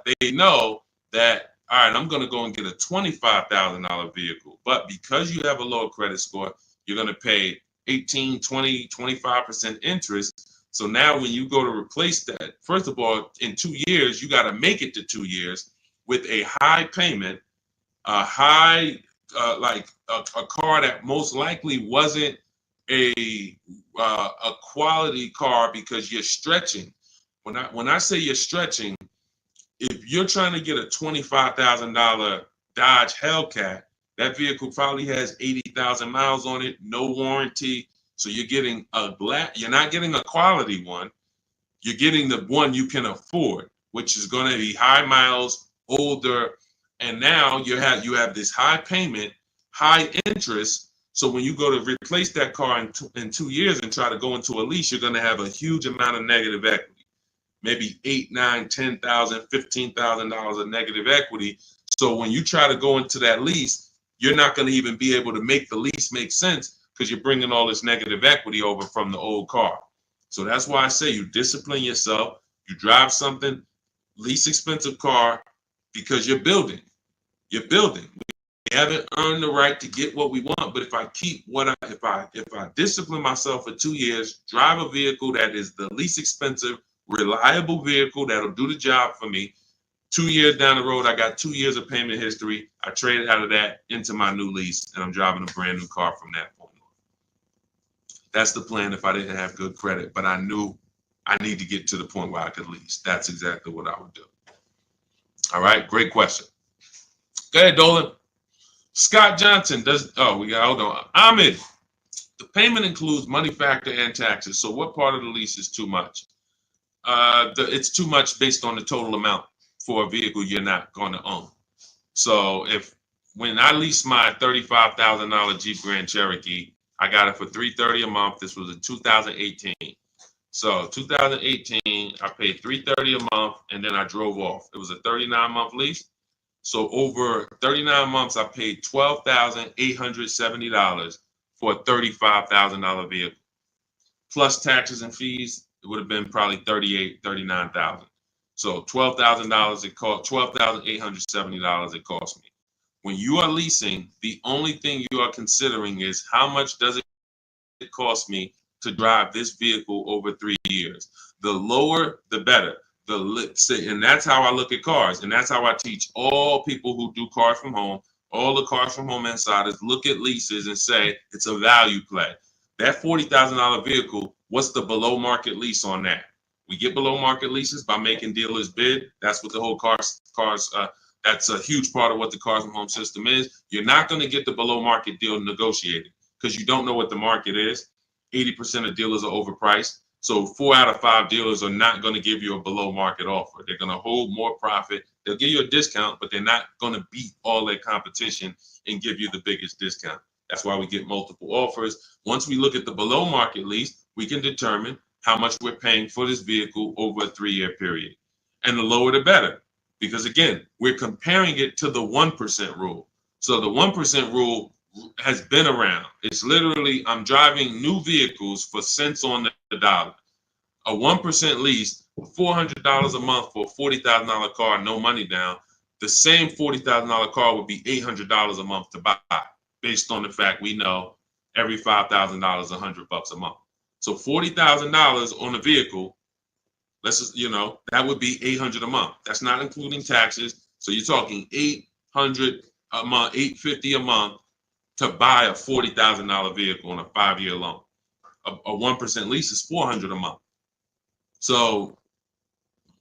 they know that, all right, I'm going to go and get a $25,000 vehicle. But because you have a low credit score, you're going to pay 18, 20, 25% interest. So now when you go to replace that, first of all, in 2 years, you got to make it to 2 years with a high payment, a high, like a car that most likely wasn't a quality car, because you're stretching. When I say you're stretching, if you're trying to get a $25,000 Dodge Hellcat, that vehicle probably has 80,000 miles on it, no warranty. So you're getting you're not getting a quality one. You're getting the one you can afford, which is going to be high miles, older, and now you have this high payment, high interest. So when you go to replace that car in 2 years and try to go into a lease, you're going to have a huge amount of negative equity, maybe $8,000, $9,000, $10,000, $15,000 of negative equity. So when you try to go into that lease, you're not going to even be able to make the lease make sense, because you're bringing all this negative equity over from the old car. So that's why I say you discipline yourself. You drive something, least expensive car, because you're building. You're building. We haven't earned the right to get what we want, but if I discipline myself for 2 years, drive a vehicle that is the least expensive, reliable vehicle that'll do the job for me, 2 years down the road, I got 2 years of payment history. I traded out of that into my new lease, and I'm driving a brand new car from that point on. That's the plan if I didn't have good credit, but I knew I need to get to the point where I could lease. That's exactly what I would do. All right, great question. Go ahead, Dolan. Scott Johnson does. Oh, we got. Hold on. Ahmed. The payment includes money factor and taxes. So what part of the lease is too much? It's too much based on the total amount for a vehicle you're not going to own. So when I leased my $35,000 Jeep Grand Cherokee, I got it for $330 a month. This was in 2018. So 2018, I paid $330 a month, and then I drove off. It was a 39-month lease. So over 39 months, I paid $12,870 for a $35,000 vehicle. Plus taxes and fees, it would have been probably $39,000. So $12,000 it cost, $12,870 it cost me. When you are leasing, the only thing you are considering is how much does it cost me to drive this vehicle over 3 years. The lower, the better. And that's how I look at cars, and that's how I teach all people who do cars from home, all the cars from home insiders, look at leases and say it's a value play. That $40,000 vehicle, what's the below market lease on that? We get below market leases by making dealers bid. That's what the whole cars. That's a huge part of what the cars from home system is. You're not going to get the below market deal negotiated because you don't know what the market is. 80% of dealers are overpriced. So 4 out of 5 dealers are not going to give you a below market offer. They're going to hold more profit. They'll give you a discount, but they're not going to beat all their competition and give you the biggest discount. That's why we get multiple offers. Once we look at the below market lease, we can determine how much we're paying for this vehicle over a 3-year period. And the lower the better. Because again, we're comparing it to the 1% rule. So the 1% rule has been around. It's literally, I'm driving new vehicles for cents on the dollar. A 1% lease, $400 a month for a $40,000 car, no money down. The same $40,000 car would be $800 a month to buy, based on the fact we know every $5,000 is $100 a month. So $40,000 on a vehicle, let's just, that would be $800 a month. That's not including taxes. So you're talking $800 a month, $850 a month to buy a $40,000 vehicle on a 5-year loan. A 1% lease is $400 a month. So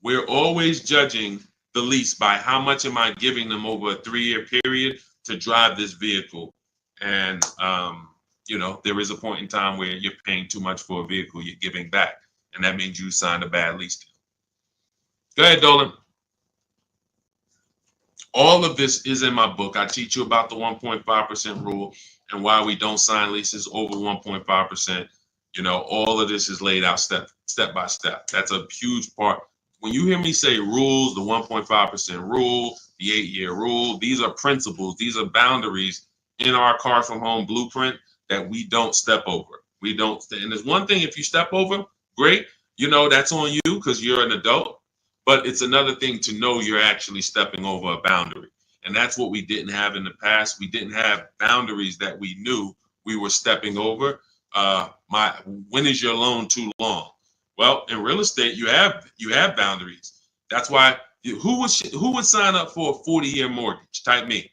we're always judging the lease by how much am I giving them over a 3-year period to drive this vehicle. And, there is a point in time where you're paying too much for a vehicle you're giving back. And that means you signed a bad lease deal. Go ahead, Dolan. All of this is in my book. I teach you about the 1.5% rule and why we don't sign leases over 1.5%. All of this is laid out step by step. That's a huge part. When you hear me say rules, the 1.5% rule, the 8-year rule, these are principles. These are boundaries in our Cars from Home blueprint that we don't step over. We don't. And there's one thing, if you step over, great. That's on you because you're an adult. But it's another thing to know you're actually stepping over a boundary. And that's what we didn't have in the past. We didn't have boundaries that we knew we were stepping over. When is your loan too long? Well, in real estate, you have boundaries. That's why who would sign up for a 40-year mortgage? Type me.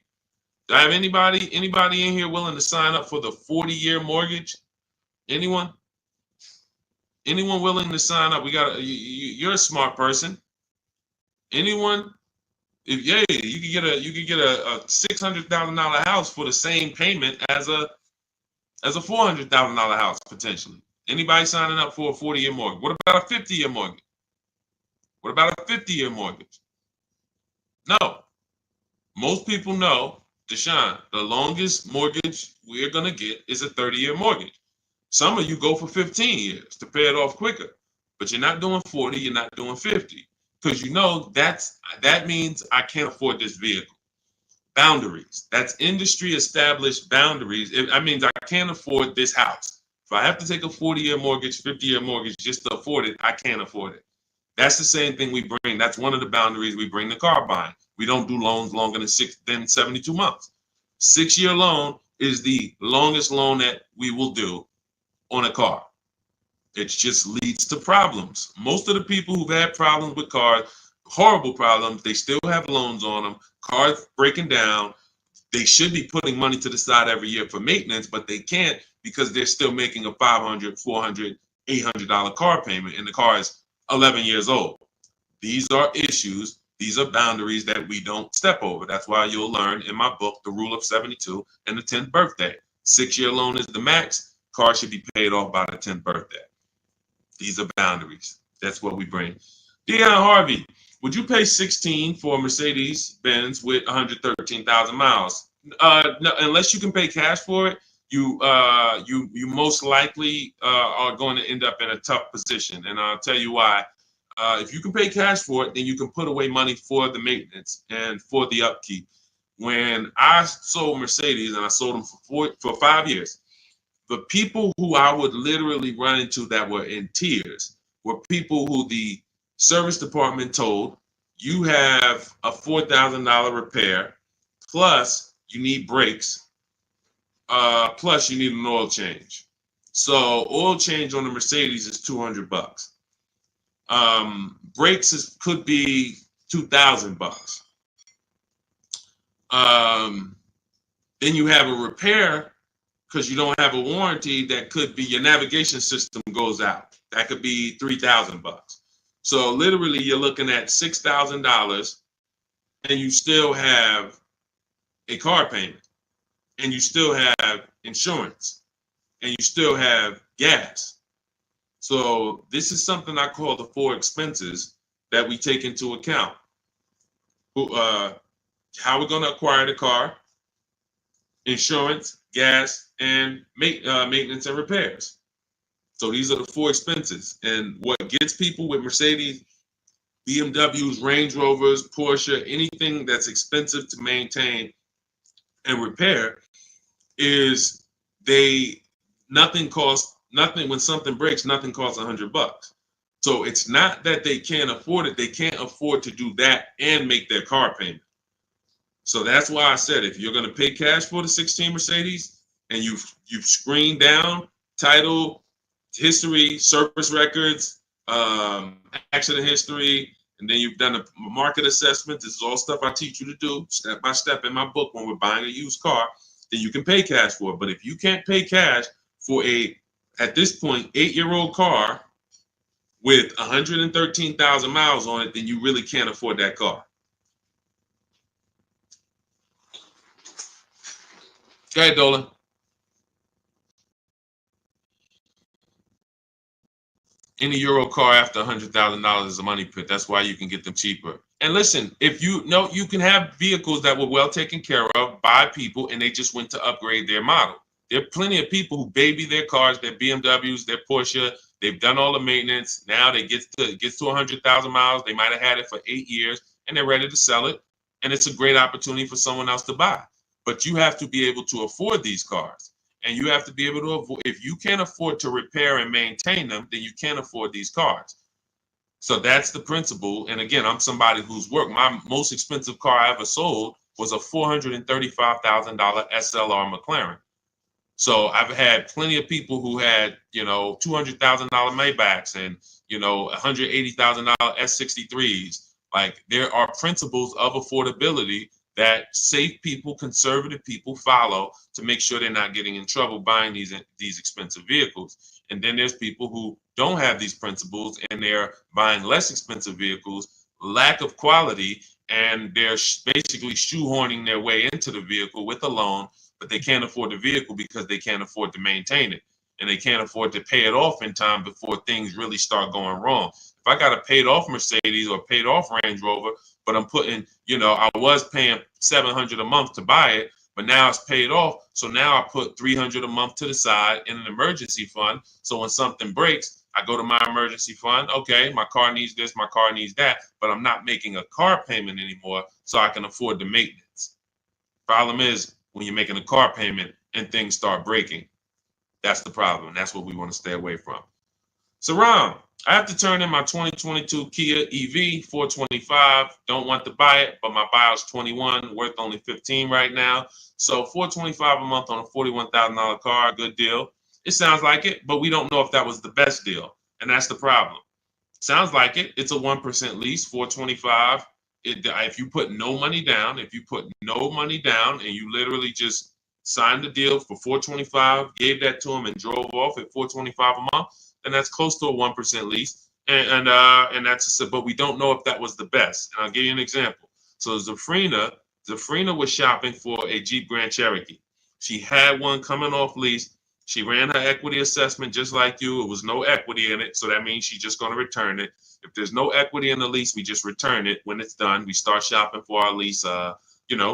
Do I have anybody in here willing to sign up for the 40-year mortgage? Anyone? Anyone willing to sign up? You're a smart person. Anyone? You could get a $600,000 house for the same payment as a $400,000 house potentially. Anybody signing up for a 40-year mortgage? What about a 50-year mortgage? What about a 50-year mortgage? No. Most people know, Deshone, the longest mortgage we're gonna get is a 30-year mortgage. Some of you go for 15 years to pay it off quicker, but you're not doing 40, you're not doing 50. Because that means I can't afford this vehicle. Boundaries. That's industry established boundaries. That means I can't afford this house. If I have to take a 40-year mortgage, 50-year mortgage just to afford it, I can't afford it. That's the same thing we bring. That's one of the boundaries we bring to car buying. We don't do loans longer than 72 months. 6-year loan is the longest loan that we will do on a car. It just leads to problems. Most of the people who've had problems with cars, horrible problems, they still have loans on them, cars breaking down. They should be putting money to the side every year for maintenance, but they can't because they're still making a $500, $400, $800 car payment, and the car is 11 years old. These are issues These are boundaries that we don't step over. That's why you'll learn in my book, The Rule of 72 and the 10th birthday. 6-year loan is the max. Car should be paid off by the 10th birthday. These are boundaries. That's what we bring. Dion Harvey, would you pay 16 for a Mercedes Benz with 113,000 miles? No, unless you can pay cash for it, you most likely are going to end up in a tough position, and I'll tell you why. If you can pay cash for it, then you can put away money for the maintenance and for the upkeep. When I sold Mercedes, and I sold them for 5 years, the people who I would literally run into that were in tears were people who the service department told, you have a $4,000 repair, plus you need brakes, plus you need an oil change. So oil change on the Mercedes is $200. Brakes could be $2,000. Then you have a repair because you don't have a warranty that could be your navigation system goes out. That could be $3,000. So literally you're looking at $6,000 and you still have a car payment and you still have insurance and you still have gas. So this is something I call the 4 expenses that we take into account. How we're going to acquire the car, insurance, gas, and maintenance and repairs. So these are the 4 expenses. And what gets people with Mercedes, BMWs, Range Rovers, Porsche, anything that's expensive to maintain and repair is nothing when something breaks, nothing costs $100. So it's not that they can't afford it. They can't afford to do that and make their car payment. So that's why I said, if you're going to pay cash for the 16 Mercedes and you've screened down title, history, service records, accident history, and then you've done a market assessment, this is all stuff I teach you to do step by step in my book when we're buying a used car, then you can pay cash for it. But if you can't pay cash for at this point, 8-year-old car with 113,000 miles on it, then you really can't afford that car. Go ahead, Dolan. Any Euro car after $100,000 is a money pit. That's why you can get them cheaper. And listen, if you know, you can have vehicles that were well taken care of by people and they just went to upgrade their model. There are plenty of people who baby their cars, their BMWs, their Porsche. They've done all the maintenance. Now they get to 100,000 miles. They might have had it for 8 years and they're ready to sell it. And it's a great opportunity for someone else to buy. But you have to be able to afford these cars. And you have to be able to avoid, if you can't afford to repair and maintain them, then you can't afford these cars. So that's the principle. And again, I'm somebody who's worked. My most expensive car I ever sold was a $435,000 SLR McLaren. So I've had plenty of people who had, $200,000 Maybachs and, $180,000 S63s. Like, there are principles of affordability that safe people, conservative people follow to make sure they're not getting in trouble buying these expensive vehicles. And then there's people who don't have these principles and they're buying less expensive vehicles, lack of quality, and they're basically shoehorning their way into the vehicle with a loan, but they can't afford the vehicle because they can't afford to maintain it. And they can't afford to pay it off in time before things really start going wrong. If I got a paid off Mercedes or paid off Range Rover, but I'm putting, I was paying $700 a month to buy it, but now it's paid off. So now I put $300 a month to the side in an emergency fund. So when something breaks, I go to my emergency fund. Okay, my car needs this, my car needs that, but I'm not making a car payment anymore, so I can afford the maintenance. Problem is, when you're making a car payment and things start breaking, that's the problem. That's what we want to stay away from. Saram, I have to turn in my 2022 Kia EV 425. Don't want to buy it, but my buyer's 21, worth only 15 right now. So 425 a month on a $41,000 car, good deal. It sounds like it, but we don't know if that was the best deal, and that's the problem. Sounds like it. It's a 1% lease, 425. If you put no money down, and you literally just signed the deal for 425, gave that to them and drove off at 425 a month, then that's close to a 1% lease. And that's but we don't know if that was the best. And I'll give you an example. So Zafrina was shopping for a Jeep Grand Cherokee. She had one coming off lease. She ran her equity assessment just like you. It was no equity in it, so that means she's just going to return it. If there's no equity in the lease, we just return it. When it's done, we start shopping for our lease,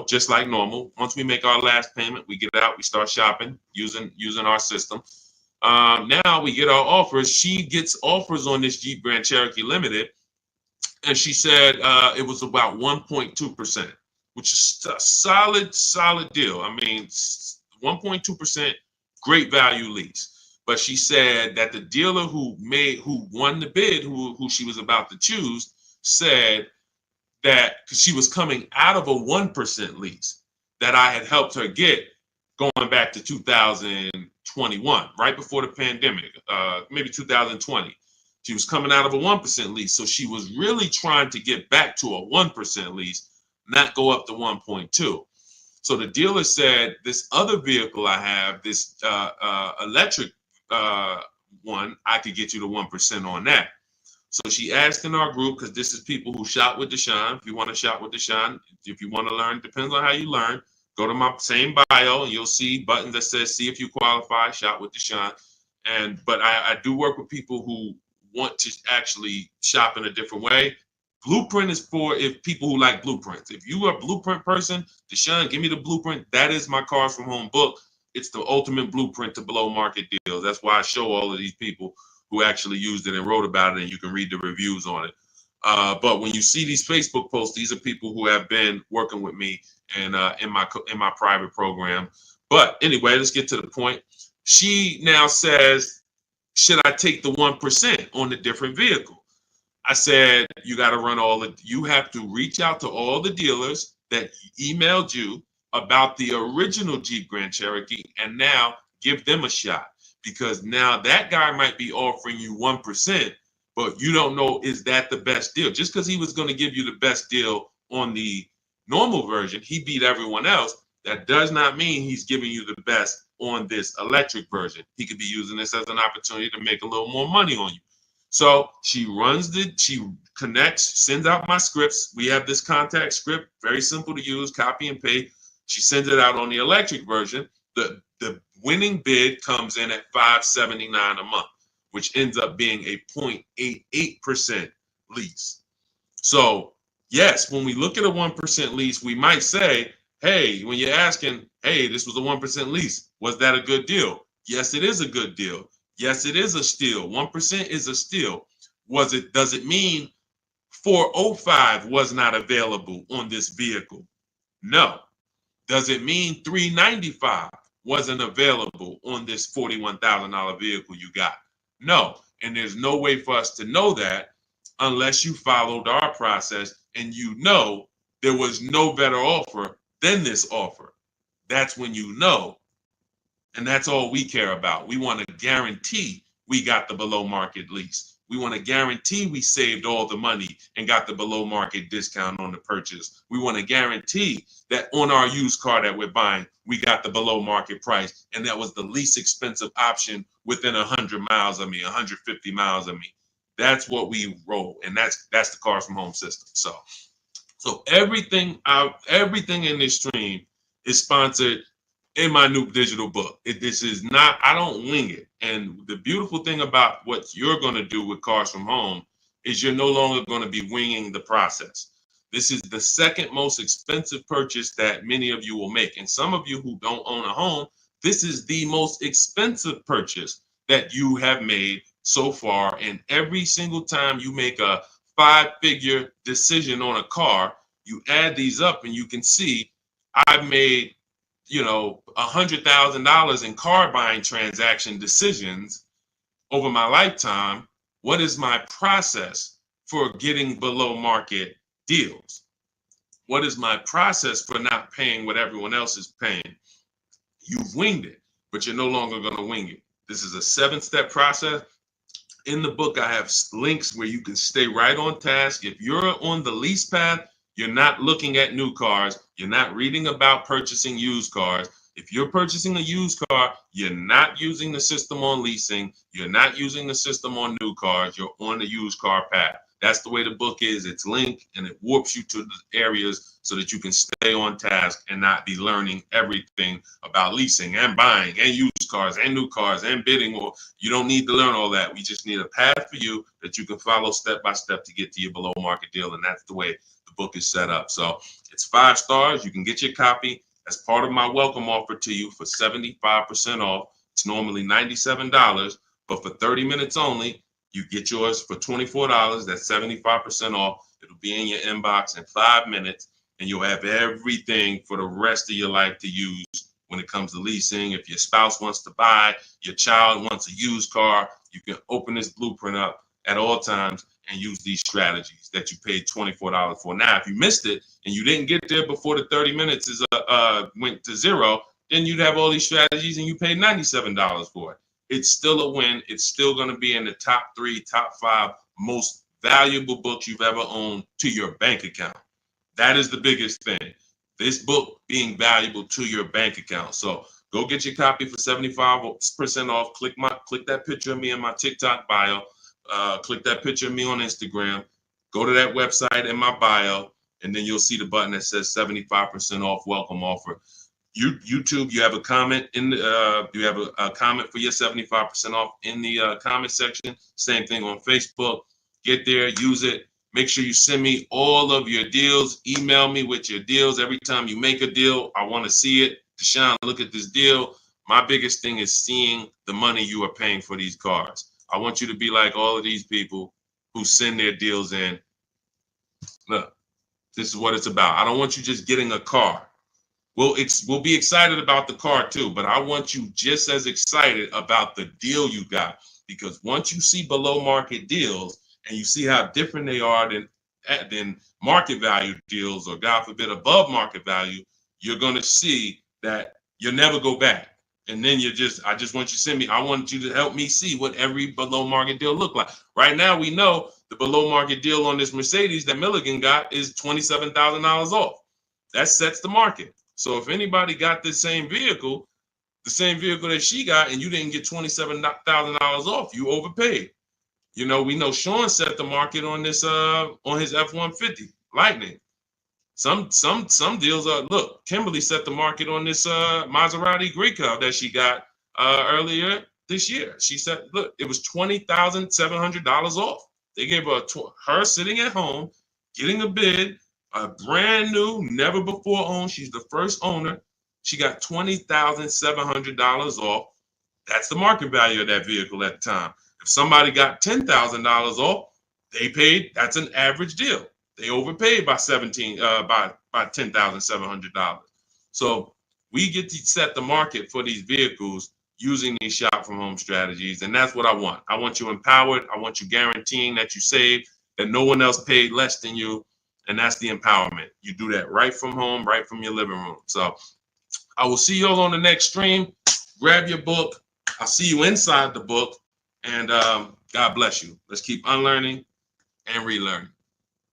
just like normal. Once we make our last payment, we get out, we start shopping using our system. Now we get our offers. She gets offers on this Jeep Grand Cherokee Limited, and she said it was about 1.2%, which is a solid deal. I mean, 1.2%, great value lease. But she said that the dealer who won the bid, who she was about to choose, said that because she was coming out of a 1% lease that I had helped her get going back to 2021, right before the pandemic, maybe 2020. She was coming out of a 1% lease. So she was really trying to get back to a 1% lease, not go up to 1.2. So the dealer said, this other vehicle I have, this electric one, I could get you to 1% on that. So she asked in our group, because this is people who shop with Deshone. If you want to shop with Deshone, if you want to learn, depends on how you learn. Go to my same bio and you'll see buttons that says, see if you qualify, shop with Deshone. But I do work with people who want to actually shop in a different way. Blueprint is for people who like blueprints. If you are a blueprint person, Deshone, give me the blueprint. That is my Cars from Home book. It's the ultimate blueprint to below market deals. That's why I show all of these people who actually used it and wrote about it, and you can read the reviews on it. But when you see these Facebook posts, these are people who have been working with me and in my private program. But anyway, let's get to the point. She now says, should I take the 1% on the different vehicle? I said, you got to you have to reach out to all the dealers that emailed you about the original Jeep Grand Cherokee and now give them a shot. Because now that guy might be offering you 1%, but you don't know, is that the best deal? Just because he was going to give you the best deal on the normal version, he beat everyone else. That does not mean he's giving you the best on this electric version. He could be using this as an opportunity to make a little more money on you. So she connects, sends out my scripts. We have this contact script, very simple to use, copy and paste. She sends it out on the electric version. The winning bid comes in at $579 a month, which ends up being a 0.88% lease. So yes, when we look at a 1% lease, we might say, hey, when you're asking, hey, this was a 1% lease, was that a good deal? Yes, it is a good deal. Yes, it is a steal. 1% is a steal. Does it mean 405 was not available on this vehicle? No. Does it mean 395 wasn't available on this $41,000 vehicle you got? No. And there's no way for us to know that unless you followed our process and you know there was no better offer than this offer. That's when you know. And that's all we care about. We want to guarantee we got the below market lease. We want to guarantee we saved all the money and got the below market discount on the purchase. We want to guarantee that on our used car that we're buying, we got the below market price. And that was the least expensive option within 100 miles of me, 150 miles of me. That's what we roll. And that's the Cars from Home system. So everything in this stream is sponsored in my new digital book. This is not, I don't wing it. And the beautiful thing about what you're going to do with Cars from Home is you're no longer going to be winging the process. This is the second most expensive purchase that many of you will make. And some of you who don't own a home, this is the most expensive purchase that you have made so far. And every single time you make a 5-figure decision on a car, you add these up and you can see I've made $100,000 in car buying transaction decisions over my lifetime. What is my process for getting below market deals? What is my process for not paying what everyone else is paying? You've winged it, but you're no longer going to wing it. This is a 7-step process. In the book, I have links where you can stay right on task. If you're on the lease path, you're not looking at new cars. You're not reading about purchasing used cars. If you're purchasing a used car, you're not using the system on leasing. You're not using the system on new cars. You're on the used car path. That's the way the book is. It's linked and it warps you to the areas so that you can stay on task and not be learning everything about leasing and buying and used cars and new cars and bidding. Or you don't need to learn all that. We just need a path for you that you can follow step by step to get to your below market deal. And that's the way the book is set up. So it's 5 stars. You can get your copy as part of my welcome offer to you for 75% off. It's normally $97, but for 30 minutes only, you get yours for $24. That's 75% off. It'll be in your inbox in 5 minutes, and you'll have everything for the rest of your life to use when it comes to leasing. If your spouse wants to buy, your child wants a used car, you can open this blueprint up at all times and use these strategies that you paid $24 for. Now, if you missed it and you didn't get there before the 30 minutes is went to zero, then you'd have all these strategies and you paid $97 for it. It's still a win. It's still going to be in the top 3, top 5 most valuable books you've ever owned to your bank account. That is the biggest thing. This book being valuable to your bank account. So go get your copy for 75% off. Click that picture of me in my TikTok bio. Click that picture of me on Instagram. Go to that website in my bio, and then you'll see the button that says 75% off welcome offer. YouTube, you have a comment in the, you have a comment for your 75% off in the comment section. Same thing on Facebook. Get there, use it. Make sure you send me all of your deals. Email me with your deals. Every time you make a deal, I want to see it. Deshone, look at this deal. My biggest thing is seeing the money you are paying for these cars. I want you to be like all of these people who send their deals in. Look, this is what it's about. I don't want you just getting a car. We'll be excited about the car too, but I want you just as excited about the deal you got, because once you see below market deals and you see how different they are than market value deals, or God forbid above market value, you're going to see that you'll never go back. And then I just want you to send me, I want you to help me see what every below market deal look like. Right now, we know the below market deal on this Mercedes that Milligan got is $27,000 off. That sets the market. So if anybody got the same vehicle that she got, and you didn't get $27,000 off, you overpaid. You know, we know Sean set the market on this on his F-150 Lightning. Some deals are, look, Kimberly set the market on this Maserati Greco that she got earlier this year. She said, look, it was $20,700 off. They gave her sitting at home, getting a bid, a brand new, never before owned. She's the first owner. She got $20,700 off. That's the market value of that vehicle at the time. If somebody got $10,000 off, they paid. That's an average deal. They overpaid by $10,700. So we get to set the market for these vehicles using these shop from home strategies, and that's what I want. I want you empowered. I want you guaranteeing that you save, that no one else paid less than you. And that's the empowerment. You do that right from home, right from your living room. So I will see you all on the next stream. Grab your book. I'll see you inside the book. And God bless you. Let's keep unlearning and relearning.